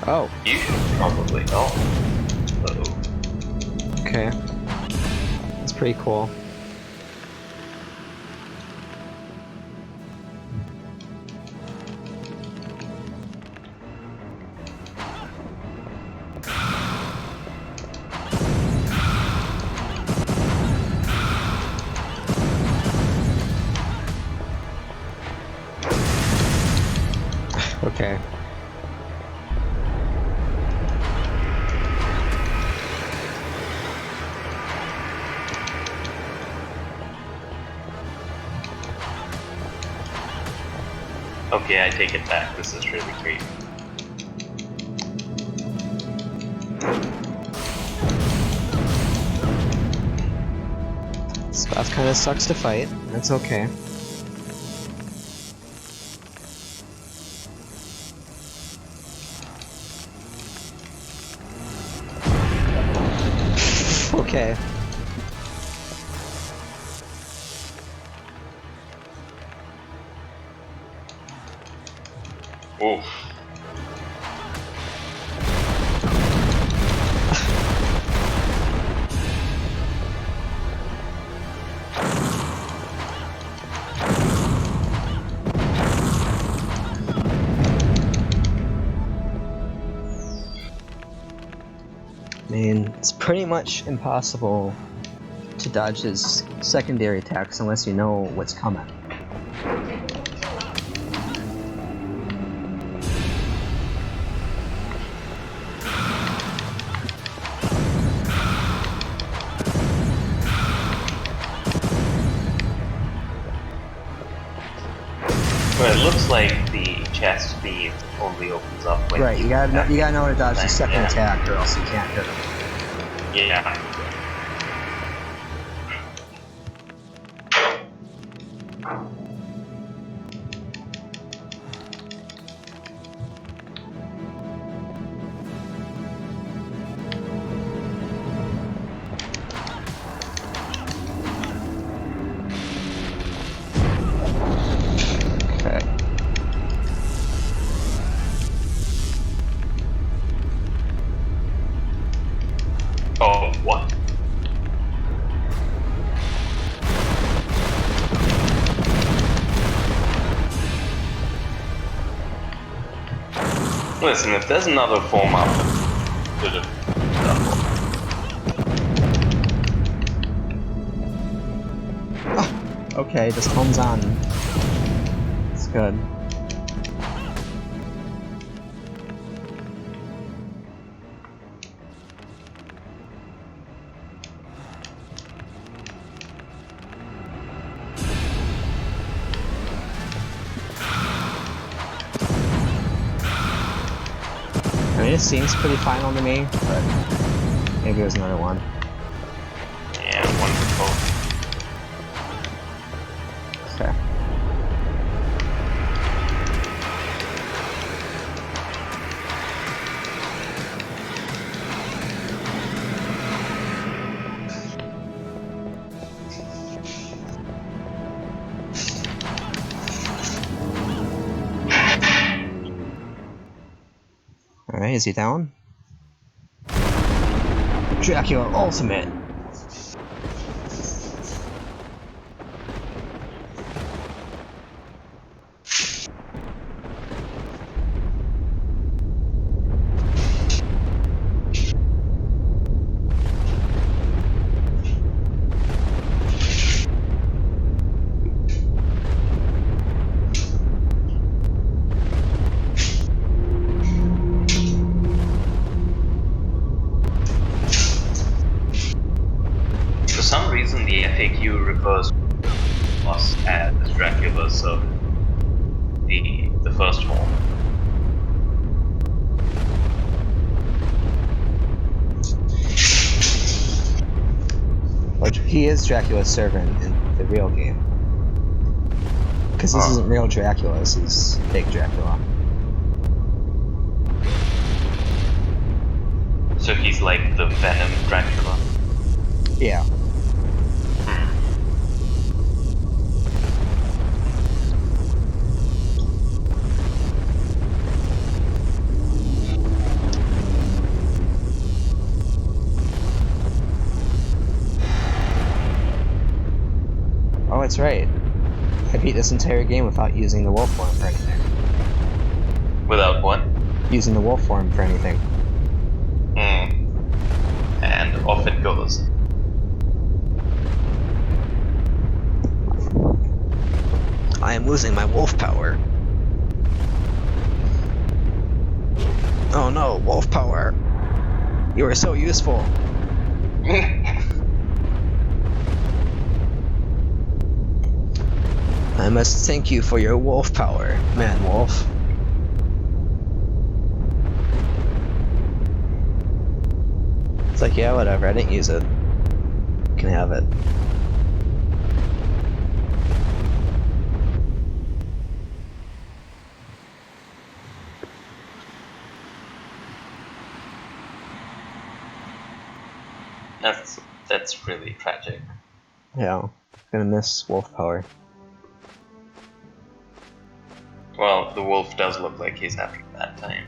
Oh, You should probably know. Uh-oh. okay. That's pretty cool. Okay. Okay, I take it back. This is really great. This boss kind of sucks to fight. That's okay. Okay. Oof. I mean, it's pretty much impossible to dodge his secondary attacks unless you know what's coming. Well, it looks like the chest beam only opens up when Right, you gotta know to dodge the second Yeah. attack, or else you can't hit him. Yeah. Okay. Oh, what? Listen, if there's another form up, should have Okay, just homes on. It's good. I mean, it seems pretty final to me, but maybe there's another one. Yeah, wonderful. Okay. Alright, is he down? Dracula Ultimate! For some reason, the FAQ refers to us as Dracula, so the first form. But he is Dracula's servant in the real game. Because this isn't real Dracula, this is fake Dracula. So he's like the Venom Dracula. Yeah. Oh, that's right. I beat this entire game without using the wolf form for anything. Without what? Using the wolf form for anything. And off it goes. I am losing my wolf power. Oh no, wolf power. You are so useful. I must thank you for your wolf power, man wolf. It's like, yeah, whatever, I didn't use it. You can have it. That's really tragic. Yeah, gonna miss wolf power. Well, the wolf does look like he's having a bad time.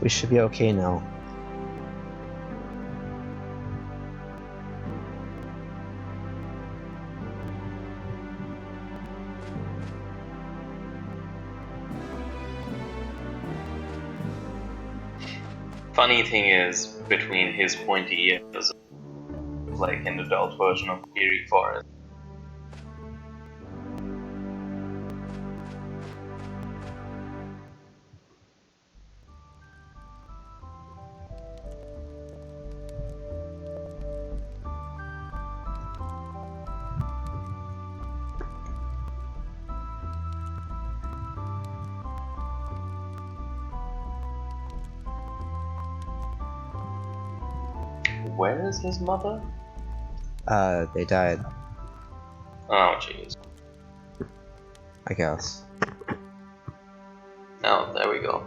We should be okay now. Funny thing is, between his pointy ears, like an adult version of Eerie Forest. Where is his mother? They died, Oh, jeez. I guess. Oh, there we go.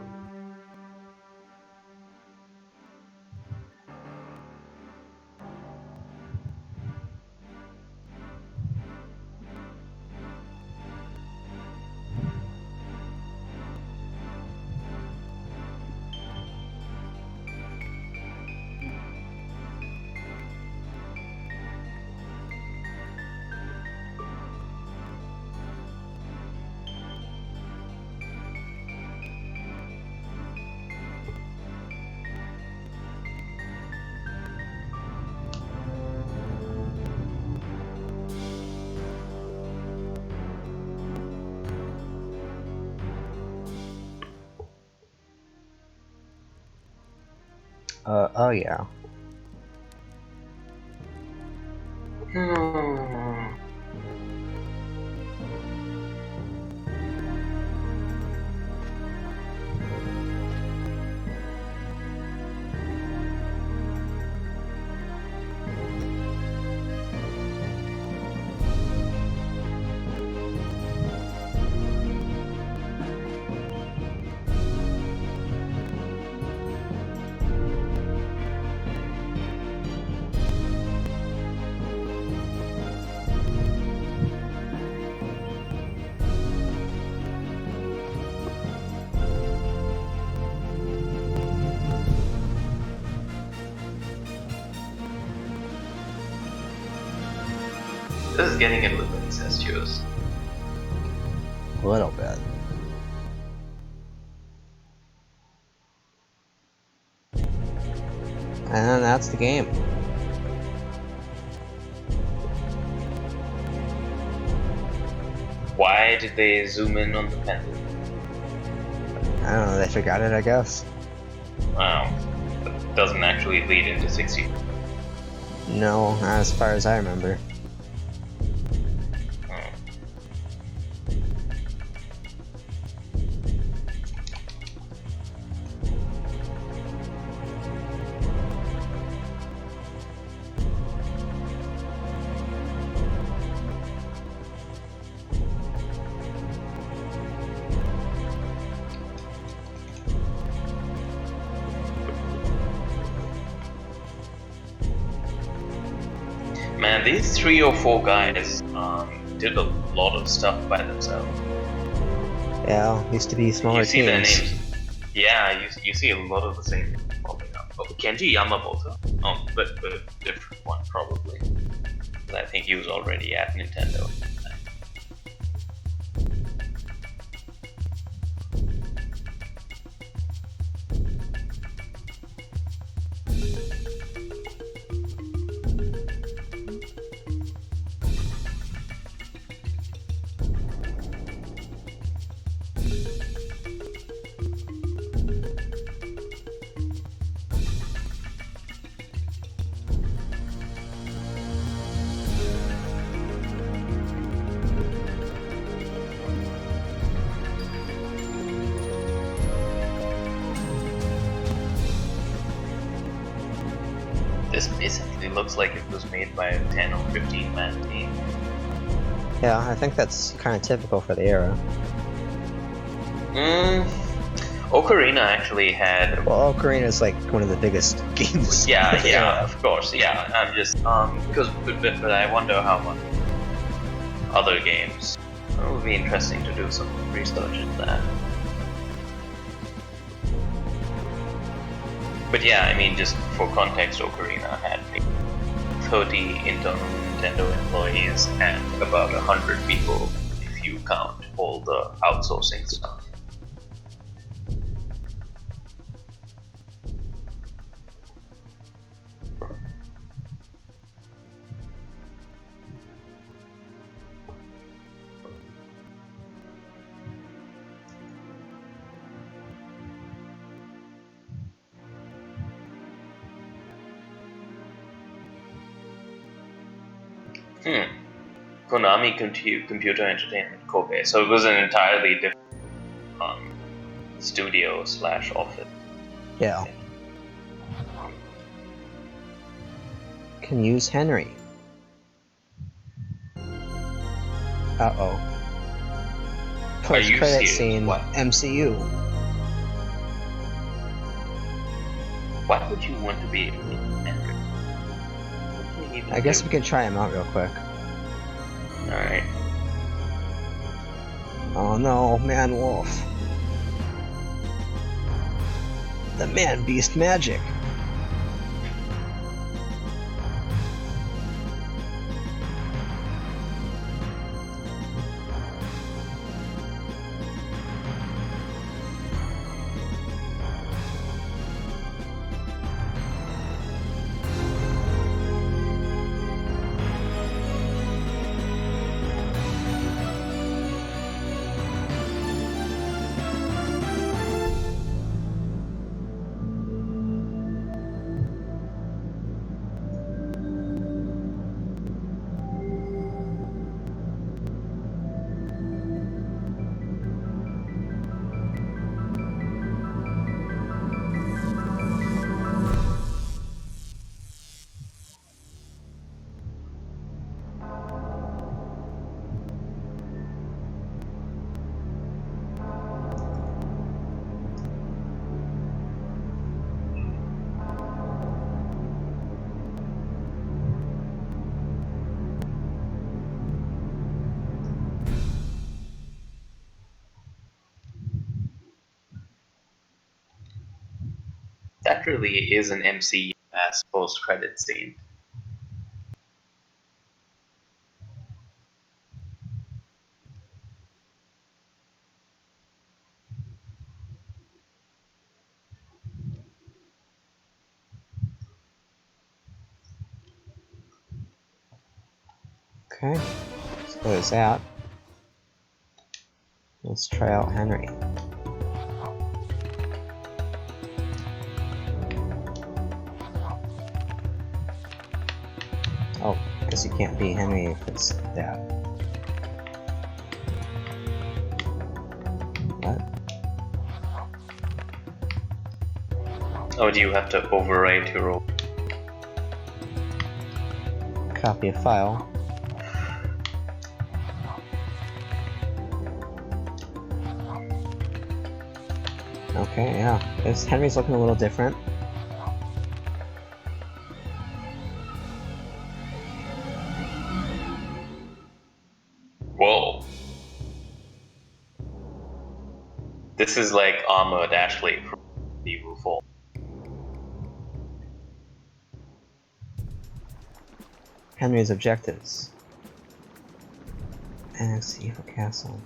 Oh yeah. This is getting a little incestuous. A little bit. And that's the game. Why did they zoom in on the pendant? I don't know, they forgot it, I guess. Wow. That doesn't actually lead into 60. No, not as far as I remember. Man, these 3 or 4 guys did a lot of stuff by themselves. Yeah, used to be smaller You see their teams. names. Yeah, you see a lot of the same names popping up. Oh, Kenji Yamamoto. Oh, but a different one probably. I think he was already at Nintendo. This basically looks like it was made by a 10 or 15 man team. Yeah, I think that's kind of typical for the era. Ocarina actually had. Well, Ocarina is like one of the biggest games. Yeah, of course. Yeah, I'm just because but I wonder how much other games. It would be interesting to do some research into that. But yeah, I mean, just for context, Ocarina had 30 internal Nintendo employees and about 100 people if you count all the outsourcing stuff. Konami Computer Entertainment Kobe. So it was an entirely different studio / office. Yeah. Can use Henry. Uh-oh. Post-credit scene, What? MCU. Why would you want to be able to enter? I guess we can try him out real quick. Alright. Oh no, Man Wolf. The Man Beast magic. That really is an MCU as post-credit scene. Okay, so there's that. Let's try out Henry. Oh, I guess you can't be Henry if it's that. What? Oh, do you have to overwrite your role? Copy a file. Okay, yeah. Henry's looking a little different. Whoa. This is like Armored Ashley from Evil Fall. Henry's objectives. Annex Evil Castle.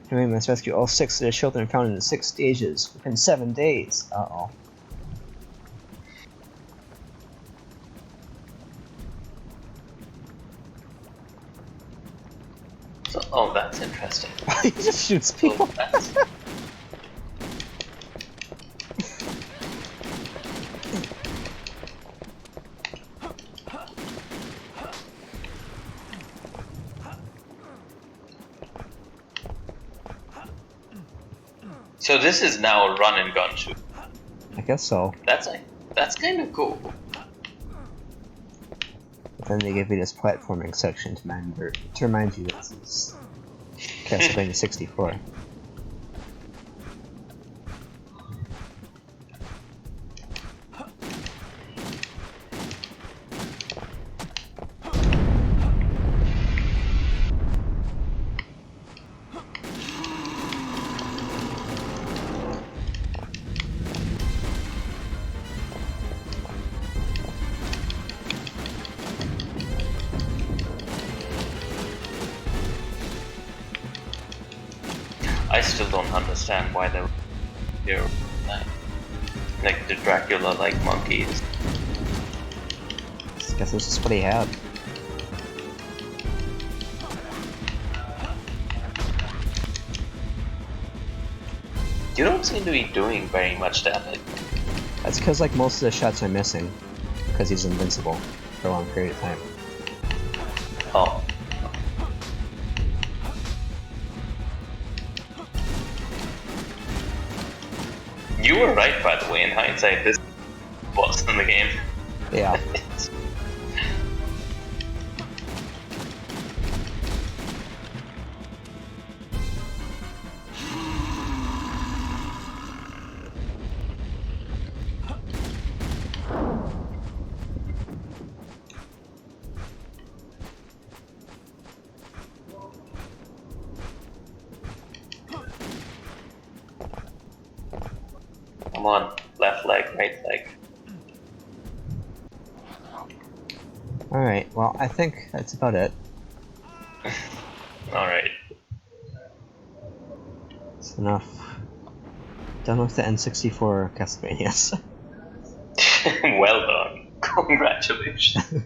Henry must rescue all 6 of the children found in the 6 stages within 7 days. Uh-oh. So, oh, that's interesting. He just shoots people. So that's... So this is now a run and gun shoot. I guess so. That's kind of cool. But then they give you this platforming section to remind you this is Castlevania 64. I still don't understand why they're here, like the Dracula-like monkeys. I guess this is what he had. You don't seem to be doing very much damage. That's because like most of the shots are missing, because he's invincible for a long period of time. Oh. You were right, by the way, in hindsight, this boss in the game. Yeah. Come on, left leg, right leg. Alright, well, I think that's about it. Alright. It's enough. Done with the N64 Castlevanias. Well done. Congratulations.